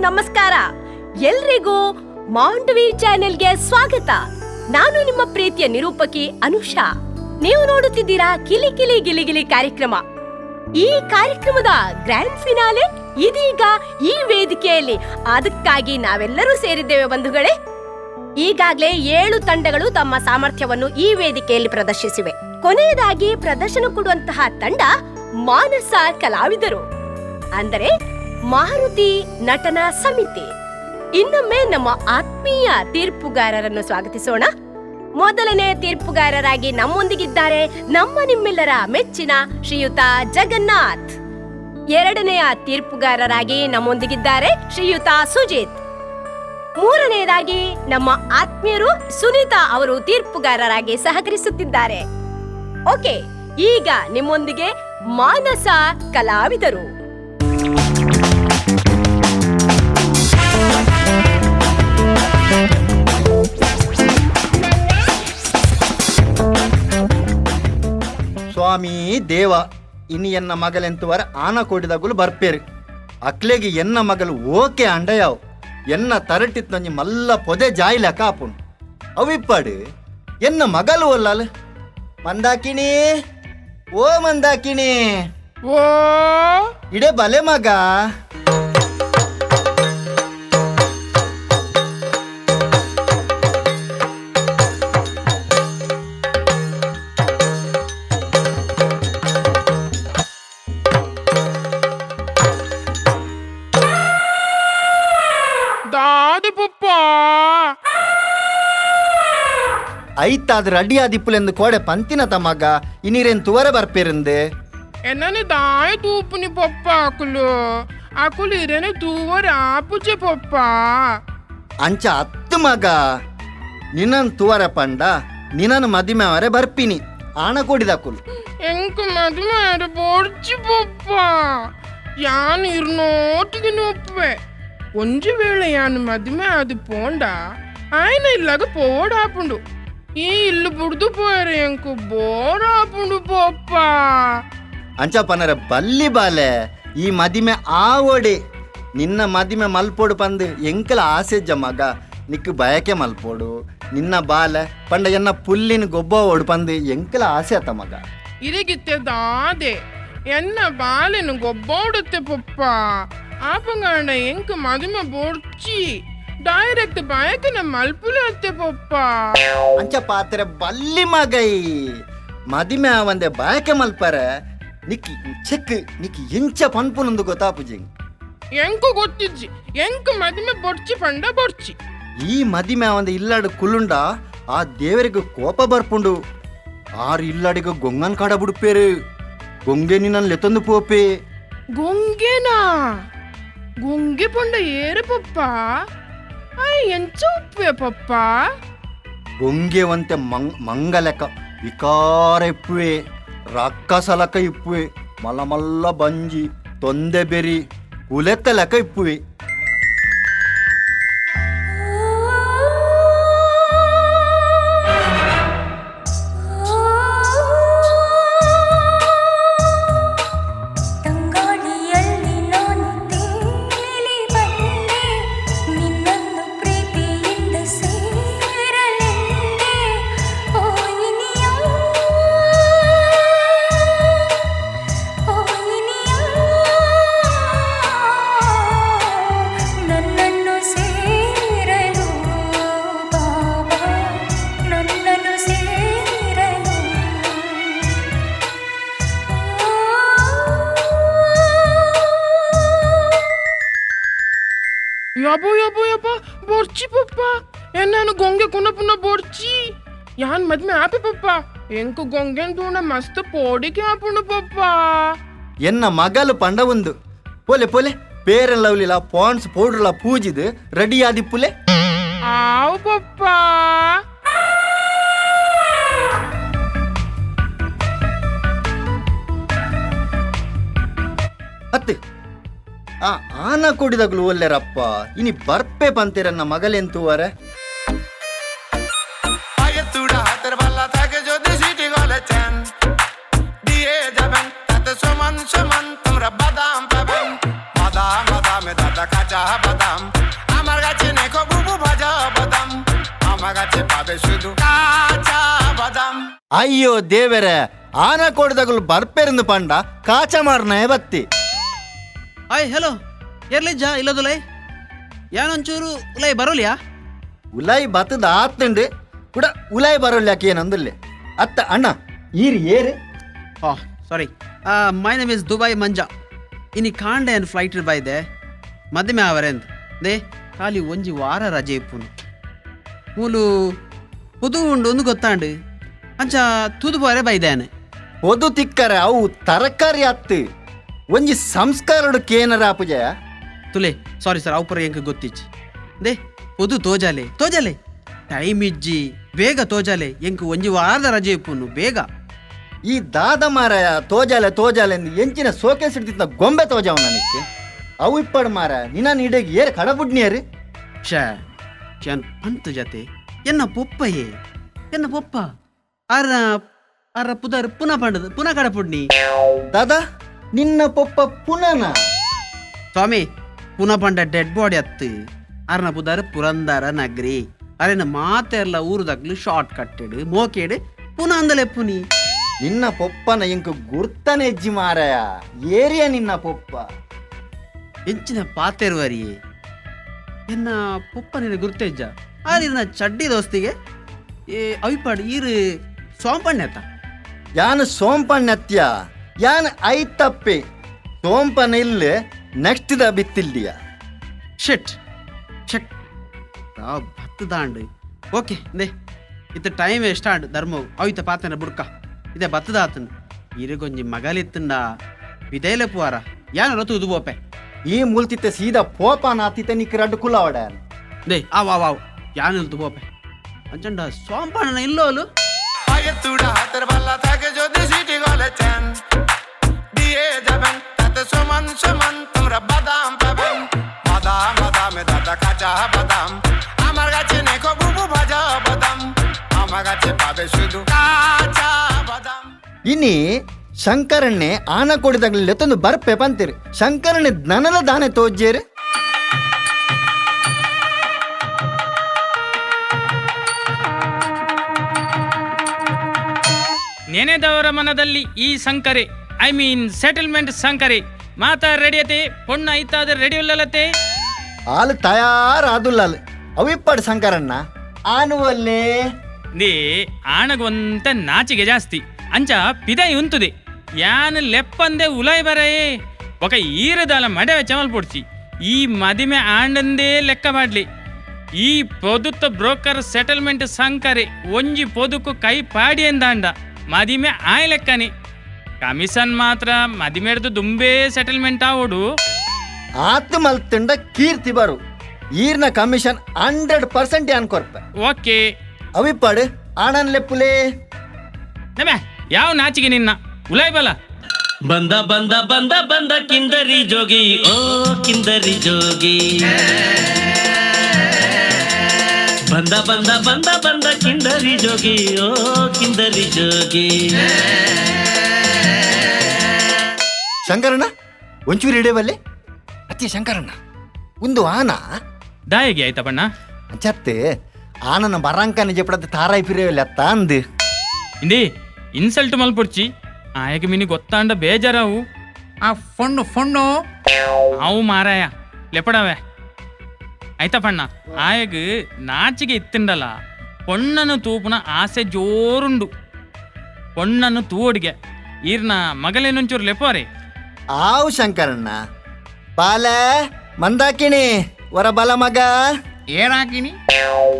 ನಮಸ್ಕಾರ. ಎಲ್ರಿಗೂ ಮಾಂಡವಿ ಚಾನೆಲ್ಗೆ ಸ್ವಾಗತ. ನಾನು ನಿಮ್ಮ ಪ್ರೀತಿಯ ನಿರೂಪಕಿ ಅನುಷಾ. ನೀವು ನೋಡುತ್ತಿದ್ದೀರಾ ಕಿಲಿ ಕಿಲಿ ಗಿಲಿ ಗಿಲಿ ಕಾರ್ಯಕ್ರಮ. ಈ ಕಾರ್ಯಕ್ರಮದ ಗ್ರ್ಯಾಂಡ್ ಫಿನಾಲೆ ಇದೀಗ ಈ ವೇದಿಕೆಯಲ್ಲಿ. ಅದಕ್ಕಾಗಿ ನಾವೆಲ್ಲರೂ ಸೇರಿದ್ದೇವೆ ಬಂಧುಗಳೇ. ಈಗಾಗಲೇ 7 ತಂಡಗಳು ತಮ್ಮ ಸಾಮರ್ಥ್ಯವನ್ನು ಈ ವೇದಿಕೆಯಲ್ಲಿ ಪ್ರದರ್ಶಿಸಿವೆ. ಕೊನೆಯದಾಗಿ ಪ್ರದರ್ಶನ ಕೊಡುವಂತಹ ತಂಡ ಮಾನಸ ಕಲಾವಿದರು, ಅಂದರೆ ಮಾರುತಿ ನಟನ ಸಮಿತಿ. ಇನ್ನೊಮ್ಮೆ ನಮ್ಮ ಆತ್ಮೀಯ ತೀರ್ಪುಗಾರರನ್ನು ಸ್ವಾಗತಿಸೋಣ. ಮೊದಲನೇ ತೀರ್ಪುಗಾರರಾಗಿ ನಮ್ಮೊಂದಿಗಿದ್ದಾರೆ ನಮ್ಮ ನಿಮ್ಮೆಲ್ಲರ ಮೆಚ್ಚಿನ ಶ್ರೀಯುತ ಜಗನ್ನಾಥ್. ಎರಡನೆಯ ತೀರ್ಪುಗಾರರಾಗಿ ನಮ್ಮೊಂದಿಗಿದ್ದಾರೆ ಶ್ರೀಯುತ ಸುಜಿತ್. ಮೂರನೆಯದಾಗಿ ನಮ್ಮ ಆತ್ಮೀಯರು ಸುನೀತಾ ಅವರು ತೀರ್ಪುಗಾರರಾಗಿ ಸಹಕರಿಸುತ್ತಿದ್ದಾರೆ. ಓಕೆ, ಈಗ ನಿಮ್ಮೊಂದಿಗೆ ಮಾನಸ ಕಲಾವಿದರು. ಸ್ವಾಮಿ ದೇವ, ಇನ್ನು ಎನ್ನ ಮಗಲೆಂತುವರ ಆನ ಕೊಡಿದಾಗಲು ಬರ್ಪೇರು. ಅಕ್ಲೆಗೆ ಎನ್ನ ಮಗಲು ಓಕೆ ಅಂಡಯಾವ್ ಎನ್ನ ತರಟಿತ್ ನಂಜಿ ಮಲ್ಲ ಪೊದೆ ಜಾಯಿಲ ಕಾಪುಂಡು ಅವಿಪ್ಪಾಡು ಎನ್ನ ಮಗಲು ಒಲ್ಲಲ್. ಮಂದಾಕಿಣಿ, ಓ ಮಂದಾಕಿಣಿ, ಓ ಇಡೆ ಬಲೆ ಮಗ. ದಾದಿ ಪಪ್ಪ ಐತಾದ್ರೆ ಅಡಿಯಾದಿಪ್ಪುಲೆಂದು ಕೋಡೆ ಪಂತಿನ ತಮ್ಮಗ ಇನ್ನಿರೇನ್ ತುವರ ಬರ್ಪೇರಿಂದೆ. ಎನ್ನನೆ ದಾಯ ತೂಪುನಿ ಪಪ್ಪ ಅಕುಲು ಇರೇನೆ ತೂವರ ಆಪುಜೆ ಪಪ್ಪ. ಅಂಚ ಹತ್ತು ಮಗ ನಿನ್ನನ್ ತುವರ ಪಂಡ ನಿನ್ನನ್ ಮದಿಮೆವರೆ ಬರ್ಪಿನಿ ಆಣ ಕೊಡಿದಾಕುಲು. ಎಂಕು ಮದುವೆ ಬೋಡ್ಚಿ ಪಪ್ಪ. ಯಾನು ಇರ್ನೋಟಿಗೆ ಒಪ್ಪುವೆ. ಒಂಜು ವೇಳೆ ಯಾನು ಮದುವೆ ಅದು ಪೋಂಡ ಆಯ್ನ ಇಲ್ಲಾಗ ಪೋಡಾಪುಂಡು. ಈ ಇಲ್ಲು ಬುಡ್ದು ಪೋಯರೆ ಎಂಕು ಬೋರ್ ಆಪುಂಡು ಪಪ್ಪ. ಅಂಚ ಪನರ ಬಲ್ಲಿ ಬಾಲೆ ಈ ಮದಿಮೆ ಆವೋಡೆ ನಿನ್ನ ಮದಿಮೆ ಮಲ್ಪೋಡು ಪಂದು ಎಂಕಲ ಆಸೆಜ್ಜ ಮಗ ನಿಕ್ಕು ಬಯಕೆ ಮಲ್ಪೋಡು. ನಿನ್ನ ಬಾಲೆ ಪಂಡ ಎನ್ನ ಪುಲ್ಲಿನ ಗೊಬ್ಬ ಓಡು ಪಂದು ಎಂಕಲ ಆಸೆ ಆತ ಮಗ. ಇರಿಗಿತ್ತೆ ದಾದೆ ಎನ್ನ ಬಾಲೆನು ಗೊಬ್ಬೋಡುತ್ತೆ ಪಪ್ಪ. ಆಪಂಗಾಂಡ ಎಂಕು ಮದುಮೆ ಬೋಡ್ಚಿ ಡೈರೆಕ್ಟ್ ಬಯಕನ ಮಲ್ಪುಲೆ ಅತ್ತೆ ಪಪ್ಪ. ಅಂಚ ಪಾತ್ರೆ ಬಲ್ಲಿ ಮಗೈ ಮದಿಮೆ ಆವಂದೆ ಬಯಕೆ ಮಲ್ಪರೆ ನಿಕ್ಕಿ ಚೆಕ್ ನಿಕ್ಕಿ ಎಂಚ ಪನ್ಪುನೊಂದು ಗೊತ್ತಾಪುಜಿ. ಎಂಕು ಗೊತ್ತಿಜ್ಜಿ ಎಂಕು ಮದುಮೆ ಬೊಡ್ಚಿ ಪಂಡ ಬೊಡ್ಚಿ. ಈ ಮದಿಮೆ ಆವಂದೆ ಇಲ್ಲಾಡು ಕುಲುಂಡ ಆ ದೇವರಿಗೆ ಕೋಪ ಬರ್ಪುಂಡು. ಆರು ಇಲ್ಲಾಡಿಗ ಗೊಂಗನ್ ಕಾಡ ಬಿಡುಪೇರು. ಗೊಂಗೆ ನಿನ್ನ ಲೆತ್ತೊಂದು ಪೋಪೆ. ಗೊಂಗೆನಾ? ಗೊಂಗೆ ಪಂಡ ಏರೆ ಪಪ್ಪ. ಎಂಚ ಉಪ್ಪೆ ಪಪ್ಪ. ಗೊಂಗೆ ಒಂತೆ ಮಂಗಲೆಕ ವಿಕಾರ ಇಪ್ಪುವೆ, ರಕ್ಕಸಲಕ ಇಪ್ಪುವೆ, ಮಲ್ಲ ಮಲ್ಲ ಬಂಜಿ ತೊಂದೆ ಬೆರಿ ಕುಲೆತ್ತ ಲೆಕ್ಕ ಇಪ್ಪುವೆ. ಯಬೋ ಯಬೋ ಯಬ್ಬ ಬೋಡ್ಚಿ ಪಪ್ಪ. ಎನ್ನಾನು ಗೊಂಗೆ ಕುನ ಪುನ ಬೋಡ್ಚಿ. ಯಾನ್ ಮದ್ಮೆ ಆಪೆ ಪಪ್ಪ. ಎಂಕು ಗೊಂಗೆನ್ ತೂಣ ಮಸ್ತ್ ಪೋಡಿಕೆ ಆಪುಂಡು ಪಪ್ಪ. ಎನ್ನ ಮಗಲು ಪಂಡ ಒಂದು ಪೋಲೆ ಪೋಲೆ ಪೇರನ್ ಲವ್ಲಿಲ ಪಾಂಡ್ಸ್ ಪೌಡ್ರಲ ಪೂಜಿದು ರೆಡಿ ಆದಿಪ್ಪುಲೆ. ಆವು ಪಪ್ಪ. ಹತ್ತು ಆನ ಕೊಡಿದಾಗ್ಲು ಒಲ್ಲೆರಪ್ಪ. ಇನಿ ಬರ್ಪೆ ಪಂತಿರನ್ನ ಮಗಲೆಂತುವರೆ. Suman, tumra badam babam, madam, madam, দাদা কাঁচা বাদাম আমার কাছে নেকো বুবু ভাজা বাদাম আমার কাছে পাবে শুধু কাঁচা বাদাম. ಅಯ್ಯೋ ದೇವರೇ, ಆನಕೋಡಿದಾಗಲು ಬರ್ಪೇರಿಂದ ಪಂಡ ಕಾಚ ಮಾರ್ನೇ ಬತ್ತಿ. ಹಾಯ್ ಹಲೋ ಎರ್ಲಿಜ್ಜ ಇಲ್ಲದುಲೈ ಯಾನೊಂಚೂರು ಉಲೈ ಬರೋಲ್ಯಾ? ಉಲಾಯಿ ಬತ್ತದ ಆತ್ತಂಡು ಕೂಡ ಉಲಾಯಿ ಬರೋಲ್ಯಾಕೆ ಏನಂದಿಲ್ಲ ಅತ್ತ ಅಣ್ಣ ಈರಿ ಏರಿ. Oh sorry, my name is Dubai Manja. ಇನಿ ಕಾಂಡೆ ಅಂಡ್ ಫ್ಲೈಟ್ ಬೈದೆ ಮಧ್ಯಮೆ ಅವರೆಂದು ದೇ ಖಾಲಿ ಒಂಜಿ ವಾರ ರಜೆ ಇಪ್ಪುನು ಮೂಲು ಪುದು ಉಂಡು ಒಂದು ಗೊತ್ತಾಂಡು ಅಂಚ ತುದು ಬಾರೆ ಬೈದೇನೆ. ಒದು ತಿಕ್ಕರೆ ಅವು ತರಕಾರಿ ಅತ್ತು ಒಂಜಿ ಸಂಸ್ಕಾರಕ್ಕೆ ಏನಾರ ಅಪುಜಯ ತುಲೆ sorry sir ಅವಪರ ಎಂಕ ಗೊತ್ತಿಚ್ಚಿ they Pudu ತೋಜಾಲೆ ತೋಜಾಲೆ time ಇಜ್ಜಿ ಬೇಗ ತೋಜಾಲೆ ಎಂಕ ಒಂಜಿ ವಾರದ ರಜೆ ಇಪ್ಪುನು ಬೇಗ. ಈ ದಾದ ಮಾರಾಯ ತೋಜಾಲೆ ತೋಜಾಲೆ ಎಂದು ಎಂಚಿನ ಸೋಕೆ ಸಿಡ್ತಿದ್ದ ಗೊಂಬೆ ತೋಜಾವ ನನಕ್ಕೆ ಅವು ಇಪ್ಪಡು ಮಾರ ನಿನ್ನ ನೀಡೆಗೆ ಏರ್ ಕಡಬುಡ್ನಿಯರಿ ಶೇ ಚನ್ ಅಂತು ಜತೆ ಎನ್ನ ಪೊಪ್ಪಯೇ ಎನ್ನ ಪೊಪ್ಪ ಅರ ಅರ ಪುದರ್ ಪುನಃ ಪಂಡದು ಪುನಃ ಕಡಪುಡ್ನಿ ದಾದಾ ನಿನ್ನ ಪೊಪ್ಪ ಪುನನ ಸ್ವಾಮಿ ಪುನಃ ಪಂಡ ಡೆಡ್ ಬಾಡಿ ಅತ್ತು ಅರ್ನ ಪುದರ್ ಪುರಂದರ ನಗರಿ ಅರೆನ ಮಾತೆರ್ಲ ಊರುದಾಗ್ಲು ಶಾರ್ಟ್ ಕಟ್ಟೆಡು ಮೋಕೆಡು ಪುನಃ ಅಂದಲೆ ಪುನಿ. ನಿನ್ನ ಪೊಪ್ಪನ ಇಂಕು ಗುರ್ತನೆ ಹೆಜ್ಜಿ ಮಾರಾಯ ಏರಿಯ ನಿನ್ನ ಪೊಪ್ಪ ಎಂಚಿನ ಪಾತೆರುವರಿಯೇ ಎನ್ನ ಪೊಪ್ಪ ನಿನ್ನ ಗುರ್ತೇಜ್ಜ ಆರಿನ ಚಡ್ಡಿ ದೋಸ್ತಿಗೆ ಅವಿಪಾಡು ಈರು ಸೋಂಪಣ್ಣೆತ್ತ ಯಾನು ಸೋಂಪಣ್ಣತ್ಯ ಯಾನ್ ಐತಪ್ಪೆ ಸೋಂಪನ ಇಲ್ಲೇ ನೆಕ್ಸ್ಟ್ ದ ಬಿತ್ತಿಲ್ದಿಯ ಶೆಟ್ ಶೆಟ್ ಭತ್ತು ದಾಂಡು ಓಕೆ ದೇ ಇತ್ತ ಟೈಮ್ ಎಷ್ಟಾಂಡು ಧರ್ಮವು ಅವಿತ ಪಾತನ ಬುಡ್ಕ ಇದೇ ಭತ್ತದ ಆತನು ಇರಗೊಂಜಿ ಮಗಲಿತ್ತಂಡ ವಿದೈಲೆ ಪುವಾರ ಯಾನ ರತು ಉದುಬೋಪೆ ಈ ಮೂಲ್ತಿತ್ತೆ ಸೀದಾ ಪೋಪ ನಾತಿತ್ತೆ ನಿಕ್ಕ ರಡ್ಡು ಕುಲವಡ ದೇ ಆವ್ ಯಾನ ಉದುಬೋಪೆ ಅಂಚಂಡ ಸೋಂಪಣ್ಣ ಇಲ್ಲೋಲು আয়তুড়া হাতের বালা থাকে যদি সিটি গলেছেন দিয়ে যাবেন তাতে সমান সমান তোমরা বাদাম পাবেন. বাদাম বাদামে দাদা কাঁচা বাদাম আমার কাছে নেকো বুবু ভাজা বাদাম আমার কাছে পাবে শুধু কাঁচা বাদাম. ಇನಿ ಶಂಕರಣ್ಣೆ ಆನ ಕೊಡಿದಾಗಲಿಲ್ಲ ತಂದು ಬರ್ಪೆ ಬಂತೀರಿ ಶಂಕರಣ್ಣೆ ನನಲ ದಾನೆ ತೋಜ್ಜೇರಿ ನೆನೆದವರ ಮನದಲ್ಲಿ ಈ ಸಂಕರೆ ಐ ಮೀನ್ ಸೆಟಲ್ಮೆಂಟ್ ಸಂಕರೆ ಮಾತಾ ರೆಡಿಯತೆ ಪೊಣ್ಣ ಐತಾದ ರೆಡಿ ಉಲ್ಲಲತೆ ಆಲು ತಯಾರಾದುಲ್ಲ ಅವಿಪ್ಪಡು ಶಂಕರಣ್ಣ ಆನುವಲ್ಲೇ ದೇ ಆಣಗೊಂತ ನಾಚಿಗೆ ಜಾಸ್ತಿ ಅಂಚ ಪಿದೈ ಉಂತುದೆ ಯಾನ್ ಲೆಪ್ಪಂದೆ ಉಲಾಯ್ ಬರಯೇ ఒక ಈರದಾಲ ಮಡವೆ ಚಮಲ್ ಪೊಡ್ಸಿ ಈ ಮದಿಮೆ ಆಂಡಂದೇ ಲೆಕ್ಕ ಮಾಡ್ಲಿ ಈ ಪೊದುತ್ತ ಬ್ರೋಕರ್ ಸೆಟಲ್ಮೆಂಟ್ ಸಂಕರೆ ಒಂಜಿ ಪೊದುಕು ಕೈ ಪಾಡಿ ಎಂದಾಂಡ ಮದಿಮೆ ಆಯ್ ಲೆಕ್ಕನೆ ಕಮಿಷನ್ ಮಾತ್ರ ಮದಿಮೆಡ್ದು ದುಂಬೇ ಸೆಟಲ್ಮೆಂಟ್ ಆವೋಡು ಆತ್ ಮಲ್ತಂಡ ಕೀರ್ತಿ ಬರು ಈರ್ನ ಕಮಿಷನ್ 100% ಯಾನ್ ಕೊರ್ಪೆ ಓಕೆ ಅವಿಪ್ಪಡು ಆಣನ್ ಲೆಪ್ಪುಲೇ ನಮ್ಯಾ ಯಾವ ನಾಚಿಗೆ ನಿನ್ನ ಉಲಾಯ್ ಬಲ ಬಂದ ಬಂದ ಬಂದ ಬಂದ ಕಿಂದರಿ ಜೋಗಿ ಓ ಕಿಂದರಿ ಜೋಗಿ ಬಂದ ಬಂದ ಬಂದ ಬಂದ ಕಿಂದರಿ ಜೋಗಿ ಓ ಕಿಂದರಿ ಜೋಗಿ. ಶಂಕರಣ್ಣ ಒಂಚೂರು ಹಿಡಿಯವಲ್ಲಿ ಅತಿ ಶಂಕರಣ್ಣ ಒಂದು ಆನ ದಾಯಿಗೆ ಆಯ್ತಾ ಬಣ್ಣ ಚತ್ತೆ ಆನನ ಬರಂಕನ ಜೆಪಡದ ತಾರಾಯಿ ಪಿರೇವಲ್ಲ ಅತ್ತ ಅಂದು ಇಂಡಿ ಇನ್ಸಲ್ಟ್ ಮಲ್ಪೊಡ್ಚಿ ಆಯಗೆ ಮಿನಿ ಗೊತ್ತಾಂಡ ಬೇಜಾರಾವು ಆ ಫೊಣ್ಣು ಫೊಣ್ಣು ಅವು ಮಾರಾಯ ಲೆಪಡವೆ ಆಯ್ತಾ ಪಣ್ಣ ಆಯಗ್ ನಾಚಿಗೆ ಇತ್ತಿಂಡಲ್ಲ ಪೊಣ್ಣನು ತೂಪುನ ಆಸೆ ಜೋರುಂಡು ಪೊಣ್ಣನು ತೂವಡಿಗೆ ಈರ್ನ ಮಗಲೇನೊಂಚೂರು ಲೆಪೋರೆ ಆವು ಶಂಕರಣ್ಣ ಬಾಲ ಮಂದಾಕಿಣಿ ವರ ಬಲ ಮಗ ಏನಾಕಿನಿ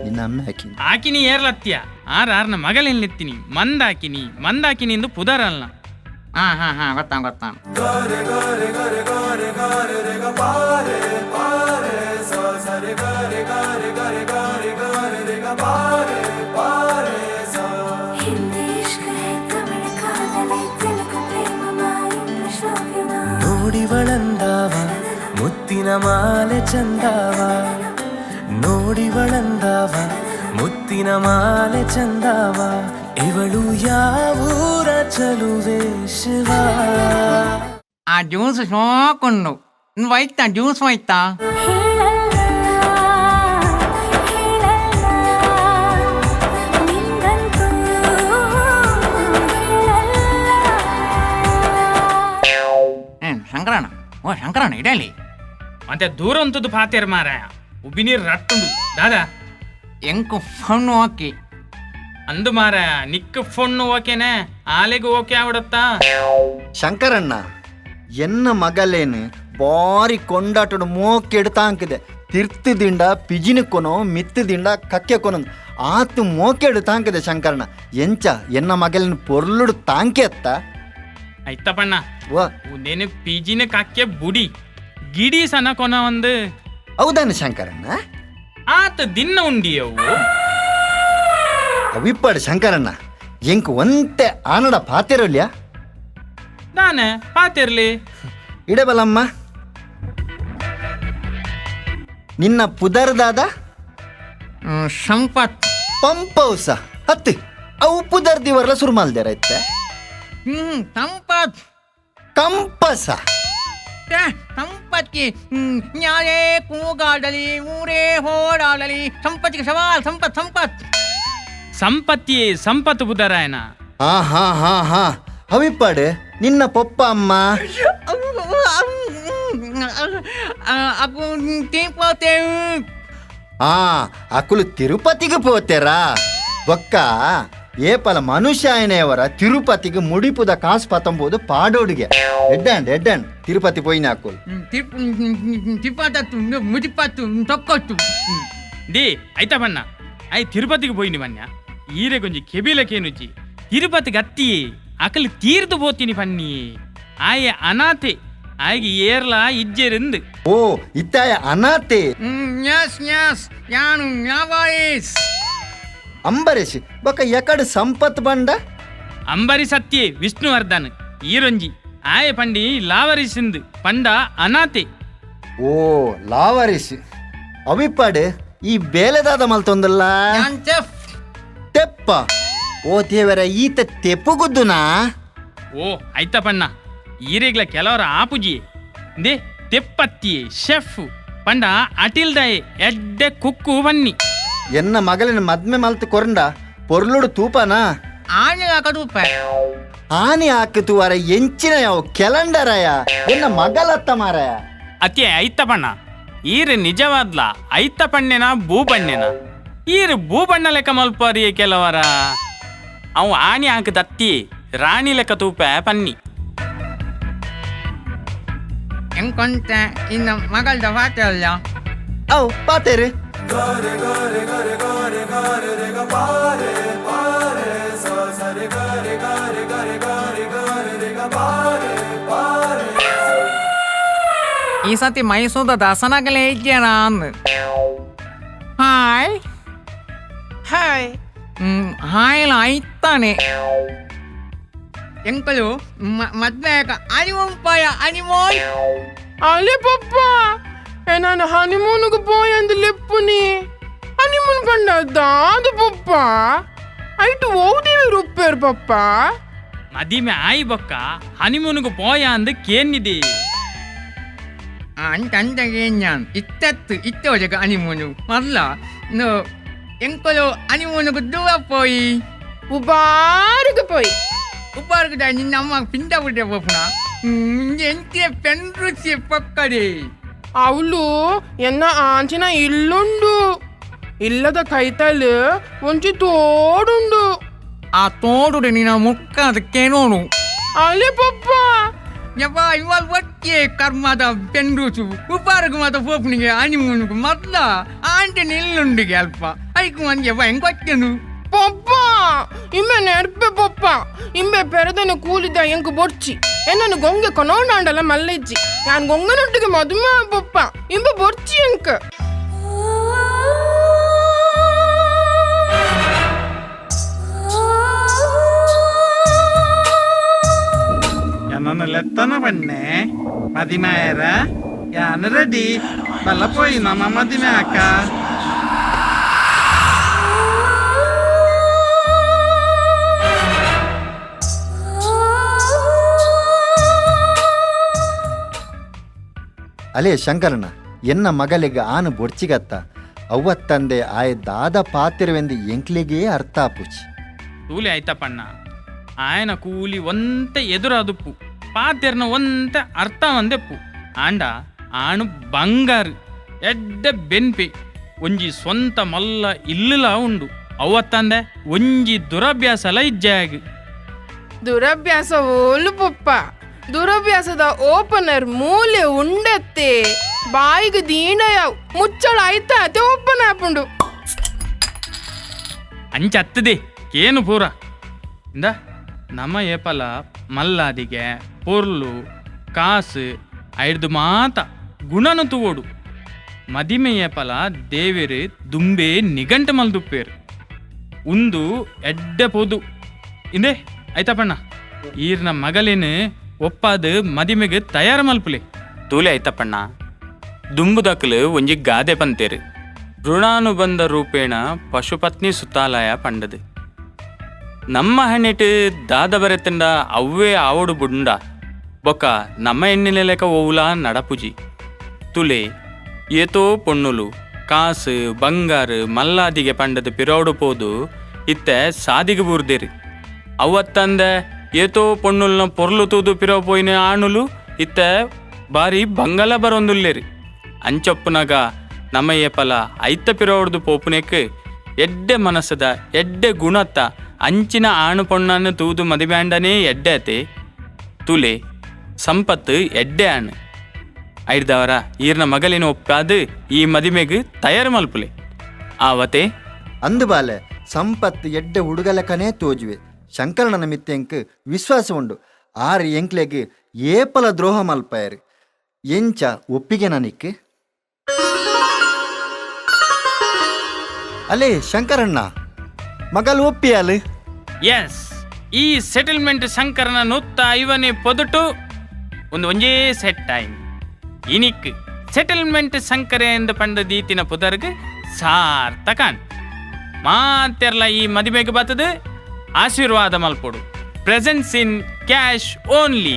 ನಿನ್ನ ಅಮ್ಮ ಹಾಕಿನಿ ಆಕಿನಿ ಏರ್ಲತ್ಯ ಆರ್ನ ಮಗಲೇನ್ಲೆತ್ತೀನಿ ಮಂದಾಕಿನಿ ಮಂದಾಕಿನಿ ಎಂದು ಪುದರಲ್ನ ಹಾ ಗೊತ್ತಾನ ನೋಡಿವಳಂದಾವ ಮುತ್ತಿನ ಮಾಲೆ ಚಂದಾವ ನೋಡಿವಳಂದಾವ ಮುತ್ತಿನ ಮಾಲೆ ಚಂದಾವ ಇವಳು ಯಾವೂರ ಚಲುವೆ ಶಿವ ಆ ಜ್ಯೂಸ್ ಸಾಕೊಂಡು నువ్వు వైతా జ్యూస్ వైతా ಶಂಕರಣ್ಣ ಇಡಲಿ ಮತ್ತೆ ದೂರ ಅಂತದ್ದು ಪಾತೇರ್ ಮಾರಾಯ ಉಬಿನೀರ್ ರಟ್ಟುಂಡು ದಾದಾ ಎಂಕು ಫಣ್ಣು ಹಾಕಿ ಅಂದು ಮಾರಾಯ ನಿಕ್ಕ ಫೊಣ್ಣು ಓಕೆನೆ ಆಲೆಗೂ ಓಕೆ ಆವಿಡತ್ತಾ ಶಂಕರಣ್ಣ ಎನ್ನ ಮಗಲೇನು ಬಾರಿ ಕೊಂಡಾಟಡು ಮೋಕೆಡ್ತಾಂಕಿದೆ ತಿರ್ತಿದಿಂದ ಪಿಜಿನಕ್ಕೊನೋ ಮಿತ್ತದಿಂದ ಕಕ್ಕೆಕೊನೊಂದು ಆತು ಮೋಕೆಡು ತಾಂಕಿದೆ ಶಂಕರಣ್ಣ ಎಂಚ ಎನ್ನ ಮಗಲಿನ ಪೊರ್ಲುಡು ತಾಂಕೆ ಅತ್ತ ಆಯ್ತಪ್ಪಣ್ಣ ವಾ ನೀನು ಪಿಜಿನ ಕಕ್ಕೆ ಬುಡಿ ಗಿಡಿ ಸನ ಕೊನ ಒಂದು ಹೌದಾನ ಶಂಕರಣ್ಣ ಆತ ದಿನ ಉಂಡಿಯವು ಅವಿಪ್ಪಾಡು ಶಂಕರಣ್ಣ ಎಂಕ್ ಒಂತೆ ಆನಡ ಪಾತಿರಲ್ಯ ನಾನೆ ಪಾತಿರ್ಲಿ ಇಡಬಲಮ್ಮ ನಿನ್ನ ಪುದರ್ದಾದ ಸಂಪತ್ ಪಂಪೌಸ ಹತ್ತು ಅವು ಪುದರ್ದಿವರ್ಲ ಸುರುಮಾಲ್ದಾರ ಇತ್ತೆ ಸಂಪತ್ ಕಂಪಸ ಸಂಪತ್ಗೆ ನ್ಯಾಯೇ ಕೂಗಾಡಲಿ ಊರೇ ಹೋರಾಡಲಿ ಸಂಪತ್ತಿಗೆ ಸವಾಲ್ ಸಂಪತ್ ಸಂಪತ್ತಿಯೇ ಸಂಪತ್ತು ಬುಧರಾಯನ ಹಾ ಹಾ ಹಾ ಹಾ ಅವಿಪ್ಪಾಡು ನಿನ್ನ ಪೊಪ್ಪ ಅಮ್ಮ aku tipote ఆ అకులు తిరుపతికి పోతేరా ఒక్క ఏపల మనుష్య ఆయనవర తిరుపతికి ముడిపుద కాసు పతంబోదు పాడోడిಗೆ ఎడ్డండి తిరుపతి పోయిన అకులు తిప్పతు ముడిపత్తు తొక్కొట్టు ದೇ ಆಯ್ತಪ್ಪಣ್ಣ ಆಯ್ ತಿರುಪತಿಗೆ పోయిన ಮನ್ಯ ಈರೆ ಕೊಂಚ ಕೆಬಿಲಕೇನುಚಿ ತಿರುಪತಿಗೆ ಅತ್ತಿಯೇ ಅಕಲು ತೀರ್ದು పోತೀನಿ ಪನ್ನಿ ಆಯೆ ಅನಾಥೆ ಆಯ್ಗೆ ಏರ್ಲ ಇಜ್ಜೆರಿಂದ ఓ ఇత్తాయ అనాతే న్యాస్ యాను న్యావాయిస్ అంబరీష్ బొక్క ఎక్కడ సంపత్ బండ ಅಂಬರಿ ಸತ್ಯೆ ವಿಷ್ಣುವರ್ಧನ್ ಈರೊಂಜಿ ಆಯೆ ಪಂಡಿ ಲಾವರಿಸಿಂದು ಪಂಡ ಅನಾಥೆ ఓ లావరీష్ అవిప్పాడు ఈ ಬೇಲೆದಾದ ಮಲ್ತೊಂದಲ್ಲ ತೆಪ್ಪ ಓ ದೇವರ ಈತ ತೆಪ್ಪುಗುದ್ದುನಾ ಓ ಆಯ್ತಪ್ಪಣ್ಣ ಈರೆಗ್ಲ ಕೆಲವರ ಆಪುಜಿ ದೇ ತೆಪ್ಪತ್ತಿಯೇ ಶೆಫ್ ಪಂಡ ಅಟಿಲ್ದಾಯೆ ಎಡ್ಡೆ ಕುಕ್ಕು ಬನ್ನಿ ಎನ್ನ ಮಗಲಿನ ಮದ್ಮೆ ಮಲ್ತು ಕೊರಂಡ ಪೊರ್ಲುಡು ತೂಪನಾ ಆನೆ ಹಾಕದೂಪ ಆನೆ ಹಾಕಿತು ವರ ಎಂಚಿನ ಯಾವ ಕೆಲೆಂಡರಯ ಎನ್ನ ಮಗಲತ್ತ ಮಾರಯ ಅತಿಯೇ ಐತಪ್ಪಣ್ಣ ಈರು ನಿಜವಾದ್ಲ ಐತಪಣ್ಣೆನ ಭೂಬಣ್ಣೆನ ಈರು ಭೂಬಣ್ಣ ಲೆಕ್ಕ ಮಲ್ಪರಿಯೇ ಕೆಲವರ ಅವು ಆನೆ ಹಾಕದತ್ತಿ ರಾಣಿ ಲೆಕ್ಕ ತೂಪ ಪನ್ನಿ ಎಂಕೊಂತ ಇನ್ನು ಮಗಳದ ಪಾತ್ರಲ್ಲ ಅವು ಪಾತೇರಿ ಈ ಸತಿ ಮೈಸೂರದ ದಸನಗಲೇ ಇದ್ದೇನ ಅಂದು ಹಾಯ್ ಹಾಯ್ಲ ಐತಾನೆ ಎಂಕಲು ಮದ್ವೆ ಅನಿವಂಪಾಯ ಅನಿಮೋಯ್ ಅಲೆ ಪಪ್ಪ ನಾನು ಹನಿಮೂನ್ಗೆ పోయంది ಲೆಪ್ಪುನಿ ಹನಿಮೂನ್ ಪಂಡ ಅದು ಪಪ್ಪ ಐಟು ಓದಿವಿ ರುಪ್ಪೇರ್ ಪಪ್ಪ ಮದಿಮೆ ಆಯಿ ಬೊಕ್ಕ ಹನಿಮೂನ್ಗೆ ಪೋಯ ಅಂದು ಕೇನ್ನಿದೆ ಅಂತ ഞാൻ ഇത്തോജക അനിമൂനു മല്ല ಎಂಕಲು ಅನಿಮೂನುಗು ದೂರ ಪೋಯಿ ಉಬಾರಿಗೆ പോയി ಉಬ್ಬಾರ್ಗದ ನಿನ್ನ ಅಮ್ಮ ಪಿಂಡ ಬಿಟ್ಟೆ ಪಪ್ಪನ ಎಂತಿಯ ಪೆಂಡ್ರುಸಿ ಪಕ್ಕಡೆ ಅವಳು ಎನ್ನ ಆಂಚಿನ ಇಲ್ಲುಂಡು ಇಲ್ಲದ ಕೈತಲು ಒಂಚಿ ತೋಡುಂಡು ಆ ತೋಡುಡೆ ನಿನ್ನ ಮುಕ್ಕ ಅದಕ್ಕೆ ನೋಡು ಅಲೆ ಪಪ್ಪ ಯಪ್ಪ ಇವಾಗ ಒಟ್ಟಿಗೆ ಕರ್ಮದ ಪೆಂಡ್ರುಸು ಉಬ್ಬಾರ್ಗು ಮಾತ್ರ ಪೋಪನಿಗೆ ಅನಿಮೂನುಗು ಮೊದ್ಲ ಆಂಟಿ ನಿಲ್ಲುಂಡಿಗೆ ಅಲ್ಪ ಐಕು ಮಂದಿ ಯಪ್ಪ ಹೆಂಗ್ ಕೊಟ್ಟೆನು ಪಪ್ಪ ಇಮ್ಮೆ ನೆಡ್ಪೆ ಪಪ್ಪ ಇಮ್ಮೆ ಪೆರದನೆ ಕೂಲಿದ ಎಂಕು ಬೊಡ್ಚಿ ಎನ್ನನ್ನು ಗೊಂಗೆ ಕೊನೋಂಡಾಂಡಲ ಮಲ್ಲಿಜ್ಜಿ ನಾನು ಗೊಂಗನೊಟ್ಟಿಗೆ ಮದುಮೆ ಪಪ್ಪ ಇಂಬೆ ಬೊಡ್ಚಿ ಎಂಕ ನನ್ನ ಲೆತ್ತನ ಬಣ್ಣೆ ಮದಿಮಾಯರ ಯಾನ ರೆಡಿ ಬಲ್ಲ ಪೋಯಿ ನಮ್ಮ ಮದಿಮೆ ಅಕ್ಕ ಅಲೇ ಶಂಕರಣ್ಣ ಎನ್ನ ಮಗಲಿಗೆ ಆನು ಬೊಡ್ಚಿಗತ್ತ ಅವ್ವತ್ತಂದೆ ಆಯ ದಾದ ಪಾತಿರವೆಂದು ಎಂಕ್ಲಿಗೆ ಅರ್ಥ ಆಪುಚಿ ತೂಲೆ ಆಯ್ತಪ್ಪಣ್ಣ ಆಯನ ಕೂಲಿ ಒಂತೆ ಎದುರಾದುಪ್ಪು ಪಾತೆರ್ನ ಒಂತ ಅರ್ಥ ಒಂದೆಪ್ಪು ಆಂಡ ಆಣು ಬಂಗಾರು ಎಡ್ಡೆ ಬೆನ್ಪೆ ಒಂಜಿ ಸ್ವಂತ ಮಲ್ಲ ಇಲ್ಲಲ ಉಂಡು ಅವತ್ತಂದೆ ಒಂಜಿ ದುರಭ್ಯಾಸಲ ಇಜ್ಜಾಗ ದುರಭ್ಯಾಸ ಓಲು ಪಪ್ಪ ದುರಭ್ಯಾಸದ ಓಪನರ್ ಮೂಲೆ ಉಂಡತ್ತೆ ಬಾಯಿಗೆ ದೀಂಡಯ ಮುಚ್ಚಳ ಆಯ್ತಾ ಅತೆ ಓಪನ್ ಆಪುಂಡು ಅಂಚತ್ತದೆ ಕೇನು ಪೂರ ಇಂದ ನಮ್ಮ ಏಪಲ ಮಲ್ಲಾದಿಗೆ ಪೊರ್ಲು ಕಾಸು ಐಡ್ದು ಮಾತ ಗುಣನು ತೂವೋಡು ಮದಿಮೆ ಏಪಲ ದೇವೇರು ದುಂಬೆ ನಿಘಂಟ ಮಲ್ದುಪ್ಪೇರು ಉಂದು ಎಡ್ಡೆ ಪೋದು ಇಂದೇ ಆಯ್ತಪ್ಪಣ್ಣ ಈರ್ನ ಮಗಲೇನು ಒಪ್ಪಾದು ಮದಿಮೆಗೆ ತಯಾರು ಮಲ್ಪುಲೆ ತೂಲೆ ಆಯ್ತಪ್ಪಣ್ಣ ದುಂಬುದಕ್ಲು ಒಂಜಿ ಗಾದೆ ಪಂತೇರು ಋಣಾನುಬಂಧ ರೂಪೇಣ ಪಶುಪತ್ನಿ ಸುತ್ತಾಲಯ ಪಂಡದು ನಮ್ಮ ಹಣ್ಣಿಟ್ಟು ದಾದ ಬರೆತಂಡ ಅವ್ವೇ ಆವಡು ಬುಂಡ ಬೊಕ್ಕ ನಮ್ಮ ಎಣ್ಣಿನ ಲೆಕ್ಕ ಓವುಲ ನಡಪುಜಿ ತುಲೆ ಏತೋ ಪೊಣ್ಣುಲು ಕಾಸು ಬಂಗಾರು ಮಲ್ಲಾದಿಗೆ ಪಂಡದು ಪಿರೋಡು ಪೋದು ಇತ್ತೆ ಸಾದಿಗೆ ಬೂರ್ದೇರಿ ಅವತ್ತಂದೆ ಏತೋ ಪೊಣ್ಣುಲ್ನ ಪೊರ್ಲು ತೂದು ಪಿರೋ ಪೋಯಿನ ಆಣುಲು ಇತ್ತೆ ಬಾರಿ ಬಂಗಲ ಬರೊಂದುಲ್ಲೇರಿ ಅಂಚೊಪ್ಪುನಾಗ ನಮ್ಮ ಏಪಲ ಐತ ಪಿರೋಡ್ದು ಪೋಪುನೆಕ್ ಎಡ್ಡೆ ಮನಸ್ಸದ ಎಡ್ಡೆ ಗುಣತ್ತ ಅಂಚಿನ ಆಣು ಪೊಣ್ಣನ್ನು ತೂದು ಮದಿಬ್ಯಾಂಡನೇ ಎಡ್ಡೆ ಅತೆ ತುಲೆ ಸಂಪತ್ತು ಎಡ್ಡೆ ಆಣು ಐಡ್ದವರ ಈರ್ನ ಮಗಲಿನ ಒಪ್ಪಾದು ಈ ಮದಿಮೆಗ್ ತಯಾರು ಮಲ್ಪುಲೆ ಆವತೆ ಅಂದು ಬಾಲೆ ಸಂಪತ್ತು ಎಡ್ಡೆ ಹುಡುಗಲಕನೇ ತೋಜುವೆ ಶಂಕರಣ್ಣನ ಮಿತ್ತೆಂಕ್ ವಿಶ್ವಾಸ ಉಂಡು ಆರು ಎಂಕ್ಲೆಗ್ ಏಪಲ ದ್ರೋಹ ಮಲ್ಪಾಯರು ಎಂಚ ಒಪ್ಪಿಗೆ ನನಕ್ಕೆ ಅಲೇ ಶಂಕರಣ್ಣ ಮಗಲು ಒಪ್ಪಿಯಾಲು ಎಸ್ ಈ ಸೆಟಲ್ಮೆಂಟ್ ಶಂಕರನ ನುತ್ತ ಇವನೇ ಪೊದಟು ಒಂದೇ ಸೆಟ್ ಆಯ್ತು ಇನಿಕ್ ಸೆಟಲ್ಮೆಂಟ್ ಶಂಕರ ಎಂದು ಪಂಡ ದೀತಿನ ಪುದರ್ಗ್ ಸಾರ್ಥಕಾನ್ ಮಾತೆರ್ಲ ಈ ಮದುವೆಗೆ ಬರ್ತದೆ ಆಶೀರ್ವಾದ ಮಲ್ಪೊಡು ಪ್ರೆಸೆನ್ಸ್ ಇನ್ ಕ್ಯಾಶ್ ಓನ್ಲಿ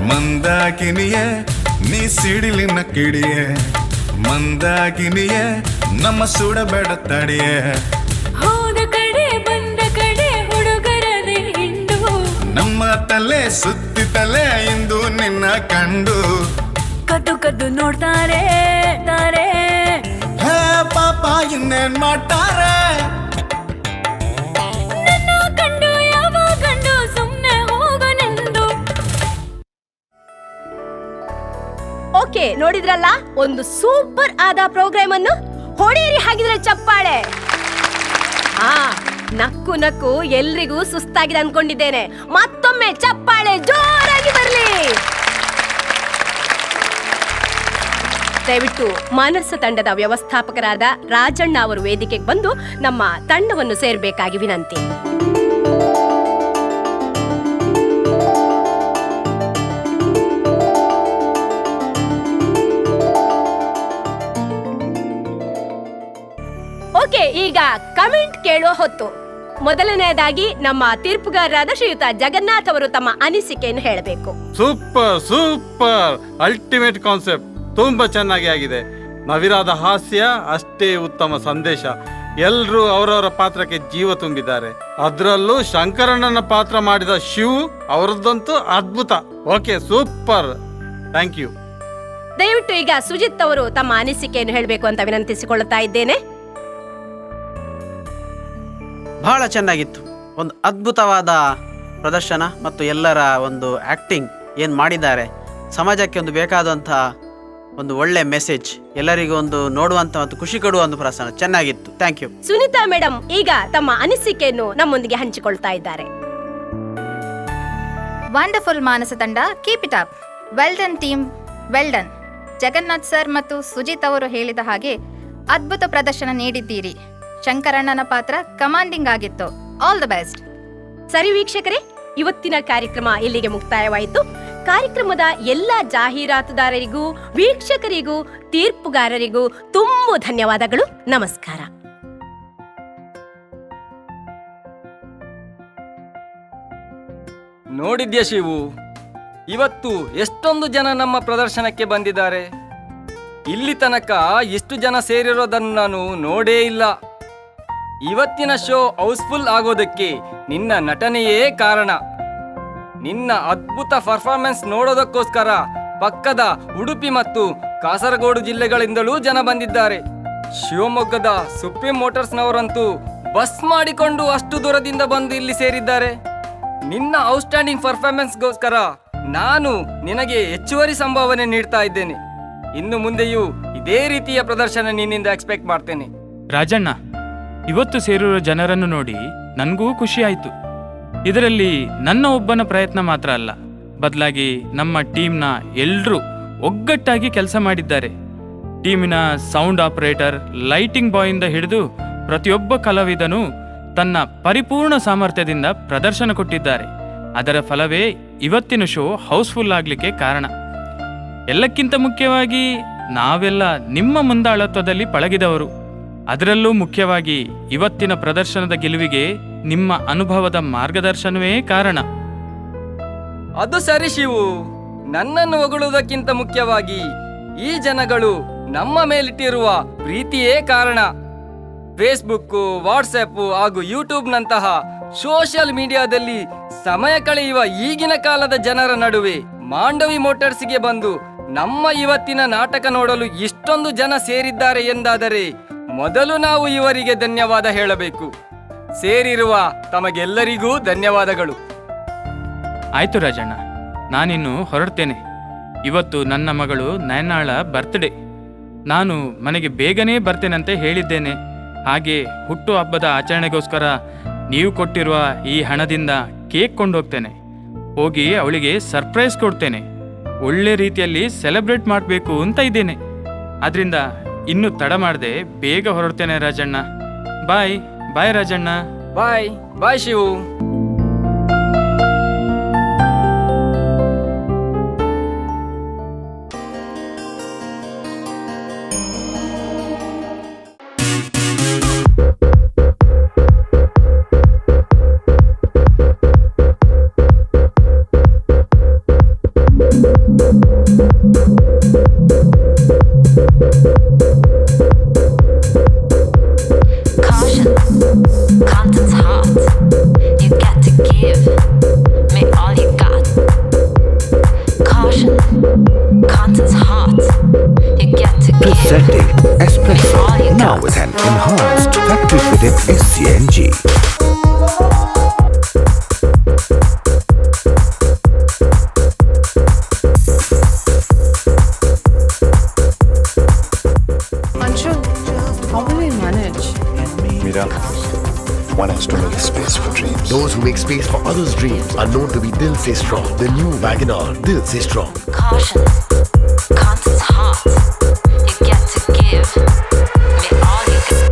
ಮಂದಾಕಿನಿಯೇ ನೀ ಸಿಡಿಲಿನ ಕಿಡಿಯೇ ಮಂದಾಕಿನಿಯೇ ನಮ್ಮ ಸುಡಬೇಡ ತಡಿಯೇ ಹೋದ ಕಡೆ ಬಂದ ಕಡೆ ಹುಡುಗರದೆ ಹಿಂಡು ನಮ್ಮ ತಲೆ ಸುತ್ತಿತಲೆ ಇಂದು ನಿನ್ನ ಕಂಡು ಕದ್ದು ಕದ್ದು ನೋಡ್ತಾರೆ ತಾರೆ ಹೇ ಪಾಪ ಇನ್ನೇನ್ ಮಾಡ್ತಾರೆ ನನ್ನ ಕಂಡು ಯಾವ ಗಂಡು ಸುಮ್ನೆ ಹೋಗನೆಂದು. ಓಕೆ, ನೋಡಿದ್ರಲ್ಲ ಒಂದು ಸೂಪರ್ ಆದ ಪ್ರೋಗ್ರಾಮ್ ಅನ್ನು. ಹೊಡೆಯಿರಿ ಹಾಗಿದ್ರೆ ಚಪ್ಪಾಳೆ. ನಕ್ಕು ನಕ್ಕು ಎಲ್ರಿಗೂ ಸುಸ್ತಾಗಿದೆ ಅನ್ಕೊಂಡಿದ್ದೇನೆ. ಮತ್ತೊಮ್ಮೆ ಚಪ್ಪಾಳೆ ಜೋರಾಗಿ ಬರ್ಲಿ. ದಯವಿಟ್ಟು ಮಾನಸ ತಂಡದ ವ್ಯವಸ್ಥಾಪಕರಾದ ರಾಜಣ್ಣ ಅವರು ವೇದಿಕೆಗೆ ಬಂದು ನಮ್ಮ ತಂಡವನ್ನು ಸೇರಬೇಕಾಗಿ ವಿನಂತಿ. ಓಕೆ, ಈಗ ಕಮೆಂಟ್ ಕೇಳುವ ಹೊತ್ತು. ಮೊದಲನೆಯದಾಗಿ ನಮ್ಮ ತೀರ್ಪುಗಾರರಾದ ಶ್ರೀಯುತ ಜಗನ್ನಾಥ್ ಅವರು ತಮ್ಮ ಅನಿಸಿಕೆಯನ್ನು ಹೇಳಬೇಕು. ಸೂಪರ್ ಸೂಪರ್, ಅಲ್ಟಿಮೇಟ್ ಕಾನ್ಸೆಪ್ಟ್, ತುಂಬಾ ಚೆನ್ನಾಗಿ ಆಗಿದೆ. ನವಿರಾದ ಹಾಸ್ಯ, ಅಷ್ಟೇ ಉತ್ತಮ ಸಂದೇಶ. ಎಲ್ರೂ ಅವರವರ ಪಾತ್ರಕ್ಕೆ ಜೀವ ತುಂಬಿದ್ದಾರೆ. ಅದರಲ್ಲೂ ಶಂಕರಣ್ಣನ ಪಾತ್ರ ಮಾಡಿದ ಶಿವ್ ಅವರದ್ದಂತೂ ಅದ್ಭುತ. Okay, super, thank you. ದಯವಿಟ್ಟು ಈಗ ಸುಜಿತ್ ಅವರು ತಮ್ಮ ಅನಿಸಿಕೆಯನ್ನು ಹೇಳಬೇಕು ಅಂತ ವಿನಂತಿಸಿಕೊಳ್ಳುತ್ತಾ ಇದ್ದೇನೆ. ಬಹಳ ಚೆನ್ನಾಗಿತ್ತು. ಒಂದು ಅದ್ಭುತವಾದ ಪ್ರದರ್ಶನ ಮತ್ತು ಎಲ್ಲರ ಒಂದು ಆ್ಯಕ್ಟಿಂಗ್ ಏನು ಮಾಡಿದ್ದಾರೆ, ಸಮಾಜಕ್ಕೆ ಒಂದು ಬೇಕಾದಂಥ ಒಂದು ಒಳ್ಳೆ ಮೆಸೇಜ್, ಎಲ್ಲರಿಗೂ ಒಂದು ನೋಡುವಂಥ ಮತ್ತು ಖುಷಿ ಕೊಡುವ ಒಂದು ಪ್ರದರ್ಶನ ಚೆನ್ನಾಗಿತ್ತು. Thank you. ಸುನೀತಾ ಮೇಡಮ್ ಈಗ ತಮ್ಮ ಅನಿಸಿಕೆಯನ್ನು ನಮ್ಮೊಂದಿಗೆ ಹಂಚಿಕೊಳ್ತಾ ಇದ್ದಾರೆ. ವಂಡರ್ಫುಲ್ ಮಾನಸ ತಂಡ, keep it up. Well done team, well done. Jagannath sir ಮತ್ತು ಸುಜಿತ್ ಅವರು ಹೇಳಿದ ಹಾಗೆ ಅದ್ಭುತ ಪ್ರದರ್ಶನ ನೀಡಿದ್ದೀರಿ. ಶಂಕರಣ್ಣನ ಪಾತ್ರ ಕಮಾಂಡಿಂಗ್ ಆಗಿತ್ತು. All the best. ಸರಿ ವೀಕ್ಷಕರೇ, ಇವತ್ತಿನ ಕಾರ್ಯಕ್ರಮ ಇಲ್ಲಿಗೆ ಮುಕ್ತಾಯವಾಯಿತು. ಕಾರ್ಯಕ್ರಮದ ಎಲ್ಲ ಜಾಹೀರಾತುದಾರರಿಗೂ, ವೀಕ್ಷಕರಿಗೂ, ತೀರ್ಪುಗಾರರಿಗೂ ತುಂಬ ಧನ್ಯವಾದಗಳು. ನಮಸ್ಕಾರ. ನೋಡಿದ್ಯಾ ಶಿವು, ಇವತ್ತು ಎಷ್ಟೊಂದು ಜನ ನಮ್ಮ ಪ್ರದರ್ಶನಕ್ಕೆ ಬಂದಿದ್ದಾರೆ. ಇಲ್ಲಿ ತನಕ ಇಷ್ಟು ಜನ ಸೇರಿರೋದನ್ನು ನಾನು ನೋಡೇ ಇಲ್ಲ. ಇವತ್ತಿನ ಶೋ ಹೌಸ್ಫುಲ್ ಆಗೋದಕ್ಕೆ ನಿನ್ನ ನಟನೆಯೇ ಕಾರಣ. ನಿನ್ನ ಅದ್ಭುತ ಪರ್ಫಾರ್ಮೆನ್ಸ್ ನೋಡೋದಕ್ಕೋಸ್ಕರ ಪಕ್ಕದ ಉಡುಪಿ ಮತ್ತು ಕಾಸರಗೋಡು ಜಿಲ್ಲೆಗಳಿಂದಲೂ ಜನ ಬಂದಿದ್ದಾರೆ. ಶಿವಮೊಗ್ಗದ ಸುಪ್ರೀಂ ಮೋಟರ್ಸ್ನವರಂತೂ ಬಸ್ ಮಾಡಿಕೊಂಡು ಅಷ್ಟು ದೂರದಿಂದ ಬಂದು ಇಲ್ಲಿ ಸೇರಿದ್ದಾರೆ. ನಿನ್ನ ಔಟ್ಸ್ಟ್ಯಾಂಡಿಂಗ್ ಪರ್ಫಾರ್ಮೆನ್ಸ್ಗೋಸ್ಕರ ನಾನು ನಿನಗೆ ಹೆಚ್ಚುವರಿ ಸಂಭಾವನೆ ನೀಡ್ತಾ ಇದ್ದೇನೆ. ಇನ್ನು ಮುಂದೆಯೂ ಇದೇ ರೀತಿಯ ಪ್ರದರ್ಶನ ನಿನ್ನಿಂದ ಎಕ್ಸ್ಪೆಕ್ಟ್ ಮಾಡ್ತೇನೆ. ರಾಜಣ್ಣ, ಇವತ್ತು ಸೇರಿರೋ ಜನರನ್ನು ನೋಡಿ ನನಗೂ ಖುಷಿ ಆಯಿತು. ಇದರಲ್ಲಿ ನನ್ನ ಒಬ್ಬನ ಪ್ರಯತ್ನ ಮಾತ್ರ ಅಲ್ಲ, ಬದಲಾಗಿ ನಮ್ಮ ಟೀಮ್ನ ಎಲ್ಲರೂ ಒಗ್ಗಟ್ಟಾಗಿ ಕೆಲಸ ಮಾಡಿದ್ದಾರೆ. ಟೀಮಿನ ಸೌಂಡ್ ಆಪರೇಟರ್, ಲೈಟಿಂಗ್ ಬಾಯಿಂದ ಹಿಡಿದು ಪ್ರತಿಯೊಬ್ಬ ಕಲಾವಿದನೂ ತನ್ನ ಪರಿಪೂರ್ಣ ಸಾಮರ್ಥ್ಯದಿಂದ ಪ್ರದರ್ಶನ ಕೊಟ್ಟಿದ್ದಾರೆ. ಅದರ ಫಲವೇ ಇವತ್ತಿನ ಶೋ ಹೌಸ್ಫುಲ್ ಆಗಲಿಕ್ಕೆ ಕಾರಣ. ಎಲ್ಲಕ್ಕಿಂತ ಮುಖ್ಯವಾಗಿ ನಾವೆಲ್ಲ ನಿಮ್ಮ ಮುಂದಾಳತ್ವದಲ್ಲಿ ಪಳಗಿದವರು. ಅದರಲ್ಲೂ ಮುಖ್ಯವಾಗಿ ಇವತ್ತಿನ ಪ್ರದರ್ಶನದ ಗೆಲುವಿಗೆ ನಿಮ್ಮ ಅನುಭವದ ಮಾರ್ಗದರ್ಶನವೇ ಕಾರಣ. ಅದು ಸರಿ ಶಿವು, ನನ್ನನ್ನು ಹೊಗಳುವುದಕ್ಕಿಂತ ಮುಖ್ಯವಾಗಿ ಈ ಜನಗಳು ನಮ್ಮ ಮೇಲಿಟ್ಟಿರುವ ಪ್ರೀತಿಯೇ ಕಾರಣ. ಫೇಸ್ಬುಕ್, ವಾಟ್ಸಪ್ ಹಾಗೂ ಯೂಟ್ಯೂಬ್ನಂತಹ ಸೋಷಿಯಲ್ ಮೀಡಿಯಾದಲ್ಲಿ ಸಮಯ ಕಳೆಯುವ ಈಗಿನ ಕಾಲದ ಜನರ ನಡುವೆ ಮಾಂಡವಿ ಮೋಟರ್ಸ್ಗೆ ಬಂದು ನಮ್ಮ ಇವತ್ತಿನ ನಾಟಕ ನೋಡಲು ಇಷ್ಟೊಂದು ಜನ ಸೇರಿದ್ದಾರೆ ಎಂದಾದರೆ ಮೊದಲು ನಾವು ಇವರಿಗೆ ಧನ್ಯವಾದ ಹೇಳಬೇಕು. ಸೇರಿರುವ ತಮಗೆಲ್ಲರಿಗೂ ಧನ್ಯವಾದಗಳು. ಆಯ್ತು ರಾಜಣ್ಣ, ನಾನಿನ್ನು ಹೊರಡ್ತೇನೆ. ಇವತ್ತು ನನ್ನ ಮಗಳು ನಯನಾಳ ಬರ್ತ್ಡೇ. ನಾನು ಮನೆಗೆ ಬೇಗನೆ ಬರ್ತೇನಂತೆ ಹೇಳಿದ್ದೇನೆ. ಹಾಗೆ ಹುಟ್ಟು ಹಬ್ಬದ ಆಚರಣೆಗೋಸ್ಕರ ನೀವು ಕೊಟ್ಟಿರುವ ಈ ಹಣದಿಂದ ಕೇಕ್ ಕೊಂಡೋಗ್ತೇನೆ. ಹೋಗಿ ಅವಳಿಗೆ ಸರ್ಪ್ರೈಸ್ ಕೊಡ್ತೇನೆ. ಒಳ್ಳೆ ರೀತಿಯಲ್ಲಿ ಸೆಲೆಬ್ರೇಟ್ ಮಾಡಬೇಕು ಅಂತ ಇದ್ದೇನೆ. ಅದರಿಂದ ಇನ್ನು ತಡ ಮಾಡದೆ ಬೇಗ ಹೊರಡ್ತೇನೆ ರಾಜಣ್ಣ. ಬಾಯ್ ಬಾಯ್ ರಾಜಣ್ಣ. ಬಾಯ್ ಬಾಯ್ Shivu. Presenting Espresso, now with an enhanced factory-fitted SCNG. Anshu, how will we manage? Mira, one has to make space for dreams. Those who make space for others' dreams are known to be Dil Se Strong. The new Wagoner, Dil Se Strong. Caution, content's hot. You get to give me all you got.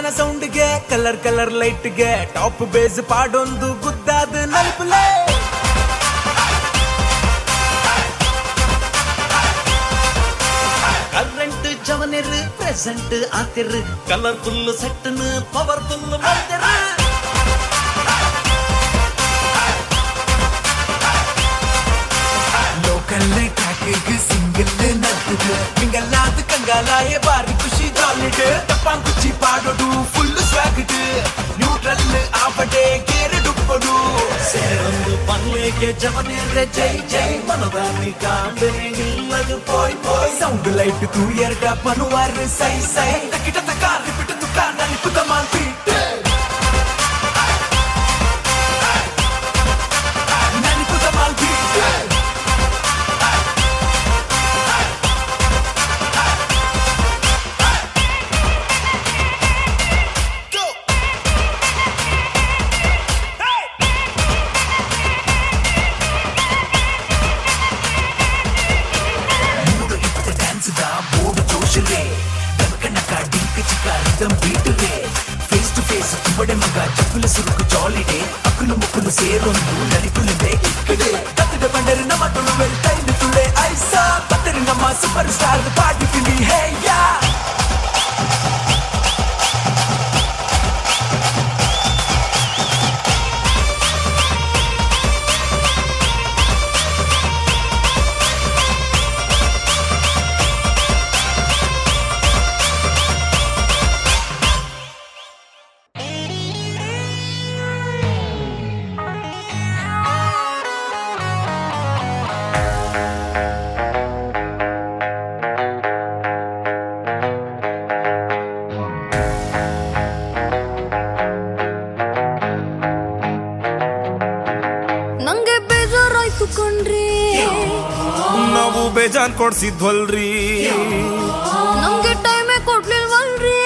ಗಾನ ಸೌಂಡ್ಗೆ colour colour ಲೈಟ್ಗೆ top base ಪಾಡೊಂದು ಗುದ್ದಾದ ನಲ್ಪಲೆ current ಜವನಿರ್ present ಆತಿರ್ colourful ಸೆಟ್ಟನ್ powerful ಮಾಡ್ತಿರ ಲೋಕಲ್ ಟ್ರ್ಯಾಕಿಗ್ ಸಿಂಗಲ್ ನಡ್ತದ ಮಿಂಗಲ್ಲಾದ ಕಂಗಾಲಾಯ ಬಾರಿ ಖುಷಿ ಜಾಲಿಡ್ ಟಪ್ಪಾಂಗ್ ಕುಚ್ಚಿ ಪಾಡೋಡು ಫುಲ್ ಸ್ವಾಗಡ್ ನ್ಯೂಟ್ರಲ್ ಆಪಡೆ ಕೇರ್ ಡುಪ್ಪಡು ಸೇರೊಂದು ಪನ್ಲೆಗೆ ಜವನಿರ್ರೆ ಜೈ ಜೈ ಮನದಾನಿ ಕಾಂಬರಿ ನಿಲ್ಲದು ಪೋಯ್ ಪೋಯ್ ಸೌಂಡ್ ಲೈಟ್ ತೂ ಎರಡ ಪನುವಾರ್ ಸೈ ಸೈ ತಕಿಟ ತಕ repeat ತುಕ ನಲಿಪುದ Malpe ನಲಿಪುದ Malpe face to face తువ్వడే మగ చెప్పుల సురుకు జాలిడే అక్కులు ముక్కులు సేరొందు నడిపులదే ఇక్కడే తత్తడ బండరి నమ్మటలు వెళ్తాయి తుడే ఐసా పత్తరి నమ్మ సూపర్ స్టార్ పాటికి నీ హే యా ನಾವು ಬೇಜಾನ್ ಕೊಡ್ಸಿದ್ವಲ್ರಿ ನಮ್ಗೆ ಟೈಮೇ ಕೊಡ್ಲಿಲ್ವಲ್ರಿ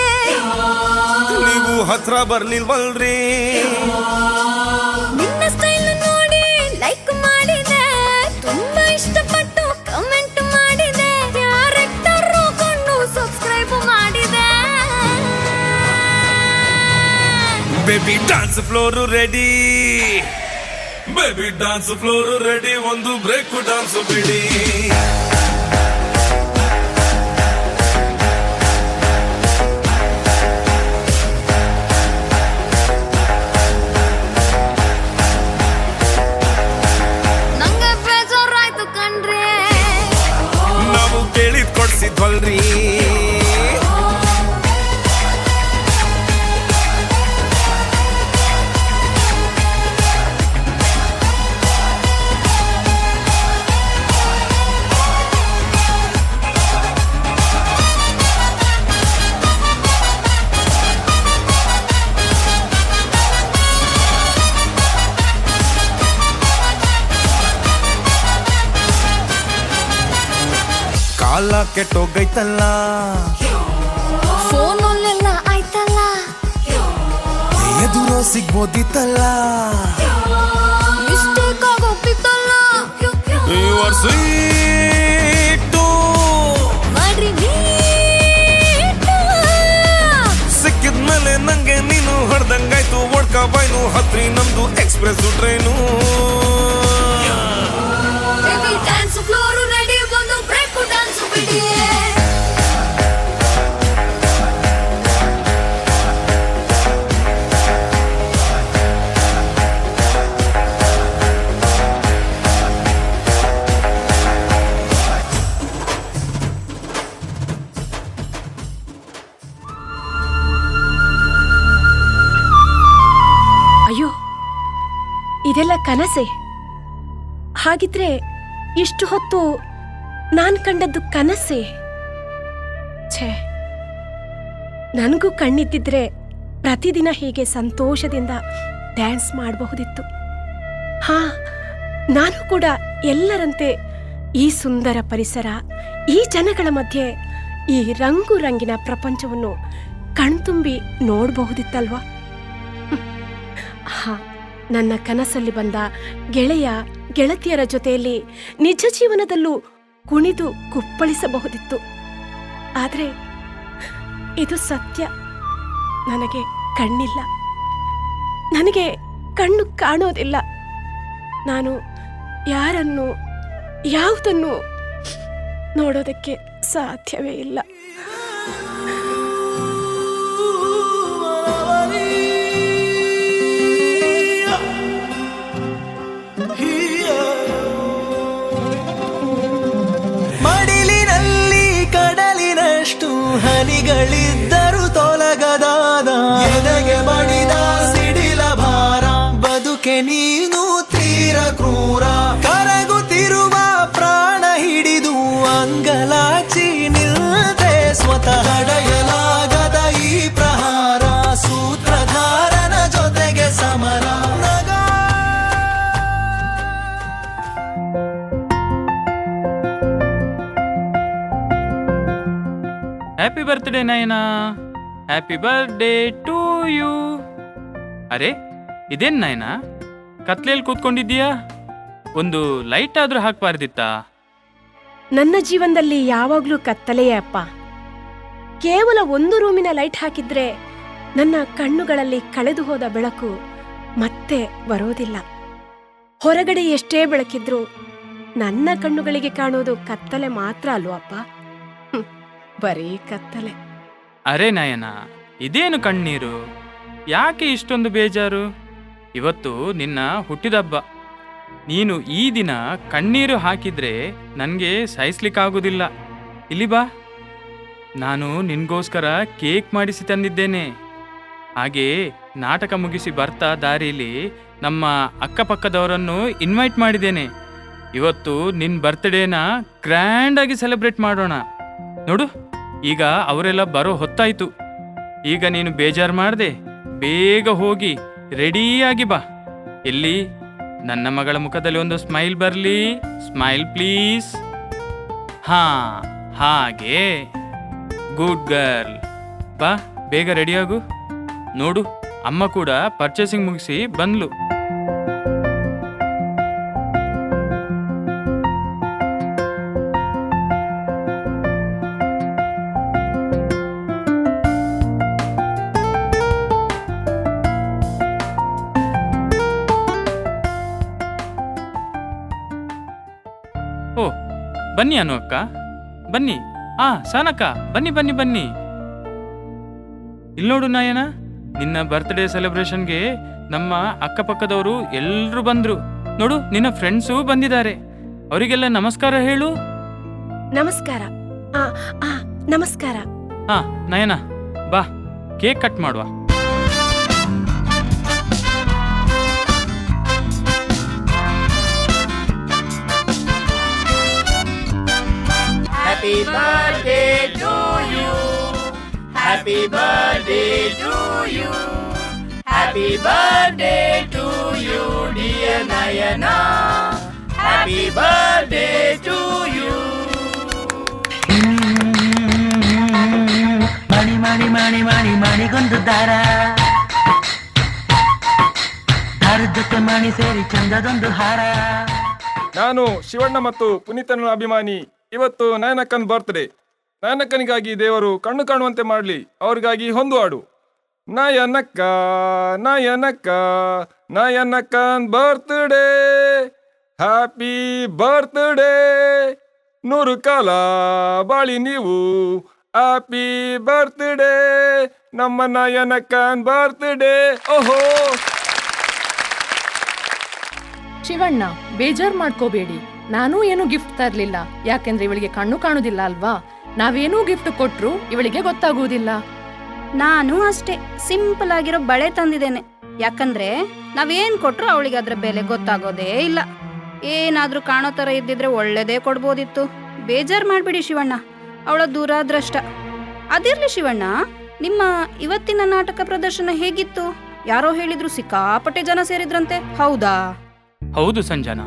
ನೀವು ಹತ್ರ ಬರ್ಲಿಲ್ವಲ್ರಿ ನಿನ್ನ ಸ್ಟೈಲ್ ನೋಡಿ ಲೈಕ್ ಮಾಡಿದೆ ತುಂಬಾ ಇಷ್ಟಪಟ್ಟು ಕಮೆಂಟ್ ಮಾಡಿದೆ ಕ್ಯಾರೆಕ್ಟರ್ ಕೊಂಡು ಸಬ್ಸ್ಕ್ರೈಬ್ ಮಾಡಿದೆ baby dance floor ready baby dance floor ready ಒಂದು ಬ್ರೇಕ್ ಡಾನ್ಸ್ ಬಿಡಿ ನಂಗೆ ಬೇಜಾರಾಯ್ತು ಕಣ್ರಿ ನಾವು ಕೇಳಿದ್ ಕೊಡ್ಸಿದ್ವಲ್ರಿ ಕಾಲ ಕೆಟ್ಟೋಗೈತಲ್ಲ ಫೋನಲ್ಲೆಲ್ಲ ಆಯ್ತಲ್ಲ ಎದುರೋ ಸಿಗ್ಬೋದಿತ್ತಲ್ಲ ಮಿಸ್ಟೇಕ್ ಆಗೋಗ್ತಿತ್ತಲ್ಲ ಯು ಆರ್ ಸ್ವೀಟ್ ಮಾಡ್ರಿ ಸಿಕ್ಕಿದ್ಮೇಲೆ ನಂಗೆ ನೀನು ಹೊಡೆದಂಗಾಯ್ತು ಒಡ್ಕ ಬಾಯ್ನು ಹತ್ರಿ ನಮ್ದು express train dance floor ready ಒಂದು ಬ್ರೇಕ್ ಡ್ಯಾನ್ಸ್ ಬಿಡಿ ಅಯ್ಯೋ ಇದೆಲ್ಲ ಕನಸೆ. ಹಾಗಿದ್ರೆ ಇಷ್ಟು ಹೊತ್ತು ನಾನ್ ಕಂಡದ್ದು ಕನಸೆ. ಛೇ, ನನಗೂ ಕಣ್ಣಿದ್ದಿದ್ರೆ ಪ್ರತಿದಿನ ಹೀಗೆ ಸಂತೋಷದಿಂದ ಡ್ಯಾನ್ಸ್ ಮಾಡಬಹುದಿತ್ತು. ಹಾ, ನಾನು ಕೂಡ ಎಲ್ಲರಂತೆ ಈ ಸುಂದರ ಪರಿಸರ, ಈ ಜನಗಳ ಮಧ್ಯೆ ಈ ರಂಗು ರಂಗಿನ ಪ್ರಪಂಚವನ್ನು ಕಣ್ತುಂಬಿ ನೋಡಬಹುದಿತ್ತಲ್ವಾ? ಹಾ, ನನ್ನ ಕನಸಲ್ಲಿ ಬಂದ ಗೆಳೆಯ ಗೆಳತಿಯರ ಜೊತೆಯಲ್ಲಿ ನಿಜ ಜೀವನದಲ್ಲೂ ಕುಣಿದು ಕುಪ್ಪಳಿಸಬಹುದಿತ್ತು. ಆದರೆ ಇದು ಸತ್ಯ. ನನಗೆ ಕಣ್ಣಿಲ್ಲ, ನನಗೆ ಕಣ್ಣು ಕಾಣೋದಿಲ್ಲ. ನಾನು ಯಾರನ್ನು ಯಾವುದನ್ನು ನೋಡೋದಕ್ಕೆ ಸಾಧ್ಯವೇ ಇಲ್ಲ. ಮಡಿಲಿನಲ್ಲಿ ಕಡಲಿನಷ್ಟು ಹನಿಗಳಿದ್ದರೂ ತೊಲಗದಾದ ಎದೆಗೆ ಬಡಿದ ಸಿಡಿಲ ಭಾರ, ಬದುಕೆ ನೀನು ತೀರ ಕ್ರೂರ, ಕರಗುತ್ತಿರುವ ಪ್ರಾಣ ಹಿಡಿದು ಅಂಗಲಾಚಿ ನಿಲ್ತೆ ಸ್ವತಃ, ತಡೆಯಲಾಗದ ಈ ಪ್ರಹಾರ, ಸೂತ್ರಧಾರನ ಜೊತೆಗೆ ಸಮರ. Happy birthday Nayana, happy birthday to you. ಅರೆ ಇದೇನ್ ನಯನಾ, ಕತ್ಲೆಯಲ್ಲಿ ಕೂತ್ಕೊಂಡಿದ್ದೀಯಾ? ಒಂದು ಲೈಟ್ ಆದ್ರೂ ಹಾಕ್ಬಾರ್ದಿತ್ತಾ? ನನ್ನ ಜೀವನದಲ್ಲಿ ಯಾವಾಗ್ಲೂ ಕತ್ತಲೆಯೇ ಅಪ್ಪ. ಕೇವಲ ಒಂದು ರೂಮಿನ ಲೈಟ್ ಹಾಕಿದ್ರೆ ನನ್ನ ಕಣ್ಣುಗಳಲ್ಲಿ ಕಳೆದು ಹೋದ ಬೆಳಕು ಮತ್ತೆ ಬರೋದಿಲ್ಲ. ಹೊರಗಡೆ ಎಷ್ಟೇ ಬೆಳಕಿದ್ರೂ ನನ್ನ ಕಣ್ಣುಗಳಿಗೆ ಕಾಣೋದು ಕತ್ತಲೆ ಮಾತ್ರ ಅಲ್ವಪ್ಪ, ಬರೀ ಕತ್ತಲೆ. ಅರೆ ನಯನಾ, ಇದೇನು ಕಣ್ಣೀರು? ಯಾಕೆ ಇಷ್ಟೊಂದು ಬೇಜಾರು? ಇವತ್ತು ನಿನ್ನ ಹುಟ್ಟಿದಬ್ಬ. ನೀನು ಈ ದಿನ ಕಣ್ಣೀರು ಹಾಕಿದ್ರೆ ನನಗೆ ಸಹಿಸ್ಲಿಕ್ಕಾಗೋದಿಲ್ಲ. ಇಲ್ಲಿ ಬಾ, ನಾನು ನಿನ್ಗೋಸ್ಕರ ಕೇಕ್ ಮಾಡಿಸಿ ತಂದಿದ್ದೇನೆ. ಹಾಗೆ ನಾಟಕ ಮುಗಿಸಿ ಬರ್ತಾ ದಾರಿಯಲ್ಲಿ ನಮ್ಮ ಅಕ್ಕಪಕ್ಕದವರನ್ನು ಇನ್ವೈಟ್ ಮಾಡಿದ್ದೇನೆ. ಇವತ್ತು ನಿನ್ನ ಬರ್ತ್ಡೇನ ಗ್ರ್ಯಾಂಡಾಗಿ ಸೆಲೆಬ್ರೇಟ್ ಮಾಡೋಣ. ನೋಡು, ಈಗ ಅವರೆಲ್ಲ ಬರೋ ಹೊತ್ತಾಯ್ತು. ಈಗ ನೀನು ಬೇಜಾರು ಮಾಡದೆ ಬೇಗ ಹೋಗಿ ರೆಡಿಯಾಗಿ ಬಾ. ಎಲ್ಲಿ ನನ್ನ ಮಗಳ ಮುಖದಲ್ಲಿ ಒಂದು ಸ್ಮೈಲ್ ಬರಲಿ. Smile please. ಹಾ, ಹಾಗೆ ಗುಡ್ ಗರ್ಲ್. ಬಾ, ಬೇಗ ರೆಡಿಯಾಗು. ನೋಡು, ಅಮ್ಮ ಕೂಡ ಪರ್ಚೇಸಿಂಗ್ ಮುಗಿಸಿ ಬಂದ್ಲು. ಓ, ಬನ್ನಿ ಅನು ಅಕ್ಕ, ಬನ್ನಿ. ಸಾನಕ್ಕ, ಬನ್ನಿ ಬನ್ನಿ ಬನ್ನಿ. ಇಲ್ಲಿ ನೋಡು ನಯನ, ನಿನ್ನ ಬರ್ತ್ಡೇ ಸೆಲೆಬ್ರೇಷನ್ಗೆ ನಮ್ಮ ಅಕ್ಕಪಕ್ಕದವರು ಎಲ್ಲರೂ ಬಂದ್ರು. ನೋಡು, ನಿನ್ನ ಫ್ರೆಂಡ್ಸು ಬಂದಿದ್ದಾರೆ. ಅವರಿಗೆಲ್ಲ ನಮಸ್ಕಾರ ಹೇಳು. ನಮಸ್ಕಾರ. ನಮಸ್ಕಾರ. ನಯನ, ಬಾ, ಕೇಕ್ ಕಟ್ ಮಾಡುವ. Happy birthday to you. Happy birthday to you. Happy birthday to you, dear Nayana. Happy birthday to you. ಮಣಿ ಮಣಿ ಮಣಿ ಮಣಿ ಮಣಿಗೊಂದು ದಾರ, ದಾರದ ಜೊತೆ ಮಣಿ ಸೇರಿ ಚಂದದೊಂದು ಹಾರ. ನಾನು ಶಿವಣ್ಣ ಮತ್ತು ಪುನೀತನ ಅಭಿಮಾನಿ. ಇವತ್ತು ನಯನಕ್ಕನ್ ಬರ್ತ್ಡೇ. ನಯನಕ್ಕನಿಗಾಗಿ ದೇವರು ಕಣ್ಣು ಕಾಣುವಂತೆ ಮಾಡಲಿ. ಅವ್ರಿಗಾಗಿ ಹೊಂದು ಹಾಡು. ನಯನಕ್ಕ ನಯನಕ್ಕ ನಯನಕ್ಕನ್ ಬರ್ತ್ಡೇ, ಹ್ಯಾಪಿ ಬರ್ತ್ಡೇ, 100 ಕಾಲ ಬಾಳಿ ನೀವು. ಹ್ಯಾಪಿ ಬರ್ತ್ಡೇ, ನಮ್ಮ ನಯನಕ್ಕನ್ ಬರ್ತ್ಡೇ. ಓಹೋ ಶಿವಣ್ಣ, ಬೇಜಾರ್ ಮಾಡ್ಕೋಬೇಡಿ. ನಾನೂ ಏನು ಗಿಫ್ಟ್ ತರ್ಲಿಲ್ಲ, ಯಾಕೆಂದ್ರೆ ಇವಳಿಗೆ ಕಣ್ಣು ಕಾಣುದಿಲ್ಲ ಅಲ್ವಾ. ನಾವೇನೂ ಗಿಫ್ಟ್ ಕೊಟ್ರು ಇವಳಿಗೆ ಗೊತ್ತಾಗುವುದಿಲ್ಲ. ನಾನು ಅಷ್ಟೇ ಸಿಂಪಲ್ ಆಗಿರೋ ಬಳೆ ತಂದಿದ್ದೇನೆ, ಯಾಕಂದ್ರೆ ನಾವೇನ್ ಕೊಟ್ರು ಅವಳಿಗೆ ಅದ್ರ ಬೆಲೆ ಗೊತ್ತಾಗೋದೇ ಇಲ್ಲ. ಏನಾದ್ರೂ ಕಾಣೋ ತರ ಇದ್ದಿದ್ರೆ ಒಳ್ಳೇದೇ ಕೊಡ್ಬೋದಿತ್ತು. ಬೇಜಾರ್ ಮಾಡ್ಬಿಡಿ ಶಿವಣ್ಣ, ಅವಳ ದುರಾದೃಷ್ಟ. ಅದಿರ್ಲಿ ಶಿವಣ್ಣ, ನಿಮ್ಮ ಇವತ್ತಿನ ನಾಟಕ ಪ್ರದರ್ಶನ ಹೇಗಿತ್ತು? ಯಾರೋ ಹೇಳಿದ್ರು ಸಿಕ್ಕಾಪಟ್ಟೆ ಜನ ಸೇರಿದ್ರಂತೆ, ಹೌದಾ? ಹೌದು ಸಂಜನಾ,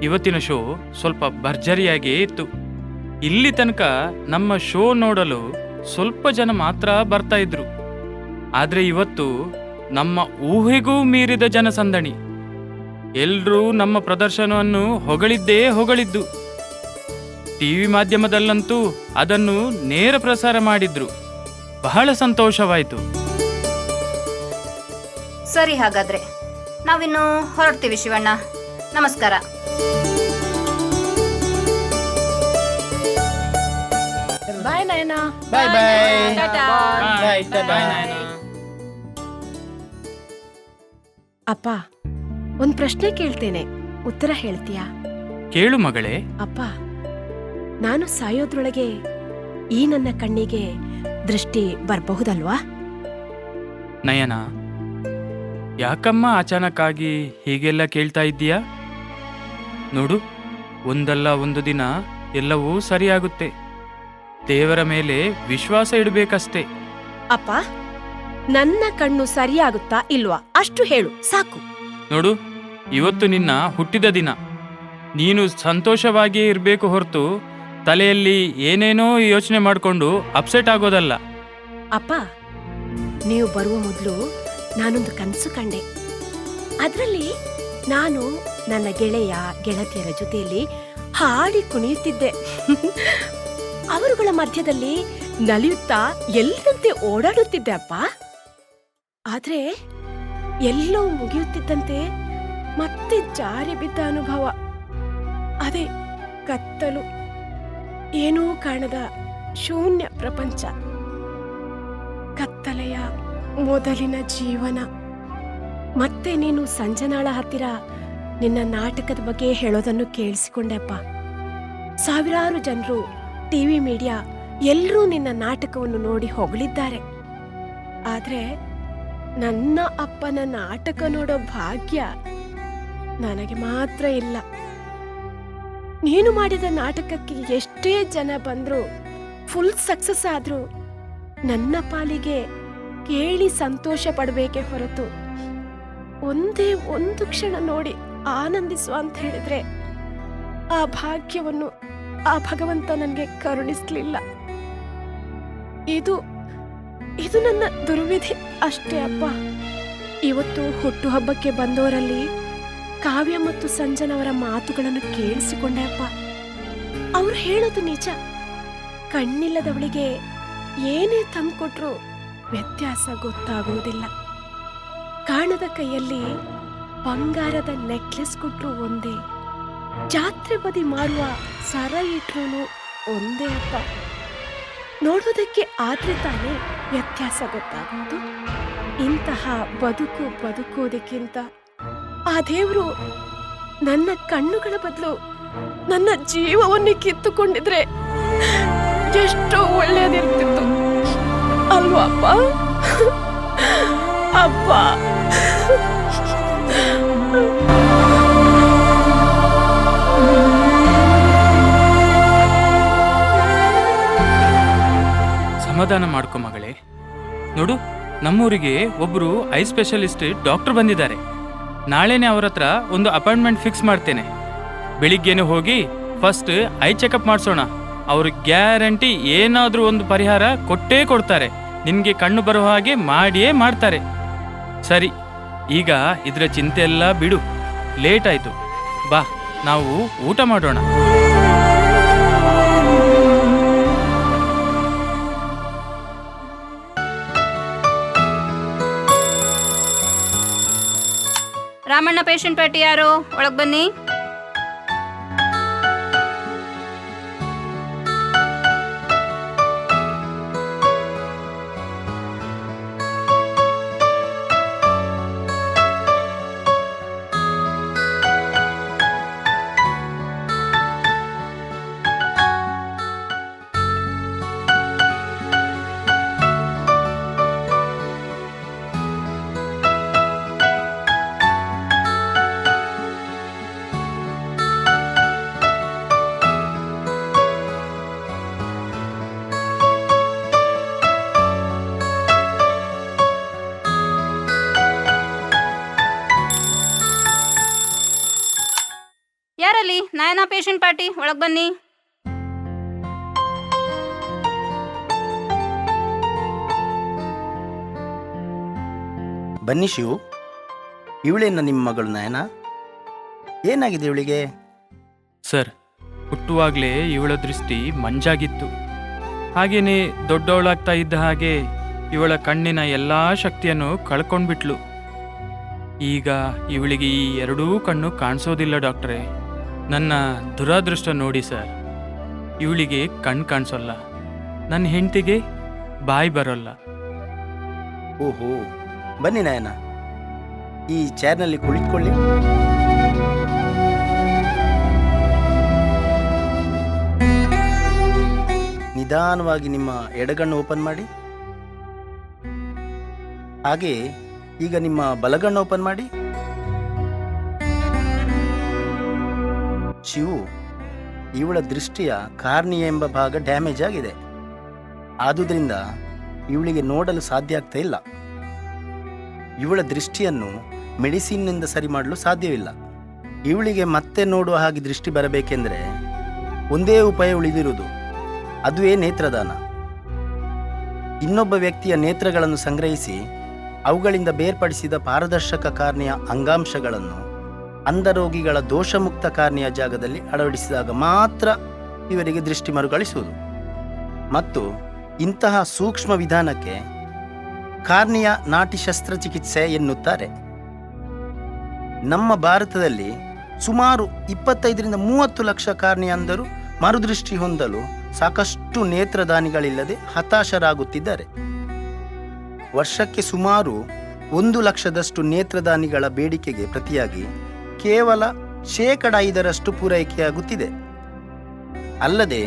ಇವತ್ತಿನ ಶೋ ಸ್ವಲ್ಪ ಭರ್ಜರಿಯಾಗೇ ಇತ್ತು. ಇಲ್ಲಿ ತನಕ ನಮ್ಮ ಶೋ ನೋಡಲು ಸ್ವಲ್ಪ ಜನ ಮಾತ್ರ ಬರ್ತಾ ಇದ್ರು. ಆದ್ರೆ ಇವತ್ತು ನಮ್ಮ ಊಹೆಗೂ ಮೀರಿದ ಜನಸಂದಣಿ. ಎಲ್ರೂ ನಮ್ಮ ಪ್ರದರ್ಶನವನ್ನು ಹೊಗಳಿದ್ದೇ ಹೊಗಳಿದ್ದು. ಟಿವಿ ಮಾಧ್ಯಮದಲ್ಲಂತೂ ಅದನ್ನು ನೇರ ಪ್ರಸಾರ ಮಾಡಿದ್ರು. ಬಹಳ ಸಂತೋಷವಾಯಿತು. ಸರಿ, ಹಾಗಾದ್ರೆ ನಾವಿನ್ನು ಹೊರಡ್ತೀವಿ ಶಿವಣ್ಣ. ನಮಸ್ಕಾರ. ಬಾಯ್ ನಯನ. ಬಾಯ್ ಬಾಯ್. ಅಪ್ಪ, ಒಂದ್ ಪ್ರಶ್ನೆ ಕೇಳ್ತೇನೆ, ಉತ್ತರ ಹೇಳ್ತೀಯಾ? ಕೇಳು ಮಗಳೇ. ಅಪ್ಪ, ನಾನು ಸಾಯೋದ್ರೊಳಗೆ ಈ ನನ್ನ ಕಣ್ಣಿಗೆ ದೃಷ್ಟಿ ಬರಬಹುದಲ್ವಾ? ನಯನ, ಯಾಕಮ್ಮ ಅಚಾನಕ್ಕಾಗಿ ಹೀಗೆಲ್ಲ ಕೇಳ್ತಾ ಇದ್ದೀಯಾ? ನೋಡು, ಒಂದಲ್ಲ ಒಂದು ದಿನ ಎಲ್ಲವೂ ಸರಿಯಾಗುತ್ತೆ. ದೇವರ ಮೇಲೆ ವಿಶ್ವಾಸ ಇಡಬೇಕಷ್ಟೇ. ಅಪ್ಪ, ನನ್ನ ಕಣ್ಣು ಸರಿಯಾಗುತ್ತಾ ಇಲ್ವಾ ಅಷ್ಟು ಹೇಳು ಸಾಕು. ನೋಡು, ಇವತ್ತು ನಿನ್ನ ಹುಟ್ಟಿದ ದಿನ. ನೀನು ಸಂತೋಷವಾಗಿಯೇ ಇರಬೇಕು ಹೊರತು ತಲೆಯಲ್ಲಿ ಏನೇನೋ ಯೋಚನೆ ಮಾಡಿಕೊಂಡು ಅಪ್ಸೆಟ್ ಆಗೋದಲ್ಲ. ಅಪ್ಪ, ನೀವು ಬರುವ ಮೊದಲು ನಾನೊಂದು ಕನಸು ಕಂಡೆ. ಅದರಲ್ಲಿ ನಾನು ನನ್ನ ಗೆಳೆಯ ಗೆಳತಿಯರ ಜೊತೆಯಲ್ಲಿ ಹಾಡಿ ಕುಣಿಯುತ್ತಿದ್ದೆ. ಅವರುಗಳ ಮಧ್ಯದಲ್ಲಿ ನಲಿಯುತ್ತಾ ಎಲ್ಲರಂತೆ ಓಡಾಡುತ್ತಿದ್ದೆ ಅಪ್ಪ. ಆದ್ರೆ ಎಲ್ಲೋ ಮುಗಿಯುತ್ತಿದ್ದಂತೆ ಮತ್ತೆ ಜಾರಿ ಬಿದ್ದ ಅನುಭವ. ಅದೇ ಕತ್ತಲು, ಏನೂ ಕಾಣದ ಶೂನ್ಯ ಪ್ರಪಂಚ. ಕತ್ತಲೆಯ ಮೊದಲಿನ ಜೀವನ. ಮತ್ತೆ ನೀನು ಸಂಜನಾಳ ಹತ್ತಿರ ನಿನ್ನ ನಾಟಕದ ಬಗ್ಗೆ ಹೇಳೋದನ್ನು ಕೇಳಿಸಿಕೊಂಡೆಪ್ಪ. ಸಾವಿರಾರು ಜನರು, ಟಿವಿ ಮೀಡಿಯಾ ಎಲ್ಲರೂ ನಿನ್ನ ನಾಟಕವನ್ನು ನೋಡಿ ಹೊಗಳಿದ್ದಾರೆ. ಆದ್ರೆ ನನ್ನ ಅಪ್ಪನ ನಾಟಕ ನೋಡೋ ಭಾಗ್ಯ ನನಗೆ ಮಾತ್ರ ಇಲ್ಲ. ನೀನು ಮಾಡಿದ ನಾಟಕಕ್ಕೆ ಎಷ್ಟೇ ಜನ ಬಂದ್ರು, ಫುಲ್ ಸಕ್ಸಸ್ ಆದ್ರೂ ನನ್ನ ಪಾಲಿಗೆ ಕೇಳಿ ಸಂತೋಷ ಪಡಬೇಕೇ ಹೊರತು ಒಂದೇ ಒಂದು ಕ್ಷಣ ನೋಡಿ ಆನಂದಿಸುವ ಅಂತ ಹೇಳಿದ್ರೆ ಆ ಭಾಗ್ಯವನ್ನು ಆ ಭಗವಂತ ನನಗೆ ಕರುಣಿಸ್ಲಿಲ್ಲ. ಇದು ನನ್ನ ದುರ್ವಿಧಿ ಅಷ್ಟೇ ಅಪ್ಪ. ಇವತ್ತು ಹುಟ್ಟುಹಬ್ಬಕ್ಕೆ ಬಂದವರಲ್ಲಿ ಕಾವ್ಯ ಮತ್ತು ಸಂಜನವರ ಮಾತುಗಳನ್ನು ಕೇಳಿಸಿಕೊಂಡೆ ಅಪ್ಪ. ಅವ್ರು ಹೇಳೋದು ನಿಜ. ಕಣ್ಣಿಲ್ಲದವಳಿಗೆ ಏನೇ ತಂದ್ಕೊಟ್ರು ವ್ಯತ್ಯಾಸ ಗೊತ್ತಾಗುವುದಿಲ್ಲ. ಕಾಣದ ಕೈಯಲ್ಲಿ ಬಂಗಾರದ ನೆಕ್ಲೆಸ್ ಕೊಟ್ರು ಒಂದೇ, ಜಾತ್ರೆ ಬದಿ ಮಾರುವ ಸರ ಇಟ್ರೂ ಒಂದೇ ಅಪ್ಪ. ನೋಡೋದಕ್ಕೆ ಆದ್ರೆ ತಾನೇ ವ್ಯತ್ಯಾಸ ಗೊತ್ತಾಗೋದು. ಇಂತಹ ಬದುಕೋದಕ್ಕಿಂತ ಆ ದೇವರು ನನ್ನ ಕಣ್ಣುಗಳ ಬದಲು ನನ್ನ ಜೀವವನ್ನು ಕಿತ್ತುಕೊಂಡಿದ್ರೆ ಎಷ್ಟೋ ಒಳ್ಳೆಯದಿರ್ತಿತ್ತು ಅಲ್ವಾ ಅಪ್ಪ? ಅಪ್ಪ, ಸಮಾಧಾನ ಮಾಡ್ಕೊ ಮಗಳೇ. ನೋಡು, ನಮ್ಮೂರಿಗೆ ಒಬ್ರು ಐ ಸ್ಪೆಷಲಿಸ್ಟ್ ಡಾಕ್ಟರ್ ಬಂದಿದ್ದಾರೆ. ನಾಳೆನೆ ಅವ್ರ ಹತ್ರ ಒಂದು ಅಪಾಯಿಂಟ್ಮೆಂಟ್ ಫಿಕ್ಸ್ ಮಾಡ್ತೇನೆ. ಬೆಳಿಗ್ಗೆನೆ ಹೋಗಿ ಫಸ್ಟ್ ಐ ಚೆಕಪ್ ಮಾಡಿಸೋಣ. ಅವ್ರ ಗ್ಯಾರಂಟಿ ಏನಾದ್ರೂ ಒಂದು ಪರಿಹಾರ ಕೊಟ್ಟೇ ಕೊಡ್ತಾರೆ. ನಿನ್ಗೆ ಕಣ್ಣು ಬರೋ ಹಾಗೆ ಮಾಡಿಯೇ ಮಾಡ್ತಾರೆ. ಸರಿ, ಈಗ ಇದ್ರ ಚಿಂತೆ ಎಲ್ಲ ಬಿಡು. ಲೇಟ್ ಆಯ್ತು, ಬಾ ನಾವು ಊಟ ಮಾಡೋಣ. ರಾಮಣ್ಣ, ಪೇಷಂಟ್ ಪೇಟಿ ಯಾರು? ಒಳಗ್ ಬನ್ನಿ. ಯಾರಲ್ಲಿ? ನಾಯನ ಪೇಷಂಟ್ ಪಾರ್ಟಿ, ಒಳಗ್ ಬನ್ನಿ. ಬನ್ನಿ ಶಿವು. ಇವಳೇನ ನಿಮ್ಮ ಮಗಳು ನಯನ? ಏನಾಗಿದೆ ಇವಳಿಗೆ? ಸರ್, ಹುಟ್ಟುವಾಗಲೇ ಇವಳ ದೃಷ್ಟಿ ಮಂಜಾಗಿತ್ತು. ಹಾಗೇನೆ ದೊಡ್ಡವಳಾಗ್ತಾ ಇದ್ದ ಹಾಗೆ ಇವಳ ಕಣ್ಣಿನ ಎಲ್ಲಾ ಶಕ್ತಿಯನ್ನು ಕಳ್ಕೊಂಡ್ಬಿಟ್ಲು. ಈಗ ಇವಳಿಗೆ ಈ ಎರಡೂ ಕಣ್ಣು ಕಾಣಿಸೋದಿಲ್ಲ ಡಾಕ್ಟ್ರೇ. ನನ್ನ ದುರಾದೃಷ್ಟ ನೋಡಿ ಸರ್, ಇವಳಿಗೆ ಕಣ್ಣು ಕಾಣಿಸೋಲ್ಲ, ನನ್ನ ಹೆಂಡತಿಗೆ ಬಾಯಿ ಬರೋಲ್ಲ. ಓಹೋ, ಬನ್ನಿ ನಯನ, ಈ ಚೇರ್ನಲ್ಲಿ ಕುಳಿತುಕೊಳ್ಳಿ. ನಿಧಾನವಾಗಿ ನಿಮ್ಮ ಎಡಗಣ್ಣು ಓಪನ್ ಮಾಡಿ. ಹಾಗೆ ಈಗ ನಿಮ್ಮ ಬಲಗಣ್ಣು ಓಪನ್ ಮಾಡಿ. ಶಿವು, ಇವಳ ದೃಷ್ಟಿಯ ಕಾರ್ನಿಯ ಎಂಬ ಭಾಗ ಡ್ಯಾಮೇಜ್ ಆಗಿದೆ. ಆದುದರಿಂದ ಇವಳಿಗೆ ನೋಡಲು ಸಾಧ್ಯ ಆಗ್ತಾ ಇಲ್ಲ. ಇವಳ ದೃಷ್ಟಿಯನ್ನು ಮೆಡಿಸಿನ್ನಿಂದ ಸರಿ ಮಾಡಲು ಸಾಧ್ಯವಿಲ್ಲ. ಇವಳಿಗೆ ಮತ್ತೆ ನೋಡುವ ಹಾಗೆ ದೃಷ್ಟಿ ಬರಬೇಕೆಂದರೆ ಒಂದೇ ಉಪಾಯ ಉಳಿದಿರುವುದು, ಅದುವೇ ನೇತ್ರದಾನ. ಇನ್ನೊಬ್ಬ ವ್ಯಕ್ತಿಯ ನೇತ್ರಗಳನ್ನು ಸಂಗ್ರಹಿಸಿ ಅವುಗಳಿಂದ ಬೇರ್ಪಡಿಸಿದ ಪಾರದರ್ಶಕ ಕಾರ್ನಿಯ ಅಂಗಾಂಶಗಳನ್ನು ಅಂಧರೋಗಿಗಳ ದೋಷಮುಕ್ತ ಕಾರ್ನಿಯ ಜಾಗದಲ್ಲಿ ಅಳವಡಿಸಿದಾಗ ಮಾತ್ರ ಇವರಿಗೆ ದೃಷ್ಟಿ ಮರುಕಳಿಸುವುದು. ಮತ್ತು ಇಂತಹ ಸೂಕ್ಷ್ಮ ವಿಧಾನಕ್ಕೆ ಕಾರ್ನಿಯ ನಾಟಿ ಶಸ್ತ್ರಚಿಕಿತ್ಸೆ ಎನ್ನುತ್ತಾರೆ. ನಮ್ಮ ಭಾರತದಲ್ಲಿ ಸುಮಾರು 25-30 ಲಕ್ಷ ಕಾರ್ನಿಯ ಅಂಧರು ಮರುದೃಷ್ಟಿ ಹೊಂದಲು ಸಾಕಷ್ಟು ನೇತ್ರದಾನಿಗಳಿಲ್ಲದೆ ಹತಾಶರಾಗುತ್ತಿದ್ದಾರೆ. ವರ್ಷಕ್ಕೆ ಸುಮಾರು 1 ಲಕ್ಷದಷ್ಟು ನೇತ್ರದಾನಿಗಳ ಬೇಡಿಕೆಗೆ ಪ್ರತಿಯಾಗಿ ಕೇವಲ 5% ಪೂರೈಕೆಯಾಗುತ್ತಿದೆ. ಅಲ್ಲದೆ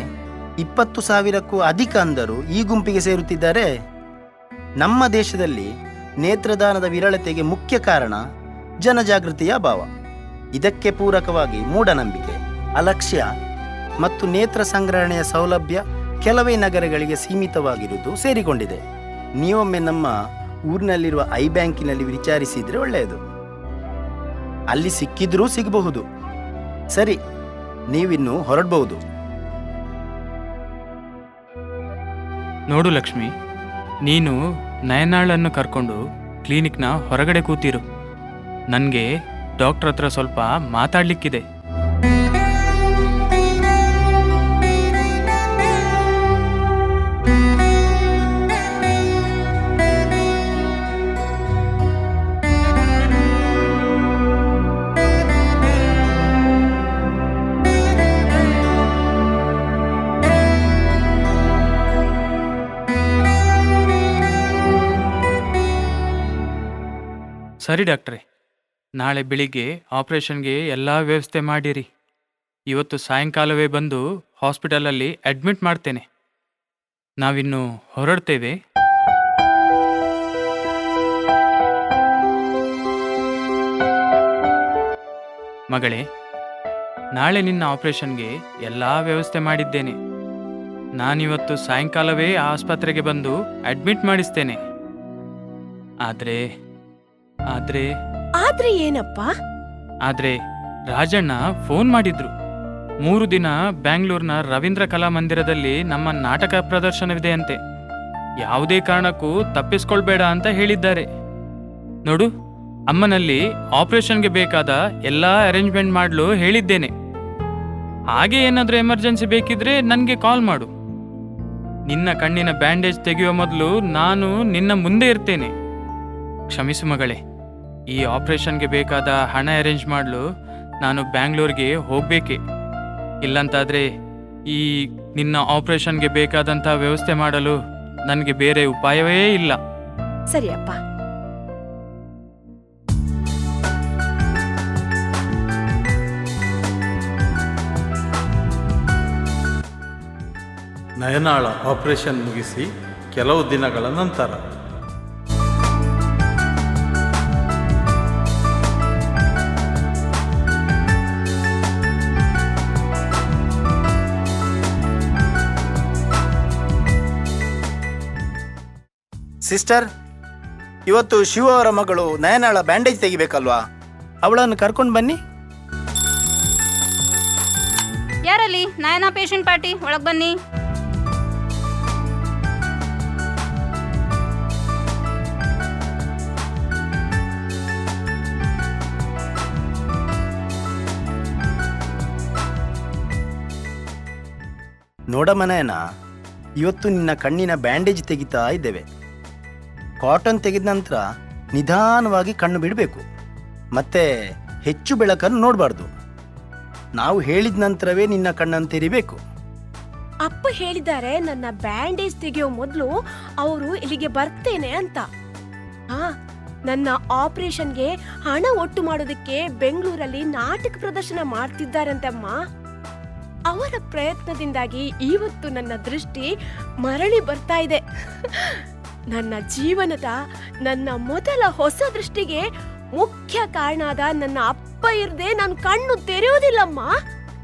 20,000ಕ್ಕೂ ಅಧಿಕ ಅಂಧರು ಈ ಗುಂಪಿಗೆ ಸೇರುತ್ತಿದ್ದಾರೆ. ನಮ್ಮ ದೇಶದಲ್ಲಿ ನೇತ್ರದಾನದ ವಿರಳತೆಗೆ ಮುಖ್ಯ ಕಾರಣ ಜನಜಾಗೃತಿಯ ಅಭಾವ. ಇದಕ್ಕೆ ಪೂರಕವಾಗಿ ಮೂಢನಂಬಿಕೆ, ಅಲಕ್ಷ್ಯ ಮತ್ತು ನೇತ್ರ ಸಂಗ್ರಹಣೆಯ ಸೌಲಭ್ಯ ಕೆಲವೇ ನಗರಗಳಿಗೆ ಸೀಮಿತವಾಗಿರುವುದು ಸೇರಿಕೊಂಡಿದೆ. ನೀವೊಮ್ಮೆ ನಮ್ಮ ಊರಿನಲ್ಲಿರುವ ಐ ಬ್ಯಾಂಕಿನಲ್ಲಿ ವಿಚಾರಿಸಿದರೆ ಒಳ್ಳೆಯದು. ಅಲ್ಲಿ ಸಿಕ್ಕಿದ್ರೂ ಸಿಗಬಹುದು. ಸರಿ, ನೀವಿನ್ನು ಹೊರಡಬಹುದು. ನೋಡು ಲಕ್ಷ್ಮಿ, ನೀನು ನಯನಾಳನ್ನು ಕರ್ಕೊಂಡು ಕ್ಲಿನಿಕ್ನ ಹೊರಗಡೆ ಕೂತಿರು. ನನಗೆ ಡಾಕ್ಟ್ರ್ ಹತ್ರ ಸ್ವಲ್ಪ ಮಾತಾಡಲಿಕ್ಕಿದೆ. ಸರಿ ಡಾಕ್ಟ್ರೇ, ನಾಳೆ ಬೆಳಿಗ್ಗೆ ಆಪರೇಷನ್ಗೆ ಎಲ್ಲ ವ್ಯವಸ್ಥೆ ಮಾಡಿರಿ. ಇವತ್ತು ಸಾಯಂಕಾಲವೇ ಬಂದು ಹಾಸ್ಪಿಟಲಲ್ಲಿ ಅಡ್ಮಿಟ್ ಮಾಡ್ತೇನೆ. ನಾವಿನ್ನು ಹೊರಡ್ತೇವೆ. ಮಗಳೇ, ನಾಳೆ ನಿನ್ನ ಆಪರೇಷನ್ಗೆ ಎಲ್ಲ ವ್ಯವಸ್ಥೆ ಮಾಡಿದ್ದೇನೆ. ನಾನಿವತ್ತು ಸಾಯಂಕಾಲವೇ ಆಸ್ಪತ್ರೆಗೆ ಬಂದು ಅಡ್ಮಿಟ್ ಮಾಡಿಸ್ತೇನೆ. ಆದ್ರೆ ಏನಪ್ಪ? ಆದ್ರೆ ರಾಜಣ್ಣ ಫೋನ್ ಮಾಡಿದ್ರು. 3 ದಿನ ಬ್ಯಾಂಗ್ಳೂರ್ನ ರವೀಂದ್ರ ಕಲಾ ಮಂದಿರದಲ್ಲಿ ನಮ್ಮ ನಾಟಕ ಪ್ರದರ್ಶನವಿದೆ ಅಂತೆ. ಯಾವುದೇ ಕಾರಣಕ್ಕೂ ತಪ್ಪಿಸ್ಕೊಳ್ಬೇಡ ಅಂತ ಹೇಳಿದ್ದಾರೆ. ನೋಡು, ಅಮ್ಮನಲ್ಲಿ ಆಪರೇಷನ್ಗೆ ಬೇಕಾದ ಎಲ್ಲ ಅರೇಂಜ್ಮೆಂಟ್ ಮಾಡಲು ಹೇಳಿದ್ದೇನೆ. ಹಾಗೆ ಏನಾದರೂ ಎಮರ್ಜೆನ್ಸಿ ಬೇಕಿದ್ರೆ ನನಗೆ ಕಾಲ್ ಮಾಡು. ನಿನ್ನ ಕಣ್ಣಿನ ಬ್ಯಾಂಡೇಜ್ ತೆಗೆಯುವ ಮೊದಲು ನಾನು ನಿನ್ನ ಮುಂದೆ ಇರ್ತೇನೆ. ಕ್ಷಮಿಸು ಮಗಳೇ, ಈ ಆಪರೇಷನ್ಗೆ ಬೇಕಾದ ಹಣ ಅರೇಂಜ್ ಮಾಡಲು ನಾನು ಬ್ಯಾಂಗ್ಳೂರ್ಗೆ ಹೋಗಬೇಕೆ. ಇಲ್ಲಂತಾದರೆ ಈ ನಿನ್ನ ಆಪರೇಷನ್ಗೆ ಬೇಕಾದಂಥ ವ್ಯವಸ್ಥೆ ಮಾಡಲು ನನಗೆ ಬೇರೆ ಉಪಾಯವೇ ಇಲ್ಲ. ಸರಿಯಪ್ಪ. ನಯನಾಳ ಆಪರೇಷನ್ ಮುಗಿಸಿ ಕೆಲವು ದಿನಗಳ ನಂತರ ಸಿಸ್ಟರ್, ಇವತ್ತು ಶಿವ ಅವರ ಮಗಳು ನಯನಾಳ ಬ್ಯಾಂಡೇಜ್ ತೆಗಿಬೇಕಲ್ವಾ? ಅವಳನ್ನು ಕರ್ಕೊಂಡು ಬನ್ನಿ. ಯಾರಲ್ಲಿ? ನಯನಾ ಪೇಷಂಟ್ ಪಾರ್ಟಿ, ಒಳಗೆ ಬನ್ನಿ. ನೋಡಮ್ಮ ನಯನ, ಇವತ್ತು ನಿನ್ನ ಕಣ್ಣಿನ ಬ್ಯಾಂಡೇಜ್ ತೆಗಿತಾ ಇದ್ದೇವೆ. ಕಾಟನ್ ತೆಗೆದ ನಂತರ ನಿಧಾನವಾಗಿ ಕಣ್ಣು ಬಿಡಬೇಕು. ಮತ್ತೆ ಹೆಚ್ಚು ಬೆಳಕನ್ನು ನೋಡಬಾರ್ದು. ನಾವು ಹೇಳಿದ ನಂತರವೇ ನಿನ್ನ ಕಣ್ಣನ್ನು ತೆರಿಬೇಕು. ಅಪ್ಪ ಹೇಳಿದ್ದಾರೆ ನನ್ನ ಬ್ಯಾಂಡೇಜ್ ತೆಗೆಯೋ ಮೊದಲು ಅವರು ಇಲ್ಲಿಗೆ ಬರ್ತೇನೆ ಅಂತ. ನನ್ನ ಆಪರೇಷನ್ಗೆ ಹಣ ಒಟ್ಟು ಮಾಡೋದಕ್ಕೆ ಬೆಂಗಳೂರಲ್ಲಿ ನಾಟಕ ಪ್ರದರ್ಶನ ಮಾಡ್ತಿದ್ದಾರಂತೆ ಅಮ್ಮ. ಅವರ ಪ್ರಯತ್ನದಿಂದಾಗಿ ಇವತ್ತು ನನ್ನ ದೃಷ್ಟಿ ಮರಳಿ ಬರ್ತಾ ಇದೆ. ನನ್ನ ಜೀವನದ ನನ್ನ ಮೊದಲ ಹೊಸ ದೃಷ್ಟಿಗೆ ಮುಖ್ಯ ಕಾರಣ ಆದ ನನ್ನ ಅಪ್ಪ ಇರದೆ ನಾನು ಕಣ್ಣು ತೆರೆಯೋದಿಲ್ಲಮ್ಮ.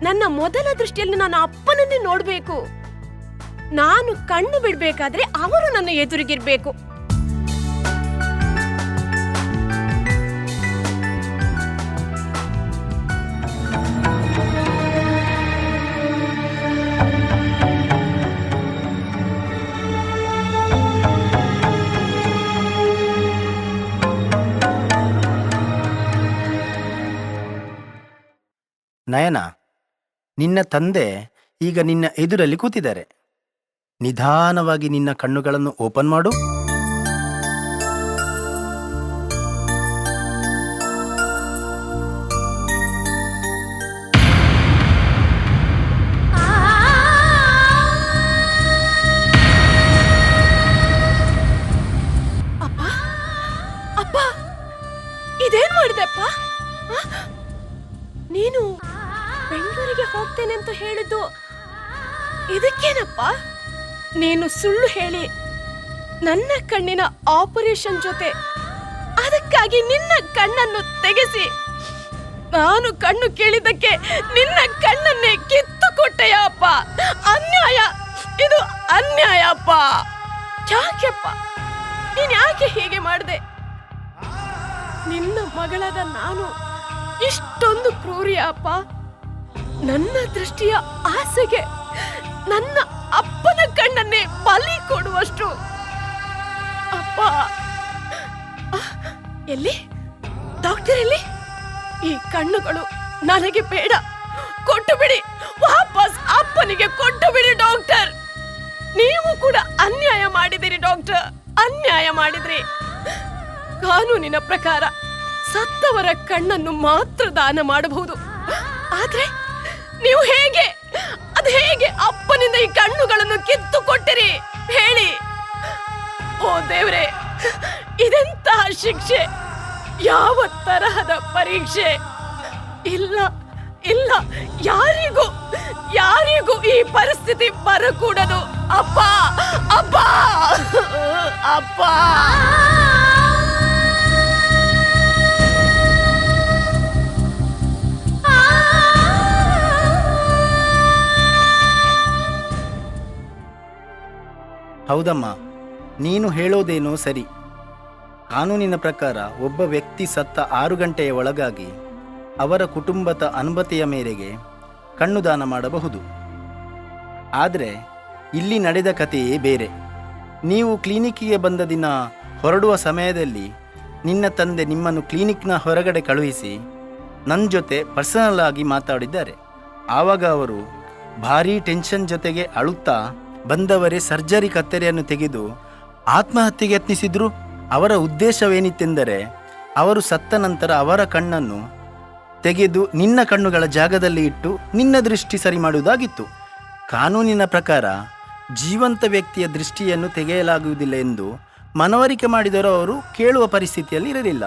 ನನ್ನ ಮೊದಲ ದೃಷ್ಟಿಯಲ್ಲಿ ನನ್ನ ಅಪ್ಪನನ್ನೇ ನೋಡ್ಬೇಕು. ನಾನು ಕಣ್ಣು ಬಿಡ್ಬೇಕಾದ್ರೆ ಅವರು ನನ್ನ ಎದುರಿಗಿರ್ಬೇಕು. ನಯನ, ನಿನ್ನ ತಂದೆ ಈಗ ನಿನ್ನ ಎದುರಲ್ಲಿ ಕೂತಿದ್ದಾರೆ. ನಿಧಾನವಾಗಿ ನಿನ್ನ ಕಣ್ಣುಗಳನ್ನು ಓಪನ್ ಮಾಡು. ಅಪ್ಪ, ಅಪ್ಪ, ಇದೇನ್ ಮಾಡಿದೆಪ್ಪ? ನೀನು ಬೆಂಗಳೂರಿಗೆ ಹೋಗ್ತೇನೆ ಅಂತ ಹೇಳಿದ್ದು ಇದಕ್ಕೇನಪ್ಪ? ನೀನು ಸುಳ್ಳು ಹೇಳಿ ನನ್ನ ಕಣ್ಣಿನ ಆಪರೇಷನ್ ಜೊತೆ ಅದಕ್ಕಾಗಿ ನಿನ್ನ ಕಣ್ಣನ್ನು ತೆಗೆಸಿ ನಾನು ಕಣ್ಣು ಕೇಳಿದ್ದಕ್ಕೆ ನಿನ್ನ ಕಣ್ಣನ್ನೇ ಕಿತ್ತು ಕೊಟ್ಟೆಯ ಅಪ್ಪ. ಅನ್ಯಾಯ, ಇದು ಅನ್ಯಾಯ ಅಪ್ಪ. ಯಾಕೆಪ್ಪ ನೀನ್ ಯಾಕೆ ಹೀಗೆ ಮಾಡಿದೆ? ನಿನ್ನ ಮಗಳಾದ ನಾನು ಇಷ್ಟೊಂದು ಕ್ರೂರಿಯ ಅಪ್ಪ? ನನ್ನ ದೃಷ್ಟಿಯ ಆಸೆಗೆ ನನ್ನ ಅಪ್ಪನ ಕಣ್ಣನ್ನೇ ಬಲಿ ಕೊಡುವಷ್ಟು ಅಪ್ಪ. ಎಲ್ಲಿ ಡಾಕ್ಟರ್? ಎಲ್ಲಿ? ಈ ಕಣ್ಣುಗಳು ನನಗೆ ಬೇಡ, ಕೊಟ್ಟು ಬಿಡಿ. ವಾಪಸ್ ಅಪ್ಪನಿಗೆ ಕೊಟ್ಟು ಬಿಡಿ ಡಾಕ್ಟರ್. ನೀವು ಕೂಡ ಅನ್ಯಾಯ ಮಾಡಿದಿರಿ ಡಾಕ್ಟರ್, ಅನ್ಯಾಯ ಮಾಡಿದ್ರಿ. ಕಾನೂನಿನ ಪ್ರಕಾರ ಸತ್ತವರ ಕಣ್ಣನ್ನು ಮಾತ್ರ ದಾನ ಮಾಡಬಹುದು. ಆದ್ರೆ ನೀವು ಹೇಗೆ ಅಪ್ಪನಿಂದ ಈ ಕಣ್ಣುಗಳನ್ನು ಕಿತ್ತು ಕೊಟ್ಟಿರಿ ಹೇಳಿ? ಓ ದೇವ್ರೆ, ಇದೆಂತಹ ಶಿಕ್ಷೆ, ಯಾವ ತರಹದ ಪರೀಕ್ಷೆ? ಇಲ್ಲ ಇಲ್ಲ, ಯಾರಿಗೂ ಈ ಪರಿಸ್ಥಿತಿ ಬರಕೂಡದು. ಅಪ್ಪ ಅಪ್ಪ ಅಪ್ಪ. ಹೌದಮ್ಮ, ನೀನು ಹೇಳೋದೇನೋ ಸರಿ. ಕಾನೂನಿನ ಪ್ರಕಾರ ಒಬ್ಬ ವ್ಯಕ್ತಿ ಸತ್ತ 6 ಗಂಟೆಯ ಒಳಗಾಗಿ ಅವರ ಕುಟುಂಬದ ಅನುಮತಿಯ ಮೇರೆಗೆ ಕಣ್ಣು ದಾನ ಮಾಡಬಹುದು. ಆದರೆ ಇಲ್ಲಿ ನಡೆದ ಕಥೆಯೇ ಬೇರೆ. ನೀವು ಕ್ಲಿನಿಕ್ಕಿಗೆ ಬಂದ ದಿನ ಹೊರಡುವ ಸಮಯದಲ್ಲಿ ನಿನ್ನ ತಂದೆ ನಿಮ್ಮನ್ನು ಕ್ಲಿನಿಕ್ನ ಹೊರಗಡೆ ಕಳುಹಿಸಿ ನನ್ನ ಜೊತೆ ಪರ್ಸನಲ್ ಆಗಿ ಮಾತಾಡಿದ್ದಾರೆ. ಆವಾಗ ಅವರು ಭಾರೀ ಟೆನ್ಷನ್ ಜೊತೆಗೆ ಅಳುತ್ತಾ ಬಂದವರೇ ಸರ್ಜರಿ ಕತ್ತರಿಯನ್ನು ತೆಗೆದು ಆತ್ಮಹತ್ಯೆಗೆ ಯತ್ನಿಸಿದ್ರು. ಅವರ ಉದ್ದೇಶವೇನಿತ್ತೆಂದರೆ ಅವರು ಸತ್ತ ನಂತರ ಅವರ ಕಣ್ಣನ್ನು ತೆಗೆದು ನಿನ್ನ ಕಣ್ಣುಗಳ ಜಾಗದಲ್ಲಿ ಇಟ್ಟು ನಿನ್ನ ದೃಷ್ಟಿ ಸರಿ ಮಾಡುವುದಾಗಿತ್ತು. ಕಾನೂನಿನ ಪ್ರಕಾರ ಜೀವಂತ ವ್ಯಕ್ತಿಯ ದೃಷ್ಟಿಯನ್ನು ತೆಗೆಯಲಾಗುವುದಿಲ್ಲ ಎಂದು ಮನವರಿಕೆ ಮಾಡಿದರೂ ಅವರು ಕೇಳುವ ಪರಿಸ್ಥಿತಿಯಲ್ಲಿ ಇರಲಿಲ್ಲ.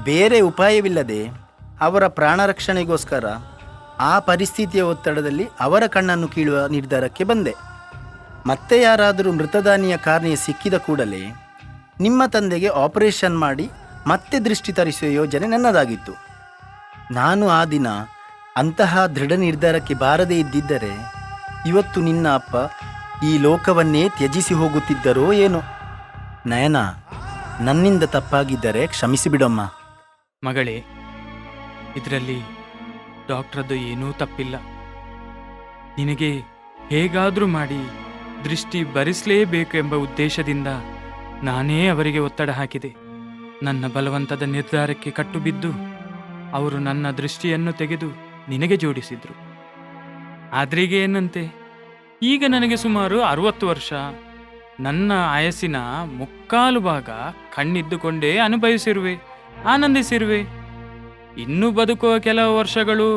ಬೇರೆ ಉಪಾಯವಿಲ್ಲದೆ ಅವರ ಪ್ರಾಣ ರಕ್ಷಣೆಗೋಸ್ಕರ ಆ ಪರಿಸ್ಥಿತಿಯ ಒತ್ತಡದಲ್ಲಿ ಅವರ ಕಣ್ಣನ್ನು ಕೀಳುವ ನಿರ್ಧಾರಕ್ಕೆ ಬಂದೆ. ಮತ್ತೆ ಯಾರಾದರೂ ಮೃತದಾನಿಯ ಕಾರ್ನಿಯ ಸಿಕ್ಕಿದ ಕೂಡಲೇ ನಿಮ್ಮ ತಂದೆಗೆ ಆಪರೇಷನ್ ಮಾಡಿ ಮತ್ತೆ ದೃಷ್ಟಿ ತರಿಸುವ ಯೋಜನೆ ನನ್ನದಾಗಿತ್ತು. ನಾನು ಆ ದಿನ ಅಂತಹ ದೃಢ ನಿರ್ಧಾರಕ್ಕೆ ಬಾರದೇ ಇದ್ದಿದ್ದರೆ ಇವತ್ತು ನಿನ್ನ ಅಪ್ಪ ಈ ಲೋಕವನ್ನೇ ತ್ಯಜಿಸಿ ಹೋಗುತ್ತಿದ್ದರೋ ಏನೋ. ನಯನ, ನನ್ನಿಂದ ತಪ್ಪಾಗಿದ್ದರೆ ಕ್ಷಮಿಸಿ ಬಿಡಮ್ಮ. ಮಗಳೇ, ಇದರಲ್ಲಿ ಡಾಕ್ಟ್ರದ್ದು ಏನೂ ತಪ್ಪಿಲ್ಲ. ನಿನಗೆ ಹೇಗಾದರೂ ಮಾಡಿ ದೃಷ್ಟಿ ಬರಿಸಲೇಬೇಕು ಎಂಬ ಉದ್ದೇಶದಿಂದ ನಾನೇ ಅವರಿಗೆ ಒತ್ತಡ ಹಾಕಿದೆ. ನನ್ನ ಬಲವಂತದ ನಿರ್ಧಾರಕ್ಕೆ ಕಟ್ಟುಬಿದ್ದು ಅವರು ನನ್ನ ದೃಷ್ಟಿಯನ್ನು ತೆಗೆದು ನಿನಗೆ ಜೋಡಿಸಿದ್ರು. ಆದ್ರೀಗ ಏನಂತೆ, ಈಗ ನನಗೆ ಸುಮಾರು 60 ವರ್ಷ. ನನ್ನ ಆಯಸ್ಸಿನ 3/4 ಭಾಗ ಕಣ್ಣಿದ್ದುಕೊಂಡೇ ಅನುಭವಿಸಿರುವೆ, ಆನಂದಿಸಿರುವೆ. ಇನ್ನು ಬದುಕುವ ಕೆಲವು ವರ್ಷಗಳು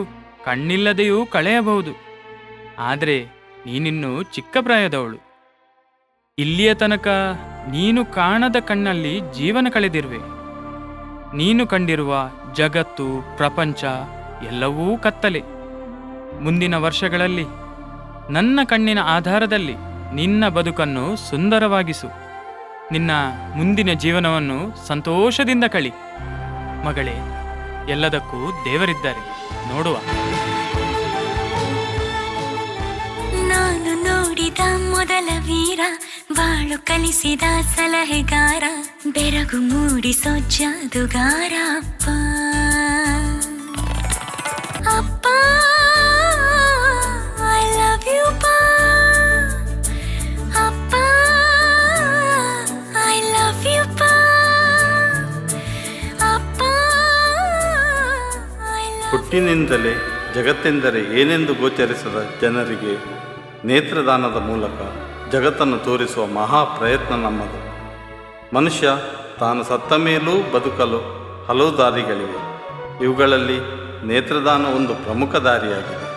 ಕಣ್ಣಿಲ್ಲದೆಯೂ ಕಳೆಯಬಹುದು. ಆದರೆ ನೀನಿನ್ನು ಚಿಕ್ಕ ಪ್ರಾಯದವಳು. ಇಲ್ಲಿಯ ತನಕ ನೀನು ಕಾಣದ ಕಣ್ಣಲ್ಲಿ ಜೀವನ ಕಳೆದಿರುವೆ. ನೀನು ಕಂಡಿರುವ ಜಗತ್ತು, ಪ್ರಪಂಚ ಎಲ್ಲವೂ ಕತ್ತಲೆ. ಮುಂದಿನ ವರ್ಷಗಳಲ್ಲಿ ನನ್ನ ಕಣ್ಣಿನ ಆಧಾರದಲ್ಲಿ ನಿನ್ನ ಬದುಕನ್ನು ಸುಂದರವಾಗಿಸು. ನಿನ್ನ ಮುಂದಿನ ಜೀವನವನ್ನು ಸಂತೋಷದಿಂದ ಕಳಿ. ಮಗಳೇ, ಎಲ್ಲದಕ್ಕೂ ದೇವರಿದ್ದಾರೆ, ನೋಡುವ. ನಾನು ನೋಡಿದ ಮೊದಲ ವೀರ, ಬಾಳು ಕಲಿಸಿದ ಸಲಹೆಗಾರ, ಬೆರಗು ಮೂಡಿಸೋ ಜಾದುಗಾರ ಅಪ್ಪ. ಅಪ್ಪ ಐ ಲವ್ ಯು ಪಾ. ಅಪ್ಪ ಐ ಲವ್ ಯು ಪಾ. ಅಪ್ಪ ಹುಟ್ಟಿನಿಂದಲೇ ಜಗತ್ತೆಂದರೆ ಏನೆಂದು ಗೋಚರಿಸದ ಜನರಿಗೆ ನೇತ್ರದಾನದ ಮೂಲಕ ಜಗತ್ತನ್ನು ತೋರಿಸುವ ಮಹಾ ಪ್ರಯತ್ನ ನಮ್ಮದು. ಮನುಷ್ಯ ತಾನು ಸತ್ತ ಮೇಲೂ ಬದುಕಲು ಹಲವು ದಾರಿಗಳಿವೆ. ಇವುಗಳಲ್ಲಿ ನೇತ್ರದಾನ ಒಂದು ಪ್ರಮುಖ ದಾರಿಯಾಗಿದೆ.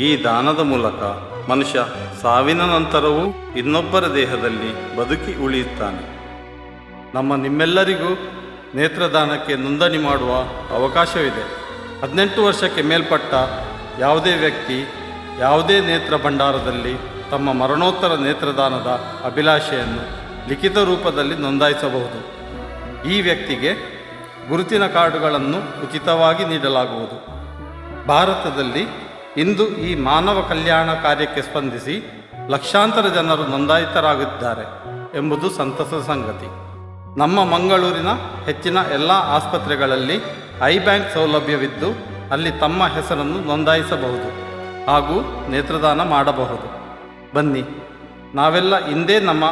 ಈ ದಾನದ ಮೂಲಕ ಮನುಷ್ಯ ಸಾವಿನ ನಂತರವೂ ಇನ್ನೊಬ್ಬರ ದೇಹದಲ್ಲಿ ಬದುಕಿ ಉಳಿಯುತ್ತಾನೆ. ನಿಮ್ಮೆಲ್ಲರಿಗೂ ನೇತ್ರದಾನಕ್ಕೆ ನೋಂದಣಿ ಮಾಡುವ ಅವಕಾಶವಿದೆ. 18 ವರ್ಷಕ್ಕೆ ಮೇಲ್ಪಟ್ಟ ಯಾವುದೇ ವ್ಯಕ್ತಿ ಯಾವುದೇ ನೇತ್ರ ಭಂಡಾರದಲ್ಲಿ ತಮ್ಮ ಮರಣೋತ್ತರ ನೇತ್ರದಾನದ ಅಭಿಲಾಷೆಯನ್ನು ಲಿಖಿತ ರೂಪದಲ್ಲಿ ನೋಂದಾಯಿಸಬಹುದು. ಈ ವ್ಯಕ್ತಿಗೆ ಗುರುತಿನ ಕಾರ್ಡುಗಳನ್ನು ಉಚಿತವಾಗಿ ನೀಡಲಾಗುವುದು. ಭಾರತದಲ್ಲಿ ಇಂದು ಈ ಮಾನವ ಕಲ್ಯಾಣ ಕಾರ್ಯಕ್ಕೆ ಸ್ಪಂದಿಸಿ ಲಕ್ಷಾಂತರ ಜನರು ನೋಂದಾಯಿತರಾಗಿದ್ದಾರೆ ಎಂಬುದು ಸಂತಸದ ಸಂಗತಿ. ನಮ್ಮ ಮಂಗಳೂರಿನ ಹೆಚ್ಚಿನ ಎಲ್ಲ ಆಸ್ಪತ್ರೆಗಳಲ್ಲಿ ಐ ಬ್ಯಾಂಕ್ ಸೌಲಭ್ಯವಿದ್ದು ಅಲ್ಲಿ ತಮ್ಮ ಹೆಸರನ್ನು ನೋಂದಾಯಿಸಬಹುದು ಹಾಗೂ ನೇತ್ರದಾನ ಮಾಡಬಹುದು. ಬನ್ನಿ, ನಾವೆಲ್ಲ ಇಂದೇ ನಮ್ಮ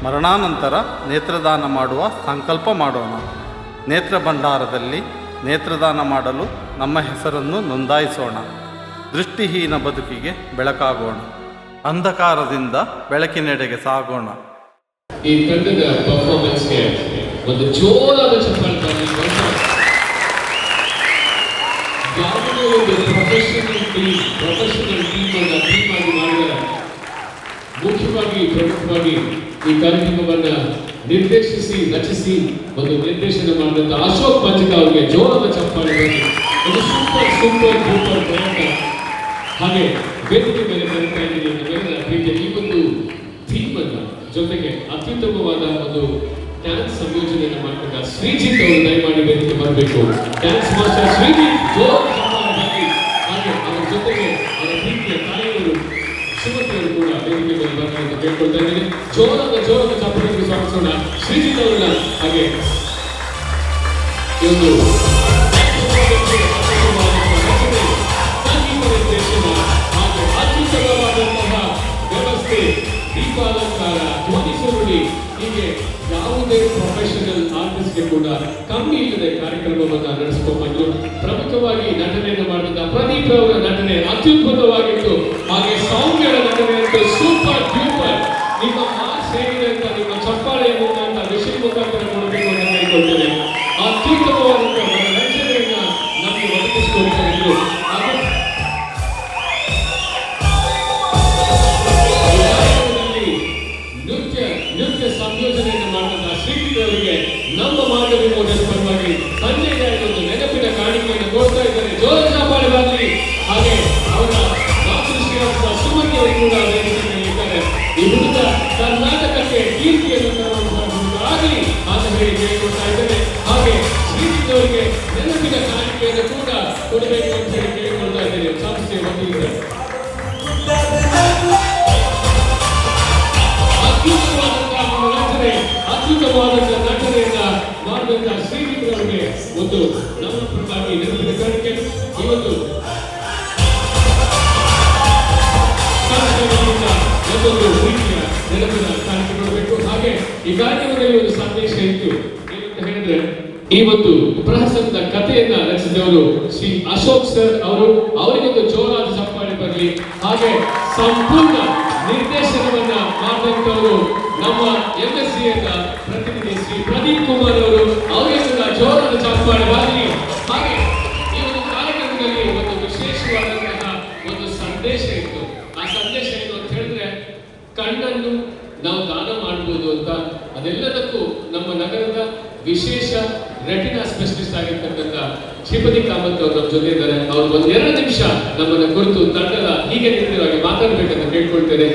ಮರಣಾನಂತರ ನೇತ್ರದಾನ ಮಾಡುವ ಸಂಕಲ್ಪ ಮಾಡೋಣ. ನೇತ್ರ ಭಂಡಾರದಲ್ಲಿ ನೇತ್ರದಾನ ಮಾಡಲು ನಮ್ಮ ಹೆಸರನ್ನು ನೋಂದಾಯಿಸೋಣ. ದೃಷ್ಟಿಹೀನ ಬದುಕಿಗೆ ಬೆಳಕಾಗೋಣ. ಅಂಧಕಾರದಿಂದ ಬೆಳಕಿನೆಡೆಗೆ ಸಾಗೋಣ. ಈ ತಂಡದ ಪರ್ಫಾರ್ಮೆನ್ಸ್ಗೆ ಒಂದು ಜೋರಾದ ಚಪ್ಪಾಳೆ ಬರಲಿ. ಯಾವುದೇ ಒಂದು ಪ್ರೊಫೆಷನಲ್ ಟೀಮ್ ಅನ್ನು ಟೀಮ್ ಆಗಿ ಮಾಡಿದರೆ ಮುಖ್ಯವಾಗಿ ಪ್ರಮುಖವಾಗಿ ಈ ಕಾರ್ಯಕ್ರಮವನ್ನು ನಿರ್ದೇಶಿಸಿ ರಚಿಸಿ ಒಂದು ನಿರ್ದೇಶನ ಮಾಡಿದಂಥ ಅಶೋಕ್ ಪಂಚಕ ಅವರಿಗೆ ಜೋರಾದ ಚಪ್ಪಾಳೆ ಬರಲಿ. ಒಂದು ಸೂಪರ್ ಪ್ರಯತ್ನ. ಹಾಗೆ ವೇದಿಕೆ ಮೇಲೆ ಕರೀತಾ ಇದ್ದೀನಿ ನಮ್ಮೆಲ್ಲರ ಪ್ರೀತಿಯ ಈ ಒಂದು ಥೀಮ್ ಅನ್ನು ಜೊತೆಗೆ ಅತ್ಯುತ್ತಮವಾದ ಒಂದು ಡ್ಯಾನ್ಸ್ ಸಂಯೋಜನೆಯನ್ನು ಮಾಡಿಕೊಂಡ ಶ್ರೀಜಿತ್ ಅವರು ದಯಮಾಡಿ ವೇದಿಕೆ ಬರಬೇಕು. ಡ್ಯಾನ್ಸ್ ಮಾಸ್ಟರ್ ಶ್ರೀಜಿತ್ ಜೋರಾದ ಚಪ್ಪಾಳೆ ಬರಲಿ. ಹಾಗೆ ಅವರ ಜೊತೆಗೆ ಅವರ ಪ್ರೀತಿಯ ತಾಯಿಯವರು ಸುಮತಿಯವರು ಕೂಡ ವೇದಿಕೆ ಮೇಲೆ ಬರಲಿ ಅಂತ ಕೇಳ್ಕೊಳ್ತಾ ಇದ್ದೀನಿ. ಜೋರಾದ ಚಪ್ಪಾಳೆಗೆ ಸ್ವಾಗತಿಸೋಣ ಶ್ರೀಜಿತ್ ಅವರನ್ನ. ಹಾಗೆ ಈ ಒಂದು ಅತ್ಯುತ್ತಮವಾದಂತಹ ವ್ಯವಸ್ಥೆ, ದೀಪಾಲಂಕಾರ, ಧ್ವನಿ ಸುರುಳಿ, ಹೀಗೆ ಯಾವುದೇ ಪ್ರೊಫೆಷನಲ್ ಆರ್ಟಿಸ್ಟ್ಗೆ ಕೂಡ ಕಮ್ಮಿ ಇಲ್ಲದೆ ಕಾರ್ಯಕ್ರಮವನ್ನು ನಡೆಸಿಕೊಂಡು ಪ್ರಮುಖವಾಗಿ ನಟನೆಯನ್ನು ಮಾಡಿದ ಪ್ರದೀಪ್ ಅವರ ನಟನೆ ಅತ್ಯುದ್ಭುತವಾಗಿತ್ತು. ಹಾಗೆ ಸೌಮ್ಯರ ನಟನೆ ಅಂತೂ ಸೂಪರ್ ಡ್ಯೂಪರ್. ನಿಮ್ಮ ಮಾರ್ಕ್ಸ್ ಹೇಗಿದೆ ಅಂತ ನಿಮ್ಮ ಚಪ್ಪಾಳೆಯ ಮುಖಾಂತರ ವಿಷಯ ಮುಖಾಂತರ ನೋಡಬೇಕು ಅಂತ ಹೇಳಿಕೊಳ್ತೇನೆ. ಅತ್ಯುತ್ತಮವಾದಂತಹ ಮನರಂಜನೆಯನ್ನ ನಮಗೆ ಒದಗಿಸಿಕೊಡ್ತಾ ಇದ್ರು. ನೃತ್ಯ ಸಂಯೋಜನೆಯನ್ನು ಮಾಡಿದ ಶ್ರೀಜಿತ್ ನಮ್ಮ ಮಾಂಡವಿ ಮೋಟರ್ಸ್ ಪರವಾಗಿ ಸಂಜಯ್ ಒಂದು ನೆನಪಿನ ಕಾಣಿಕೆಯನ್ನು ಕೊಡ್ತಾ ಇದ್ದಾರೆ. ಜೋರ ಚಪ್ಪಾಳೆ ಬರಲಿ. ಹಾಗೆ ಅವರ ಮಾತೃಶ್ರೀಯಾದ ಸುಮತಿ ಅವರು ಕೂಡ ವೇದಿಕೆಯಲ್ಲಿದ್ದಾರೆ. ಈ ಹುಡುಗ ಕರ್ನಾಟಕಕ್ಕೆ ಕೀರ್ತಿಯನ್ನು ಆಗಲಿ ಅಂತ ಹೇಳಿ ಕೇಳಿಕೊಳ್ತಾ ಇದ್ದಾರೆ. ಹಾಗೆ ಶ್ರೀಜಿತ್ ಅವರಿಗೆ ನೆನಪಿನ ಕಾಣಿಕೆಯನ್ನು ಕೂಡ ಕೊಡಬೇಕು ಅಂತ ಹೇಳಿ ಕೇಳಿಕೊಳ್ತಾ ಇದ್ದೇನೆ ಸಂಸ್ಥೆಯ ವತಿಯಿಂದ. ಅದ್ಭುತವಾದಂತಹ ನಟನೆಯನ್ನ ಮಾಡಿದಂತಹ ಶ್ರೀಜಿತ್ ಅವರಿಗೆ ಒಂದು ನಮ್ಮ ಪರವಾಗಿ ನೆನಪಿನ ಕಾಣಿಕೆ. ಇವತ್ತು ಮತ್ತೊಂದು ರೀತಿಯ ನೆನಪಿನ ಕಾಣಿಕೆ ಕೊಡಬೇಕು. ಹಾಗೆ ಈ ಕಾರ್ಯಕ್ರಮದಲ್ಲಿ ಒಂದು ಸಂದೇಶ ಇತ್ತು. ಏನಂತ ಹೇಳಿದ್ರೆ, ಈ ಒಂದು ಪ್ರಹಸನದ ಕಥೆಯನ್ನ ರಚಿಸಿದವರು ಶ್ರೀ ಅಶೋಕ್ ಸರ್ ಅವರು. ಅವರಿಗೊಂದು ಜೋರಾದ ಚಪ್ಪಾಳೆ ಬರಲಿ. ಹಾಗೆ ಸಂಪೂರ್ಣ ನಿರ್ದೇಶನವನ್ನ ಮಾಡಿದಂತವರು ನಮ್ಮ MSc ಪ್ರತಿನಿಧಿ ಶ್ರೀ ಪ್ರದೀಪ್ ಕುಮಾರ್ ಅವರು. ಅವರಿಗೆ ಕೂಡ ಜೋರಾದ ಚಪ್ಪಾಳೆ ಬರಲಿ. ಹಾಗೆ ಸಂದೇಶ ಇತ್ತು. ಆ ಸಂದೇಶ ಏನು ಅಂತ ಹೇಳಿದ್ರೆ ಕಣ್ಣನ್ನು ನಾವು ದಾನ ಮಾಡಬಹುದು ಅಂತ. ಅದೆಲ್ಲದಕ್ಕೂ ನಮ್ಮ ನಗರದ ವಿಶೇಷ ರೆಟಿನಾ ಸ್ಪೆಷಲಿಸ್ಟ್ ಆಗಿರ್ತಕ್ಕಂಥ ಶ್ರೀಪತಿ ಕಾಮತ್ ಅವರು ನಮ್ಮ ಜೊತೆ ಇದ್ದಾರೆ. ಅವರು ಒಂದೆರಡು ನಿಮಿಷ ನಮ್ಮನ್ನ ಕುರಿತು ತಂಡದ ಹೀಗೆ ನಿಂತಿರುವಾಗ ಮಾತಾಡ್ಬೇಕಂತ ಕೇಳ್ಕೊಳ್ತೇನೆ.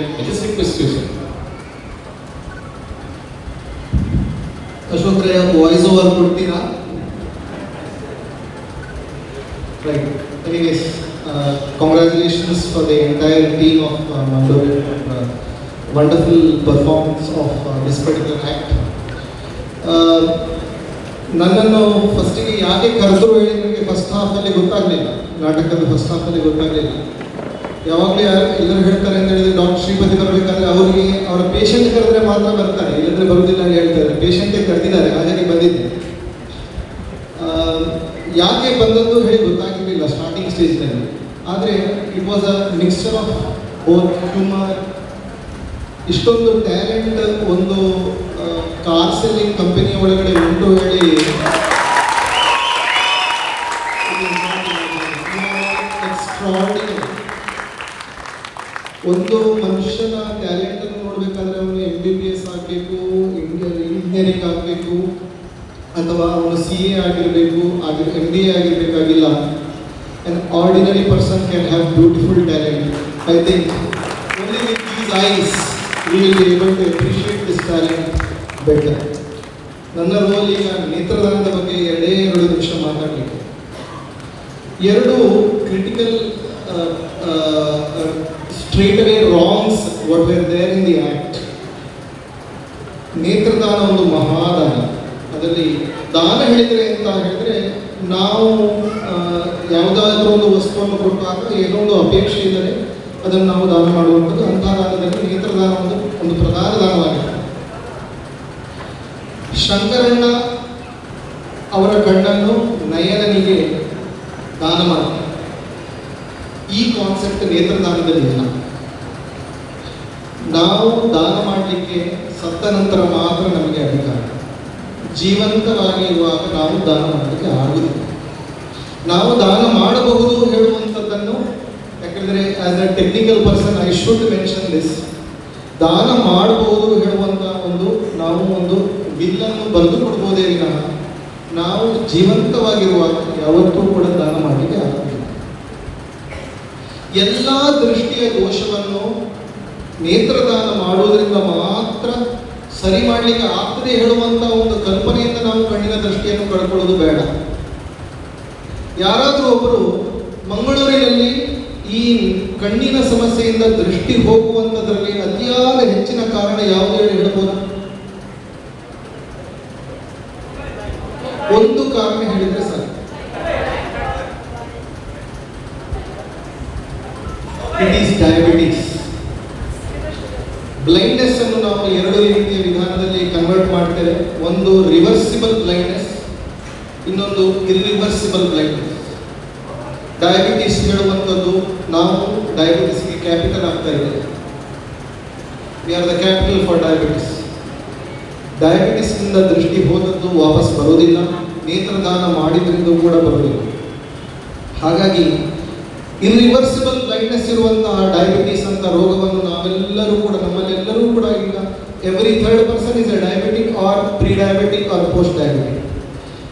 ಅಶೋಕ್ರೆ ವಾಯ್ಸ್ ಓವರ್ ಕೊಡ್ತೀರಾ? Right. Anyways, congratulations for the entire team of Mandovi. Wonderful performance of this particular act. ನನ್ನನ್ನು ಫಸ್ಟಿಗೆ ಯಾಕೆ ಕರೆದ್ರು ಹೇಳಿ ನನಗೆ ಫಸ್ಟ್ ಹಾಫಲ್ಲಿ ಗೊತ್ತಾಗಲಿಲ್ಲ. ನಾಟಕದ ಫಸ್ಟ್ ಹಾಫಲ್ಲಿ ಗೊತ್ತಾಗಲಿಲ್ಲ. ಯಾವಾಗಲೂ ಎಲ್ಲರೂ ಹೇಳ್ತಾರೆ ಅಂತ ಹೇಳಿದ್ರೆ ಡಾಕ್ಟರ್ ಶ್ರೀಪತಿ ಬರಬೇಕಾದ್ರೆ ಅವರಿಗೆ ಅವರ ಪೇಷಂಟ್ ಕರೆದ್ರೆ ಮಾತ್ರ ಬರ್ತಾರೆ, ಇಲ್ಲಂದ್ರೆ ಬರುವುದಿಲ್ಲ ಅಂತ ಹೇಳ್ತಾರೆ. ಪೇಷಂಟೇ ಕರೆದಿದ್ದಾರೆ, ಹಾಗಾಗಿ ಬಂದಿದ್ದೆ. ಯಾಕೆ ಬಂದದ್ದು ಹೇಳಿ ಗೊತ್ತಾಗಿರಲಿಲ್ಲ ಸ್ಟಾರ್ಟಿಂಗ್ ಸ್ಟೇಜ್ನಲ್ಲಿ. ಆದರೆ it was a mixture of both humour. ಇಷ್ಟೊಂದು ಟ್ಯಾಲೆಂಟ್ ಒಂದು ಕಾರ್ ಸೆಲ್ಲಿಂಗ್ ಕಂಪನಿ ಒಳಗಡೆ ಉಂಟು ಹೇಳಿ ಎಕ್ಸ್ಟ್ರಾರ್ಡಿನರಿ. ಒಂದು ಮನುಷ್ಯನ ಟ್ಯಾಲೆಂಟನ್ನು ನೋಡಬೇಕಾದ್ರೆ ಅವನು MBBS ಆಗಬೇಕು, ಇಂಜಿನಿಯರಿಂಗ್ ಆಗಬೇಕು, ಅಥವಾ ಅವನು CA ಆಗಿರಬೇಕು, MBA ಆಗಿರಬೇಕಾಗಿಲ್ಲ. An ordinary person can have beautiful talent. I think only with these eyes we will be able to appreciate this talent better. ನನ್ನ ರೋಲ್ ಈಗ ನೇತ್ರದಾನದ ಬಗ್ಗೆ 2 ನಿಮಿಷ ಮಾತಾಡಲಿಕ್ಕೆ. 2 critical straight away wrongs what were there in the act. ನೇತ್ರದಾನ ಒಂದು ಮಹಾದಾನ. ಅದರಲ್ಲಿ ದಾನ ಹೇಳಿದರೆ ಅಂತ ಹೇಳಿದ್ರೆ ನಾವು ಯಾವುದಾದ್ರೂ ಒಂದು ವಸ್ತುವನ್ನು ಕೊಟ್ಟಾಗ ಏನೋ ಒಂದು ಅಪೇಕ್ಷೆ ಇದ್ದರೆ ಅದನ್ನು ನಾವು ದಾನ ಮಾಡುವಂಥದ್ದು. ಅಂತಹ ದಾನದಲ್ಲಿ ನೇತ್ರದಾನ ಒಂದು ಪ್ರಧಾನ ದಾನವಾಗಿದೆ. ಶಂಕರಣ್ಣ ಅವರ ಕಣ್ಣನ್ನು ನಯನನಿಗೆ ದಾನ ಮಾಡಿ ಈ ಕಾನ್ಸೆಪ್ಟ್ ನೇತ್ರದಾನದಲ್ಲಿ ಇಲ್ಲ. ನಾವು ದಾನ ಮಾಡಲಿಕ್ಕೆ ಸತ್ತ ನಂತರ ಮಾತ್ರ ನಮಗೆ ಅಧಿಕಾರ. ಜೀವಂತವಾಗಿ ಇರುವಾಗ ನಾವು ದಾನ ಮಾಡಲಿಕ್ಕೆ ಆಗುವುದಿಲ್ಲ. ನಾವು ದಾನ ಮಾಡಬಹುದು ಹೇಳುವಂಥದ್ದನ್ನು, ಯಾಕಂದರೆ as a technical person I should mention this. ದಾನ ಮಾಡಬಹುದು ಹೇಳುವಂಥ ನಾವು ಒಂದು ಬಿಲ್ಲನ್ನು ಬರೆದು ಕೊಡ್ಬೋದೇ ವಿನಃ ನಾವು ಜೀವಂತವಾಗಿರುವಾಗ ಯಾವತ್ತೂ ಕೂಡ ದಾನ ಮಾಡಲಿಕ್ಕೆ ಆಗುವುದಿಲ್ಲ. ಎಲ್ಲ ದೃಷ್ಟಿಯ ದೋಷವನ್ನು ನೇತ್ರದಾನ ಮಾಡುವುದರಿಂದ ಮಾತ್ರ ಸರಿ ಮಾಡಲಿಕ್ಕೆ ಆಗ್ತದೆ ಹೇಳುವಂಥ ಒಂದು ಕಲ್ಪನೆಯಿಂದ ನಾವು ಕಣ್ಣಿನ ದೃಷ್ಟಿಯನ್ನು ಕಳ್ಕೊಳ್ಳೋದು ಬೇಡ. ಯಾರಾದರೂ ಒಬ್ಬರು ಮಂಗಳೂರಿನಲ್ಲಿ ಈ ಕಣ್ಣಿನ ಸಮಸ್ಯೆಯಿಂದ ದೃಷ್ಟಿ ಹೋಗುವಂಥದ್ರಲ್ಲಿ ಅತಿಯಾದ ಹೆಚ್ಚಿನ ಕಾರಣ ಯಾವುದು ಹೇಳಿ ಹೇಳ್ಬೋದು? ಒಂದು ಕಾರಣ ಹೇಳಿದ್ರೆ ಸರಿ, ಇಟ್ ಈಸ್ ಡಯಾಬಿಟಿಸ್. ಬ್ಲೈಂಡ್ನೆಸ್ ಅನ್ನು ನಾವು 2 ರೀತಿಯ ವಿಧಾನದಲ್ಲಿ ಕನ್ವರ್ಟ್ ಮಾಡ್ತೇವೆ. ಒಂದು ರಿವರ್ಸಿಬಲ್ ಬ್ಲೈಂಡ್ನೆಸ್, ಇನ್ನೊಂದು ಇರ್ರಿವರ್ಸಿಬಲ್ ಬ್ಲೈಂಡ್ನೆಸ್. ಡಯಾಬಿಟಿಸ್ ಹೇಳುವಂಥದ್ದು ನಾವು ಡಯಾಬಿಟಿಸ್ಗೆ ಕ್ಯಾಪಿಟಲ್ ಆಗ್ತಾ ಇದ್ದೇವೆ. We are the capital for diabetes. ಡಯಾಬಿಟಿಸ್ನಿಂದ ದೃಷ್ಟಿ ಹೋದದ್ದು ವಾಪಸ್ ಬರೋದಿಲ್ಲ, ನೇತ್ರದಾನ ಮಾಡಿದ್ರಿಂದ ಕೂಡ ಬರೋದಿಲ್ಲ. ಹಾಗಾಗಿ ಇರ್ರಿವರ್ಸಿಬಲ್ ಬ್ಲೈಂಡ್ನೆಸ್ ಇರುವಂತಹ ಡಯಾಬಿಟಿಸ್ ಅಂತ ರೋಗವನ್ನು ನಾವೆಲ್ಲರೂ ಕೂಡ, ನಮ್ಮಲ್ಲೆಲ್ಲರೂ ಕೂಡ ಈಗ every 3rd person is a diabetic or pre diabetic or post diabetic,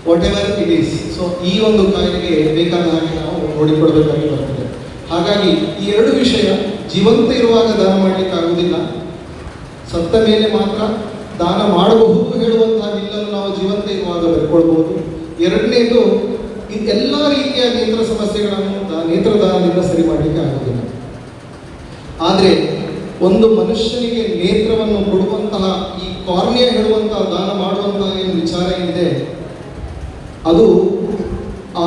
whatever it is. So ಈ ಒಂದು ಕಾಯಿಲೆಗೆ ಬೇಕಾದ ಹಾಗೆ ನಾವು ನೋಡಿಕೊಳ್ಬೇಕಾಗಿ ಬರ್ತದೆ. ಹಾಗಾಗಿ ಈ 2 ವಿಷಯ ಜೀವಂತ ಇರುವಾಗ ದಾನ ಮಾಡಲಿಕ್ಕೆ ಆಗುವುದಿಲ್ಲ, ಸತ್ತ ಮೇಲೆ ಮಾತ್ರ ದಾನ ಮಾಡಬಹುದು ಹೇಳುವಂತಹ ಬಿಲ್ಲನ್ನು ನಾವು ಜೀವಂತ ಇರುವಾಗ ಬರ್ಕೊಳ್ಬಹುದು. 2ನೇದು ಎಲ್ಲ ರೀತಿಯ ನೇತ್ರ ಸಮಸ್ಯೆಗಳನ್ನು ನೇತ್ರದಾನದಿಂದ ಸರಿ ಮಾಡಲಿಕ್ಕೆ ಆಗುವುದಿಲ್ಲ. ಆದರೆ ಒಂದು ಮನುಷ್ಯನಿಗೆ ನೇತ್ರವನ್ನು ಕೊಡುವಂತಹ ಈ ಕಾರ್ನಿಯಾ ಹೇಳುವಂತಹ ದಾನ ಮಾಡುವಂತಹ ಏನು ವಿಚಾರ ಏನಿದೆ, ಅದು ಆ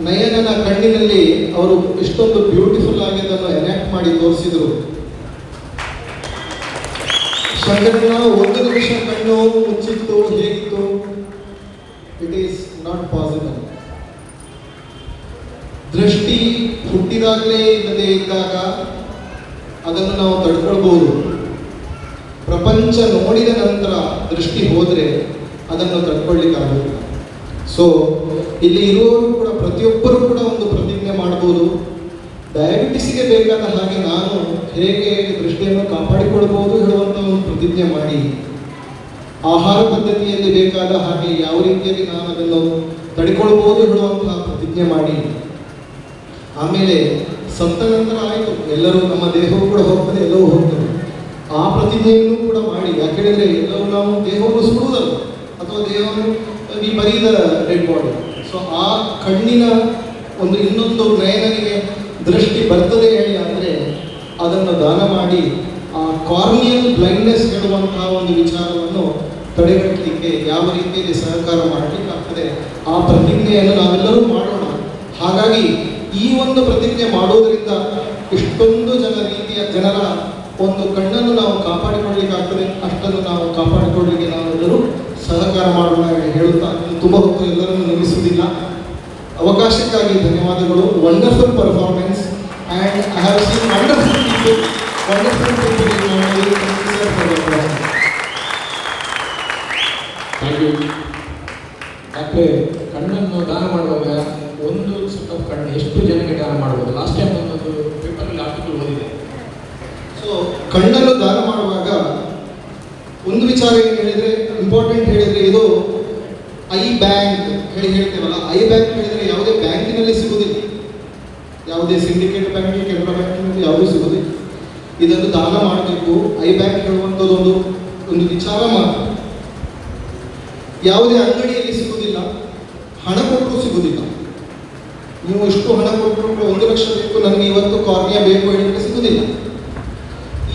ನಯನನ ಕಣ್ಣಿನಲ್ಲಿ ಅವರು ಎಷ್ಟೊಂದು ಬ್ಯೂಟಿಫುಲ್ ಆಗಿ ಅದನ್ನು ಎನ್ಯಾಕ್ಟ್ ಮಾಡಿ ತೋರಿಸಿದರು. ಶಂಕರಣ್ಣ 1 ನಿಮಿಷ ಕಣ್ಣು ಮುಚ್ಚಿತ್ತು, ಹೇಗಿತ್ತು? It is not possible. ದೃಷ್ಟಿ ಹುಟ್ಟಿದಾಗಲೇ ಇಲ್ಲದೆ ಇದ್ದಾಗ ಅದನ್ನು ನಾವು ತಡ್ಕೊಳ್ಬಹುದು. ಪ್ರಪಂಚ ನೋಡಿದ ನಂತರ ದೃಷ್ಟಿ ಹೋದರೆ ಅದನ್ನು ತಡ್ಕೊಳ್ಳಿಕ್ಕಾಗುವುದಿಲ್ಲ. ಸೊ ಇಲ್ಲಿ ಇರುವವರು ಕೂಡ ಪ್ರತಿಯೊಬ್ಬರು ಕೂಡ ಒಂದು ಪ್ರತಿಜ್ಞೆ ಮಾಡಬಹುದು, ಡಯಾಬಿಟಿಸ್ಗೆ ಬೇಕಾದ ಹಾಗೆ ನಾನು ಹೇಗೆ ದೃಷ್ಟಿಯನ್ನು ಕಾಪಾಡಿಕೊಳ್ಬಹುದು ಹೇಳುವಂಥ ಒಂದು ಪ್ರತಿಜ್ಞೆ ಮಾಡಿ, ಆಹಾರ ಪದ್ಧತಿಯಲ್ಲಿ ಬೇಕಾದ ಹಾಗೆ ಯಾವ ರೀತಿಯಲ್ಲಿ ನಾನು ಅದನ್ನು ತಡೆಕೊಳ್ಬಹುದು ಹೇಳುವಂತಹ ಪ್ರತಿಜ್ಞೆ ಮಾಡಿ, ಆಮೇಲೆ ಸತ್ತ ನಂತರ ಆಯಿತು, ಎಲ್ಲರೂ ನಮ್ಮ ದೇಹವು ಕೂಡ ಹೋಗ್ತದೆ, ಎಲ್ಲವೂ ಹೋಗ್ತದೆ, ಆ ಪ್ರತಿಜ್ಞೆಯನ್ನು ಕೂಡ ಮಾಡಿ. ಯಾಕೆಂದರೆ ಎಲ್ಲವೂ ನಾವು ದೇಹವನ್ನು ಸುಡುವುದಲ್ಲ, ಅಥವಾ ದೇಹವನ್ನು ಈ ಬರೀದ ಡೆಡ್ ಬಾಡಿ. ಸೊ ಆ ಕಣ್ಣಿನ ಒಂದು ಇನ್ನೊಂದು ನಯನನಿಗೆ ದೃಷ್ಟಿ ಬರ್ತದೆ ಹೇಳಿ ಅಂದರೆ ಅದನ್ನು ದಾನ ಮಾಡಿ ಆ ಕಾರ್ನಿಯಲ್ ಬ್ಲೈಂಡ್ನೆಸ್ ಹೇಳುವಂತಹ ಒಂದು ವಿಚಾರವನ್ನು ತಡೆಗಟ್ಟಲಿಕ್ಕೆ ಯಾವ ರೀತಿಯಲ್ಲಿ ಸಹಕಾರ ಮಾಡಲಿಕ್ಕಾಗ್ತದೆ ಆ ಪ್ರತಿಜ್ಞೆಯನ್ನು ನಾವೆಲ್ಲರೂ ಮಾಡೋಣ. ಹಾಗಾಗಿ ಈ ಒಂದು ಪ್ರತಿಜ್ಞೆ ಮಾಡೋದರಿಂದ ಇಷ್ಟೊಂದು ಜನರ ಒಂದು ಕಣ್ಣನ್ನು ನಾವು ಕಾಪಾಡಿಕೊಳ್ಳಲಿಕ್ಕಾಗ್ತದೆ. ಅಷ್ಟನ್ನು ನಾವು ಕಾಪಾಡಿಕೊಳ್ಳಲಿಕ್ಕೆ ನಾವೆಲ್ಲರೂ ಸಹಕಾರ ಮಾಡೋಣ ಹೇಳುತ್ತಾ ತುಂಬ ಹೊತ್ತು ಎಲ್ಲರನ್ನು ನಿಲ್ಲಿಸುವುದಿಲ್ಲ. ಅವಕಾಶಕ್ಕಾಗಿ ಧನ್ಯವಾದಗಳು. Wonderful performance and I have seen wonderful people thank you. ಡಾಕ್ಟ್ರೆ, ಕಣ್ಣನ್ನು ದಾನ ಮಾಡುವಾಗ ಒಂದು ಸೆಟ್ ಆಫ್ ಕಣ್ಣು ಎಷ್ಟು ಜನಕ್ಕೆ ದಾನ ಮಾಡ್ಬೋದು? ಲಾಸ್ಟ್ ಟೈಮ್ ಒಂದೊಂದು ಪೇಪರಲ್ಲಿ ಆರ್ಟಿಕಲ್ ಓದಿದೆ. ಸೊ ಕಣ್ಣನ್ನು ದಾನ ಮಾಡುವಾಗ ಒಂದು ವಿಚಾರ ಏನು ಹೇಳಿದರೆ, ಇಂಪಾರ್ಟೆಂಟ್ ಹೇಳಿದರೆ, ಇದು ಐ ಬ್ಯಾಂಕ್ ಹೇಳ್ತೇವಲ್ಲ, ಐ ಬ್ಯಾಂಕ್ ಹೇಳಿದರೆ ಯಾವುದೇ ಬ್ಯಾಂಕಿನಲ್ಲಿ ಸಿಗುವುದಿಲ್ಲ, ಯಾವುದೇ ಸಿಂಡಿಕೇಟ್ ಬ್ಯಾಂಕ್, ಕೆನರಾ ಬ್ಯಾಂಕಿನಲ್ಲಿ ಯಾವುದೂ ಸಿಗುವುದಿಲ್ಲ. ಇದನ್ನು ದಾನ ಮಾಡಬೇಕು. ಐ ಬ್ಯಾಂಕ್ ಹೇಳುವಂಥದ್ದು ಒಂದು ವಿಚಾರ ಮಾತ್ರ. ಯಾವುದೇ ಅಂಗಡಿಯಲ್ಲಿ ಸಿಗುವುದಿಲ್ಲ, ಹಣ ಕೊಟ್ಟರು ಸಿಗುವುದಿಲ್ಲ. ನೀವು ಇಷ್ಟು ಹಣ ಕೊಟ್ಟರು 1 ಲಕ್ಷ ಬೇಕು, ನನಗೆ ಇವತ್ತು ಕಾರ್ನಿಯಾ ಬೇಕು ಹೇಳಿದ್ರೆ ಸಿಗುವುದಿಲ್ಲ.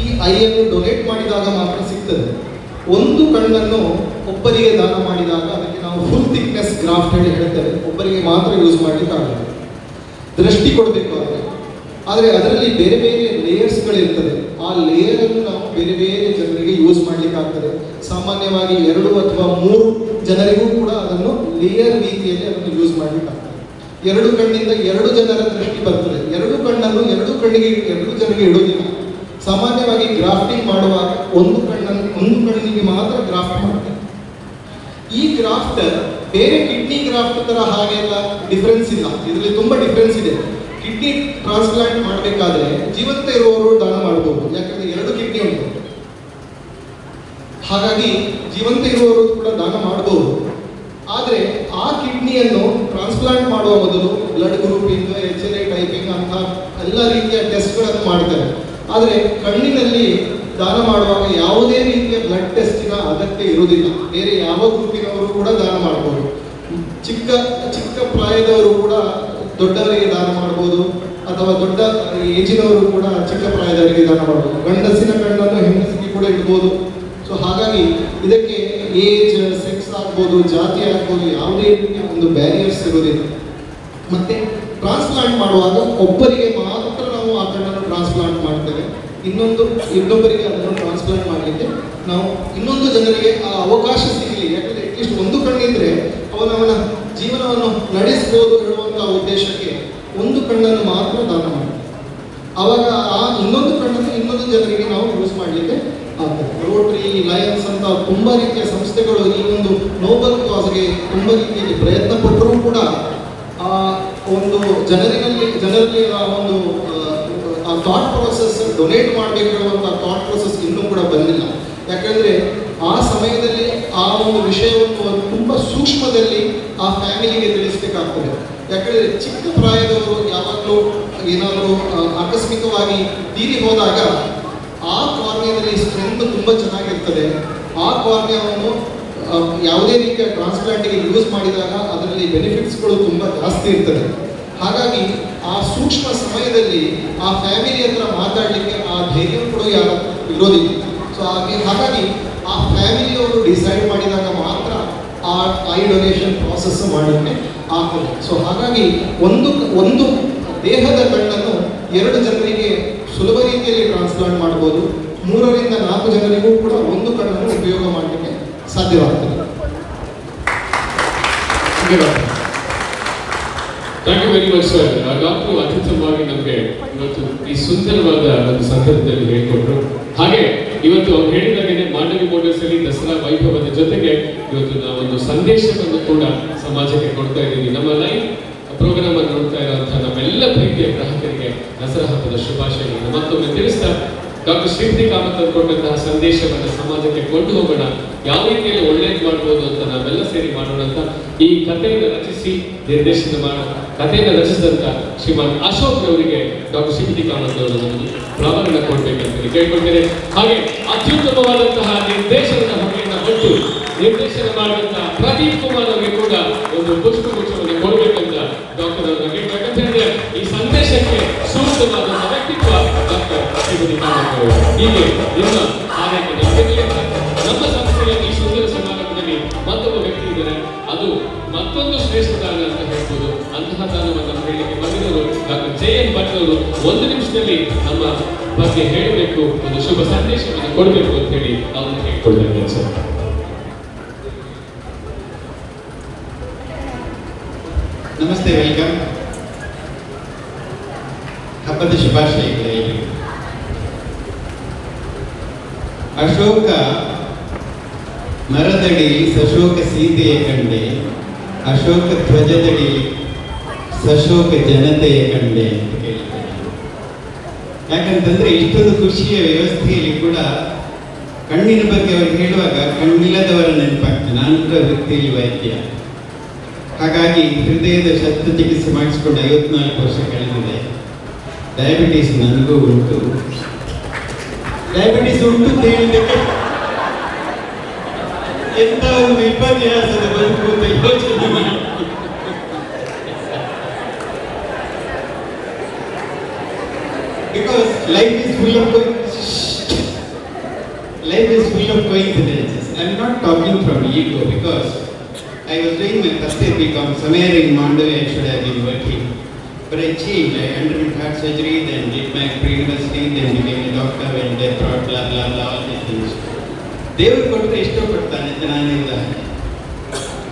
ಈ ಐಯನ್ನು ಡೊನೇಟ್ ಮಾಡಿದಾಗ ಮಾತ್ರ ಸಿಗ್ತದೆ. ಒಂದು ಕಣ್ಣನ್ನು ಒಬ್ಬರಿಗೆ ದಾನ ಮಾಡಿದಾಗ ಅದಕ್ಕೆ ನಾವು ಫುಲ್ ಥಿಕ್ನೆಸ್ ಗ್ರಾಫ್ಟ್ ಹೇಳಿ ಹೇಳ್ತೇವೆ. ಒಬ್ಬರಿಗೆ ಮಾತ್ರ ಯೂಸ್ ಮಾಡಲಿಕ್ಕಾಗಲ್ಲ, ದೃಷ್ಟಿ ಕೊಡಬೇಕು. ಆದರೆ ಅದರಲ್ಲಿ ಬೇರೆ ಬೇರೆ ಲೇಯರ್ಸ್ಗಳಿರ್ತದೆ. ಆ ಲೇಯರನ್ನು ನಾವು ಬೇರೆ ಬೇರೆ ಜನರಿಗೆ ಯೂಸ್ ಮಾಡಲಿಕ್ಕಾಗ್ತದೆ. ಸಾಮಾನ್ಯವಾಗಿ 2 ಅಥವಾ 3 ಜನರಿಗೂ ಕೂಡ ಅದನ್ನು ಲೇಯರ್ ರೀತಿಯಲ್ಲಿ ಅದನ್ನು ಯೂಸ್ ಮಾಡಲಿಕ್ಕಾಗ್ತದೆ. 2 ಕಣ್ಣಿಂದ 2 ಜನರ ದೃಷ್ಟಿ ಬರ್ತದೆ. 2 ಕಣ್ಣನ್ನು 2 ಜನರಿಗೆ ಇಡೋದಿಲ್ಲ. ಸಾಮಾನ್ಯವಾಗಿ ಗ್ರಾಫ್ಟಿಂಗ್ ಮಾಡುವಾಗ ಒಂದು ಕಣ್ಣಿಗೆ ಮಾತ್ರ ಗ್ರಾಫ್ಟ್ ಮಾಡ್ತಾರೆ. ಈ ಗ್ರಾಫ್ಟ್ ಬೇರೆ ಕಿಡ್ನಿ ಗ್ರಾಫ್ಟ್ ತರ ಹಾಗೆಲ್ಲ ಡಿಫರೆನ್ಸ್ ಇಲ್ಲ. ಇದರಲ್ಲಿ ತುಂಬಾ ಡಿಫರೆನ್ಸ್ ಇದೆ. ಕಿಡ್ನಿ ಟ್ರಾನ್ಸ್ಪ್ಲಾಂಟ್ ಮಾಡಬೇಕಾದ್ರೆ ಜೀವಂತ ಇರುವವರು ದಾನ ಮಾಡಬಹುದು, ಯಾಕಂದ್ರೆ 2 ಕಿಡ್ನಿ ಉಂಟು. ಹಾಗಾಗಿ ಜೀವಂತ ಇರುವವರು ಕೂಡ ದಾನ ಮಾಡಬಹುದು. ಆದರೆ ಆ ಕಿಡ್ನಿಯನ್ನು ಟ್ರಾನ್ಸ್ಪ್ಲಾಂಟ್ ಮಾಡುವ ಮೊದಲು ಬ್ಲಡ್ ಗ್ರೂಪಿಂಗ್, HLA ಟೈಪಿಂಗ್ ಅಂತ ಎಲ್ಲ ರೀತಿಯ ಟೆಸ್ಟ್ಗಳನ್ನು ಮಾಡ್ತಾರೆ. ಆದರೆ ಕಣ್ಣಿನಲ್ಲಿ ದಾನ ಮಾಡುವಾಗ ಯಾವುದೇ ರೀತಿಯ ಬ್ಲಡ್ ಟೆಸ್ಟಿನ ಅಗತ್ಯ ಇರುವುದಿಲ್ಲ. ಬೇರೆ ಯಾವ ಗ್ರೂಪಿನವರು ಕೂಡ ದಾನ ಮಾಡಬಹುದು. ಚಿಕ್ಕ ಪ್ರಾಯದವರು ಕೂಡ ದೊಡ್ಡವರಿಗೆ ದಾನ ಮಾಡಬಹುದು, ಅಥವಾ ದೊಡ್ಡ ಏಜಿನವರು ಕೂಡ ಚಿಕ್ಕ ಪ್ರಾಯದವರಿಗೆ ದಾನ ಮಾಡಬಹುದು. ಗಂಡಸಿನ ಕಣ್ಣನ್ನು ಹೆಂಗಸಿಗೆ ಕೂಡ ಇಡ್ಬೋದು. ಸೊ ಹಾಗಾಗಿ ಇದಕ್ಕೆ ಏಜ್, ಸೆಕ್ಸ್ ಆಗ್ಬೋದು, ಜಾತಿ ಆಗ್ಬೋದು, ಯಾವುದೇ ರೀತಿಯ ಒಂದು ಬ್ಯಾರಿಯರ್ಸ್ ಇರೋದಿಲ್ಲ. ಮತ್ತೆ ಟ್ರಾನ್ಸ್ಪ್ಲಾಂಟ್ ಮಾಡುವಾಗ ಒಬ್ಬರಿಗೆ ಮಾತ್ರ ನಾವು ಆ ಕಣ್ಣನ್ನು ಟ್ರಾನ್ಸ್ಪ್ಲಾಂಟ್ ಮಾಡ್ತೇವೆ. ಇನ್ನೊಬ್ಬರಿಗೆ ಅದನ್ನು ಟ್ರಾನ್ಸ್ಪ್ಲಾಂಟ್ ಮಾಡಲಿಕ್ಕೆ ನಾವು ಇನ್ನೊಂದು ಜನರಿಗೆ ಆ ಅವಕಾಶ ಸಿಗಲಿ. ಯಾಕಂದರೆ ಅಟ್ಲೀಸ್ಟ್ ಒಂದು ಕಣ್ಣಿದ್ರೆ ಅವನ ಜೀವನವನ್ನು ನಡೆಸ್ಬೋದು ಹೇಳುವಂಥ ಉದ್ದೇಶಕ್ಕೆ ಒಂದು ಕಣ್ಣನ್ನು ಮಾತ್ರ ದಾನ ಮಾಡ್ತೇವೆ. ಆವಾಗ ಆ ಇನ್ನೊಂದು ಕಣ್ಣನ್ನು ಇನ್ನೊಂದು ಜನರಿಗೆ ನಾವು ಯೂಸ್ ಮಾಡಲಿಕ್ಕೆ ಆಗ್ತದೆ. ರೋಟರಿ, ಲಯನ್ಸ್ ಅಂತ ತುಂಬ ರೀತಿಯ ಸಂಸ್ಥೆಗಳು ಈ ಒಂದು ನೋಬಲ್ ಕಾಸ್ಗೆ ತುಂಬ ರೀತಿಯಲ್ಲಿ ಪ್ರಯತ್ನ ಪಟ್ಟರೂ ಕೂಡ ಆ ಒಂದು ಜನರಲ್ಲಿ ಆ ಒಂದು ಆ ಥಾಟ್ ಪ್ರೊಸೆಸ್ ಡೊನೇಟ್ ಮಾಡಬೇಕಿರುವಂಥ ಥಾಟ್ ಪ್ರೊಸೆಸ್ ಇನ್ನೂ ಕೂಡ ಬಂದಿಲ್ಲ. ಯಾಕಂದರೆ ಆ ಸಮಯದಲ್ಲಿ ಆ ಒಂದು ವಿಷಯವನ್ನು ತುಂಬ ಸೂಕ್ಷ್ಮದಲ್ಲಿ ಆ ಫ್ಯಾಮಿಲಿಗೆ ತಿಳಿಸಬೇಕಾಗ್ತದೆ. ಯಾಕಂದರೆ ಚಿಕ್ಕ ಪ್ರಾಯದವರು ಯಾವಾಗಲೂ ಏನಾದರೂ ಆಕಸ್ಮಿಕವಾಗಿ ತೀರಿ ಹೋದಾಗ ಆ ಕಾರ್ನಿಯಾದಲ್ಲಿ ಸ್ಟ್ರೆಂತ್ ತುಂಬ ಚೆನ್ನಾಗಿರ್ತದೆ. ಆ ಕಾರ್ನಿಯಾವನ್ನು ಯಾವುದೇ ರೀತಿಯ ಟ್ರಾನ್ಸ್ಪ್ಲಾಂಟಿಗೆ ಯೂಸ್ ಮಾಡಿದಾಗ ಅದರಲ್ಲಿ ಬೆನಿಫಿಟ್ಸ್ಗಳು ತುಂಬ ಜಾಸ್ತಿ ಇರ್ತದೆ. ಹಾಗಾಗಿ ಆ ಸೂಕ್ಷ್ಮ ಸಮಯದಲ್ಲಿ ಆ ಫ್ಯಾಮಿಲಿ ಹತ್ರ ಮಾತಾಡಲಿಕ್ಕೆ ಆ ಧೈರ್ಯ ಕೂಡ ಯಾರು ಇರೋದಿಲ್ಲ. ಸೊ ಹಾಗಾಗಿ ಆ ಫ್ಯಾಮಿಲಿಯವರು ಡಿಸೈಡ್ ಮಾಡಿದಾಗ ಮಾತ್ರ ಆ ಐ ಡೊನೇಷನ್ ಪ್ರಾಸೆಸ್ ಮಾಡಲಿಕ್ಕೆ ಆಗ್ತದೆ. ಸೊ ಹಾಗಾಗಿ ಒಂದು ದೇಹದ ಕಣ್ಣನ್ನು 2 ಜನರಿಗೆ ಸುಲಭ ರೀತಿಯಲ್ಲಿ ಟ್ರಾನ್ಸ್ಪ್ಲಾಂಟ್ ಮಾಡ್ಬೋದು. 3 ರಿಂದ 4 ಜನರಿಗೂ ಕೂಡ ಒಂದು ಕಣ್ಣನ್ನು ಉಪಯೋಗ ಮಾಡಲಿಕ್ಕೆ ಸಾಧ್ಯವಾಗ್ತದೆ. Thank you very much sir. Doctor ಅತ್ಯುತ್ತಮವಾಗಿ ನಮಗೆ ಇವತ್ತು ಈ ಸುಂದರವಾದ ಒಂದು ಸಂದರ್ಭದಲ್ಲಿ ಹೇಳಿಕೊಟ್ರು. ಹಾಗೆ ಇವತ್ತು ಅವ್ರು ಹೇಳಿದಾಗೇನೆ ಮಾಂಡವಿ ಮೋಟರ್ಸ್ ಅಲ್ಲಿ ದಸರಾ ವೈಭವದ ಜೊತೆಗೆ ಇವತ್ತು ನಾವೊಂದು ಸಂದೇಶವನ್ನು ಕೂಡ ಸಮಾಜಕ್ಕೆ ಕೊಡ್ತಾ ಇದ್ದೀವಿ. ನಮ್ಮ ಲೈಫ್ ಪ್ರೋಗ್ರಾಮ್ ಅನ್ನು ನೋಡ್ತಾ ಇರುವಂತಹ ನಮ್ಮೆಲ್ಲ ಪ್ರೀತಿಯ ಗ್ರಾಹಕರಿಗೆ ದಸರಾ ಹಬ್ಬದ ಶುಭಾಶಯಗಳನ್ನು ಮತ್ತೊಮ್ಮೆ ತಿಳಿಸ್ತಾ ಡಾಕ್ಟರ್ ಶ್ರೀಪತಿ ಕಾಮತ್ ಅವರು ಕೊಟ್ಟಂತಹ ಸಂದೇಶವನ್ನು ಸಮಾಜಕ್ಕೆ ಕೊಂಡು ಹೋಗೋಣ, ಯಾವ ರೀತಿಯಲ್ಲಿ ಒಳ್ಳೇದು ಮಾಡ್ಬೋದು ಅಂತ ನಾವೆಲ್ಲ ಸೇರಿ ಮಾಡೋಣ ಅಂತ ಈ ಕಥೆಯನ್ನು ರಚಿಸಿ ಕಥೆಯನ್ನು ರಚಿಸಿದಂತ ಶ್ರೀಮಾನ್ ಅಶೋಕ್ ಅವರಿಗೆ ಡಾಕ್ಟರ್ ಶ್ರೀಪತಿ ಕಾಮತ್ ಅವರು ಒಂದು ಪ್ರಾರಂಭ ಕೊಡ್ಬೇಕಂತ ಕೇಳ್ಕೊಳ್ತೇನೆ. ಹಾಗೆ ಅತ್ಯುತ್ತಮವಾದಂತಹ ನಿರ್ದೇಶನದ ಹೊಣೆಯನ್ನು ಹೊತ್ತು ನಿರ್ದೇಶನ ಮಾಡಿದಂತಹ ಪ್ರದೀಪ್ ಕುಮಾರ್ ಅವರಿಗೆ ಕೂಡ ಒಂದು ಪುಷ್ಪಗುಚ್ಛವನ್ನು ಕೊಡಬೇಕಂತ ಡಾಕ್ಟರ್ ಅವರನ್ನ ಕೇಳ್ಬೇಕಂತ ಹೇಳಿದ್ರೆ ಈ ಸಂದೇಶಕ್ಕೆ ಸೂಕ್ತವಾದಂತಹ ವ್ಯಕ್ತಿತ್ವ ಡಾಕ್ಟರ್ ಶ್ರೀಪತಿ ಕಾಮತ್ ಅವರು. ಹೀಗೆ ನಿಮ್ಮ ಆರೈಕೆ ನಮ್ಮ ಸಂಸ್ಥೆಯ ಈ ಸುಂದರ ಸಮಾರಂಭದಲ್ಲಿ ಮತ್ತೊಬ್ಬ ವ್ಯಕ್ತಿ ಇದ್ದಾರೆ, ಅದು ಮತ್ತೊಂದು ಶ್ರೇಷ್ಠ ದಾನ ಅಂತ ಹೇಳ್ಬೋದು. ಅಂತಹ ದಾನವನ್ನು ಹೇಳಲಿಕ್ಕೆ ಬಂದಿರೋರು ಡಾಕ್ಟರ್ ಜೆ.ಎನ್. ಭಟ್ ಅವರು 1 ನಿಮಿಷದಲ್ಲಿ ನಮ್ಮ ಬಗ್ಗೆ ಹೇಳಬೇಕು, ಒಂದು ಶುಭ ಸಂದೇಶವನ್ನು ಕೊಡಬೇಕು ಅಂತ ಹೇಳಿ ಅವರನ್ನು ಹೇಳ್ಕೊಳ್ತೇನೆ ಸರ್. ನಮಸ್ತೆ, ವೆಲ್ಕಮ್. ಹಬ್ಬದ ಶುಭಾಶಯಗಳೇ. ಅಶೋಕ ಮರದಡಿ ಸಶೋಕ ಸೀತೆಯ ಕಂಡೆ, ಅಶೋಕ ಧ್ವಜದಡಿ ಸಶೋಕ ಜನತೆಯ ಕಂಡೆ ಅಂತ ಕೇಳ್ತೇನೆ. ಯಾಕಂತಂದ್ರೆ ಇಷ್ಟೊಂದು ಖುಷಿಯ ವ್ಯವಸ್ಥೆಯಲ್ಲಿ ಕೂಡ ಕಣ್ಣಿನ ಬಗ್ಗೆ ಅವರು ಹೇಳುವಾಗ ಕಣ್ಣಿಲ್ಲದವರ ನೆನಪಾಗ್ತದೆ. ನಾನು ಕೂಡ ವೃತ್ತಿಯಲ್ಲಿ ವೈದ್ಯ, ಹಾಗಾಗಿ ಹೃದಯದ ಶಸ್ತ್ರಚಿಕಿತ್ಸೆ ಮಾಡಿಸಿಕೊಂಡು 54 ವರ್ಷ ಕಳೆದಿದೆ. ಡಯಾಬಿಟೀಸ್ ನನಗೂ ಉಂಟು. ಡಯಾಬಿಟೀಸ್ ಉಂಟು ಅಂತ ಹೇಳಿದ್ದಕ್ಕೆ ಎಂತ ಒಂದು ವಿಪರ್ಯಾಸದ ಬದುಕು ಅಂತ ಯೋಚನೆ ಮಾಡಿ. Because life is full of coincidences. I am not talking from ego, because I was doing my first year BCom. Somewhere in Mandovi I should have been working, but I changed. I underwent heart surgery, then did my pre-university, then became a doctor, and they brought blah blah blah all these things. ದೇವರು ಕೊಟ್ಟರೆ ಇಷ್ಟಪಡ್ತಾನೆ ಅಂತ ನಾನು ಉದಾಹರಣೆ.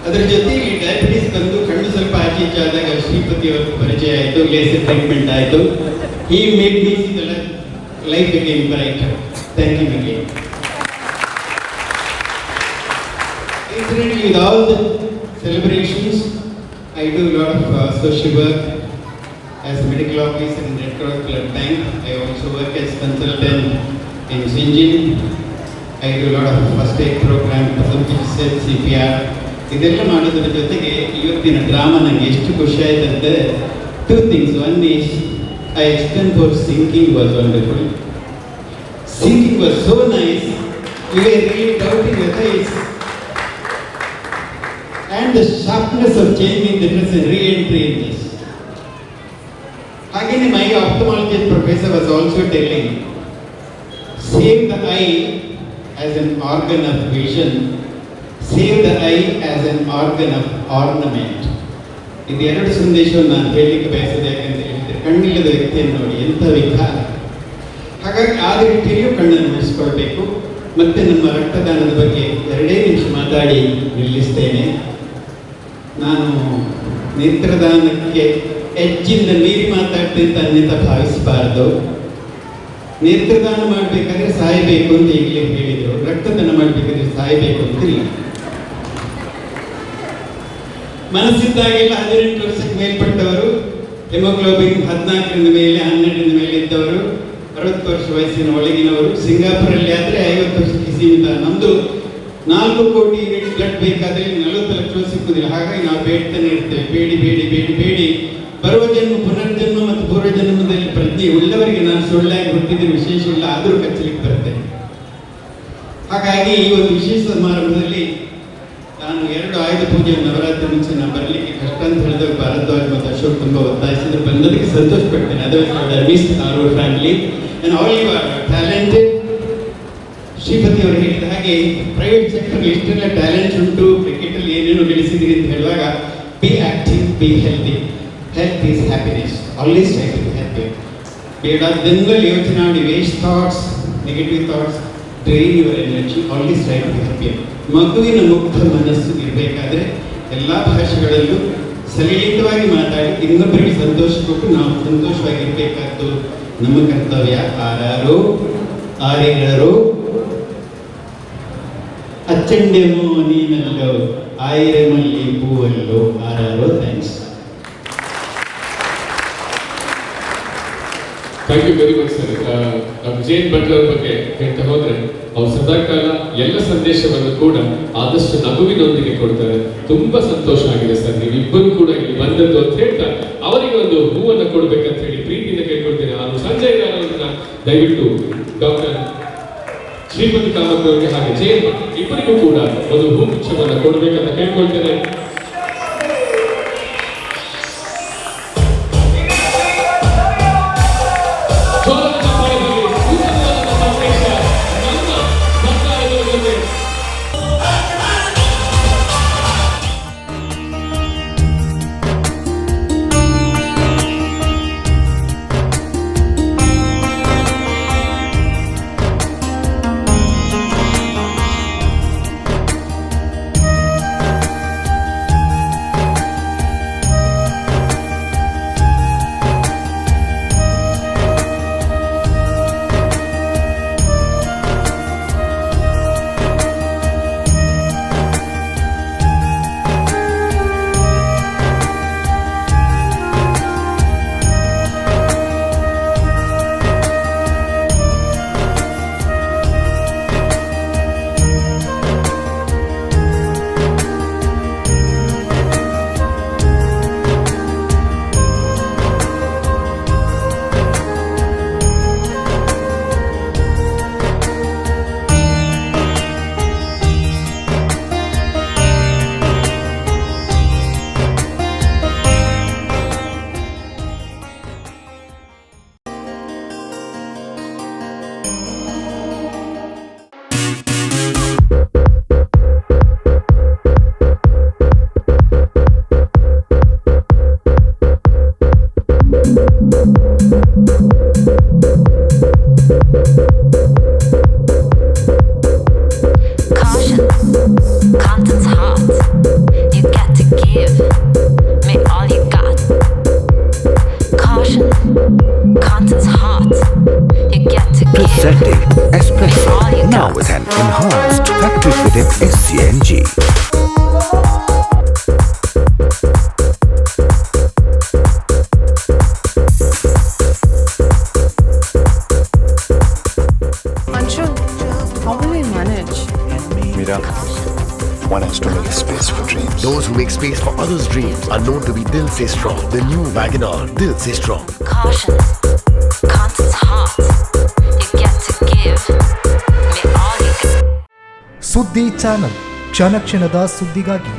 ಅದರ ಜೊತೆಗೆ diabetes ಬಂದು ಕಣ್ಣು ಸ್ವಲ್ಪ ಆಚೆ ಈಚೆ ಆದಾಗ ಶ್ರೀಪತಿ ಅವರ ಪರಿಚಯ ಆಯಿತು, ಲೇಸರ್ ಟ್ರೀಟ್ಮೆಂಟ್ ಆಯಿತು. He made me see the life became brighter. Thank him again. Incidentally, with all the celebrations, I do a lot of social work as a medical officer in Red Cross Blood Bank. I also work as consultant in Sinjin. I do a lot of first aid program, CPR. ಇದೆಲ್ಲ ಮಾಡೋದ್ರ ಜೊತೆಗೆ ಇವತ್ತಿನ drama ನನಗೆ ಎಷ್ಟು ಖುಷಿ ಆಯ್ತಂದ್ರೆ 2 things. One is I extend for singing was wonderful. Singing was so nice. We were really doubting whether it's and the sharpness of changing the dress and re-entry in this. Again, my ophthalmologist professor was also telling, save the eye as an organ of vision, save the eye as an organ of ornament. ಇದು 2 ಸಂದೇಶವನ್ನು ನಾನು ಹೇಳಲಿಕ್ಕೆ ಬಯಸಿದೆ. ಯಾಕಂತ ಹೇಳಿದ್ರೆ ಕಣ್ಣಿಲ್ಲದ ವ್ಯಕ್ತಿಯನ್ನು ನೋಡಿ ಎಂಥ ವಿಕಾರ. ಹಾಗಾಗಿ ಆ ರೀತಿಯಲ್ಲಿಯೂ ಕಣ್ಣನ್ನು ಉಳಿಸ್ಕೊಳ್ಬೇಕು. ಮತ್ತೆ ನಮ್ಮ ರಕ್ತದಾನದ ಬಗ್ಗೆ 2 ನಿಮಿಷ ಮಾತಾಡಿ ನಿಲ್ಲಿಸ್ತೇನೆ. ನಾನು ನೇತ್ರದಾನಕ್ಕೆ ಹೆಚ್ಚಿನ ಮೀರಿ ಮಾತಾಡ್ತೇನೆ ಅಂತ ಅನ್ಯತಾ ಭಾವಿಸಬಾರ್ದು. ನೇತ್ರದಾನ ಮಾಡಬೇಕಾದ್ರೆ ಸಾಯಬೇಕು ಅಂತ ಈಗಲೇ ಹೇಳಿದರು, ರಕ್ತದಾನ ಮಾಡಬೇಕಾದ್ರೆ ಸಾಯಬೇಕು ಅಂತ ಇಲ್ಲ. ಮನಸ್ಸಿದ್ದಾಗೆಲ್ಲ 18 ವರ್ಷಕ್ಕೆ ಮೇಲ್ಪಟ್ಟವರು, ಹೆಮೋಗ್ಲೋಬಿನ್ 14ರಿಂದ ಮೇಲೆ 12ರಿಂದ ಮೇಲೆ ಇದ್ದವರು, 60 ವರ್ಷ ವಯಸ್ಸಿನ ಒಳಗಿನವರು. ಸಿಂಗಾಪುರಲ್ಲಿ ಆದರೆ 50 ವರ್ಷಕ್ಕೆ ಸೀಮಿತ. ನಮ್ಮದು 4 ಕೋಟಿ ಯೂನಿಟ್ ಬ್ಲಡ್ ಬೇಕಾದರೆ 40 ಲಕ್ಷ ಸಿಕ್ಕುವುದಿಲ್ಲ. ಹಾಗಾಗಿ ನಾವು ಬೇಡ್ತಾನೆ ಇರ್ತೇವೆ, ಬೇಡಿ ಬೇಡಿ ಬೇಡಿ ಬೇಡಿ. ಬರುವ ಜನ್ಮ, ಪುನರ್ಜನ್ಮ ಮತ್ತು ಪೂರ್ವಜನ್ಮದಲ್ಲಿ ಪ್ರಜ್ಞೆ ಉಳ್ಳವರಿಗೆ ನಾನು ಸುಳ್ಳಾಗಿ ಹುಟ್ಟಿದ್ರೆ ವಿಶೇಷ ಇಲ್ಲ, ಆದರೂ ಕಚ್ಚಲಿಕ್ಕೆ ಬರ್ತೇನೆ. ಹಾಗಾಗಿ ಈ ಒಂದು ವಿಶೇಷ ಸಮಾರಂಭದಲ್ಲಿ ನಾನು 2 ಆಯುಧ ಪೂಜೆ ನವರಾತ್ರಿ ಮುಂಚೆ ನಾನು ಬರಲಿಕ್ಕೆ ಕಷ್ಟ ಅಂತ ಹೇಳಿದಾಗ ಭಾರದ್ವಾಜ್ ಮತ್ತು ಅಶೋಕ್ ತುಂಬ ಒತ್ತಾಯಿಸಿದ್ರು. ಬಂದದಕ್ಕೆ ಸಂತೋಷ ಪಡ್ತೇನೆ. Otherwise our family and all you are talented. Shripati ಅವರು ಹೇಳಿದ ಹಾಗೆ ಪ್ರೈವೇಟ್ ಸೆಕ್ಟರ್ ಇಷ್ಟೆಲ್ಲ ಟ್ಯಾಲೆಂಟ್ ಉಂಟು, ಕ್ರಿಕೆಟಲ್ಲಿ ಏನೇನು ಗಳಿಸಿದ್ರಿ ಅಂತ ಹೇಳುವಾಗ be active, be healthy. Health is happiness. Always try to be happy. ಬೇಡ ದಿನದಲ್ಲಿ ಯೋಚನೆ ಮಾಡಿ waste thoughts, negative thoughts, drain your energy. Always try to be happy. ಮಗುವಿನ ಮುಕ್ತ ಮನಸ್ಸು ಇರಬೇಕಾದ್ರೆ ಎಲ್ಲ ಭಾಷೆಗಳಲ್ಲೂ ಸಲಿಲಿತವಾಗಿ ಮಾತಾಡಿ ಇನ್ನೊಬ್ಬರಿಗೆ ಸಂತೋಷ ಕೊಟ್ಟು ನಾವು ಸಂತೋಷವಾಗಿರಬೇಕಾದ್ದು ನಮ್ಮ ಕರ್ತವ್ಯ. ಆರಾರು ಆರಿಗಳರು ಅಚ್ಚಂಡೆಮೋ ನೀನಲ್ಲೋ ಆಯಿರೆ ಮಲ್ಲಿ ಹೂವಲ್ಲೋ ಆರಾರೋ. Thanks. Thank you very much sir. ಜೇನ್ ಭಟ್ರ ಅವ್ರ ಬಗ್ಗೆ ಹೇಳ್ತಾ ಹೋದ್ರೆ ಅವ್ರು ಸದಾಕಾಲ ಎಲ್ಲ ಸಂದೇಶವನ್ನು ಕೂಡ ಆದಷ್ಟು ನಗುವಿನೊಂದಿಗೆ ಕೊಡ್ತಾರೆ. ತುಂಬಾ ಸಂತೋಷ ಆಗಿದೆ ಸರ್, ನೀವಿಬ್ಬರು ಕೂಡ ಇಲ್ಲಿ ಬಂದದ್ದು ಅಂತ ಹೇಳ್ತಾ ಅವರಿಗೆ ಒಂದು ಹೂವನ್ನು ಕೊಡ್ಬೇಕಂತ ಹೇಳಿ ಪ್ರೀತಿಯಿಂದ ಕೇಳ್ಕೊಳ್ತೇನೆ. ನಾನು ಸಂಜಯ್ ಅವರನ್ನ ದಯವಿಟ್ಟು ಡಾಕ್ಟರ್ ಶ್ರೀಮತಿ ಕಾಮತ್ ಅವರಿಗೆ ಹಾಗೆ ಜೇನ್ ಇಬ್ಬರಿಗೂ ಕೂಡ ಒಂದು ಹೂಗುಚ್ಛವನ್ನು ಕೊಡ್ಬೇಕಂತ ಕೇಳ್ಕೊಳ್ತೇನೆ. Presenting Espresso, now with an enhanced factory-fitted SCNG. Anshul, how will we manage? Mira, one has to make space for dreams. Those who make space for others' dreams are known to be Dil Se Strong. The new Wagoner, Dil Se Strong. Caution, content's hot. You get to give me all you got. ಸುದ್ದಿ channel ಕ್ಷಣ ಕ್ಷಣದ ಸುದ್ದಿಗಾಗಿ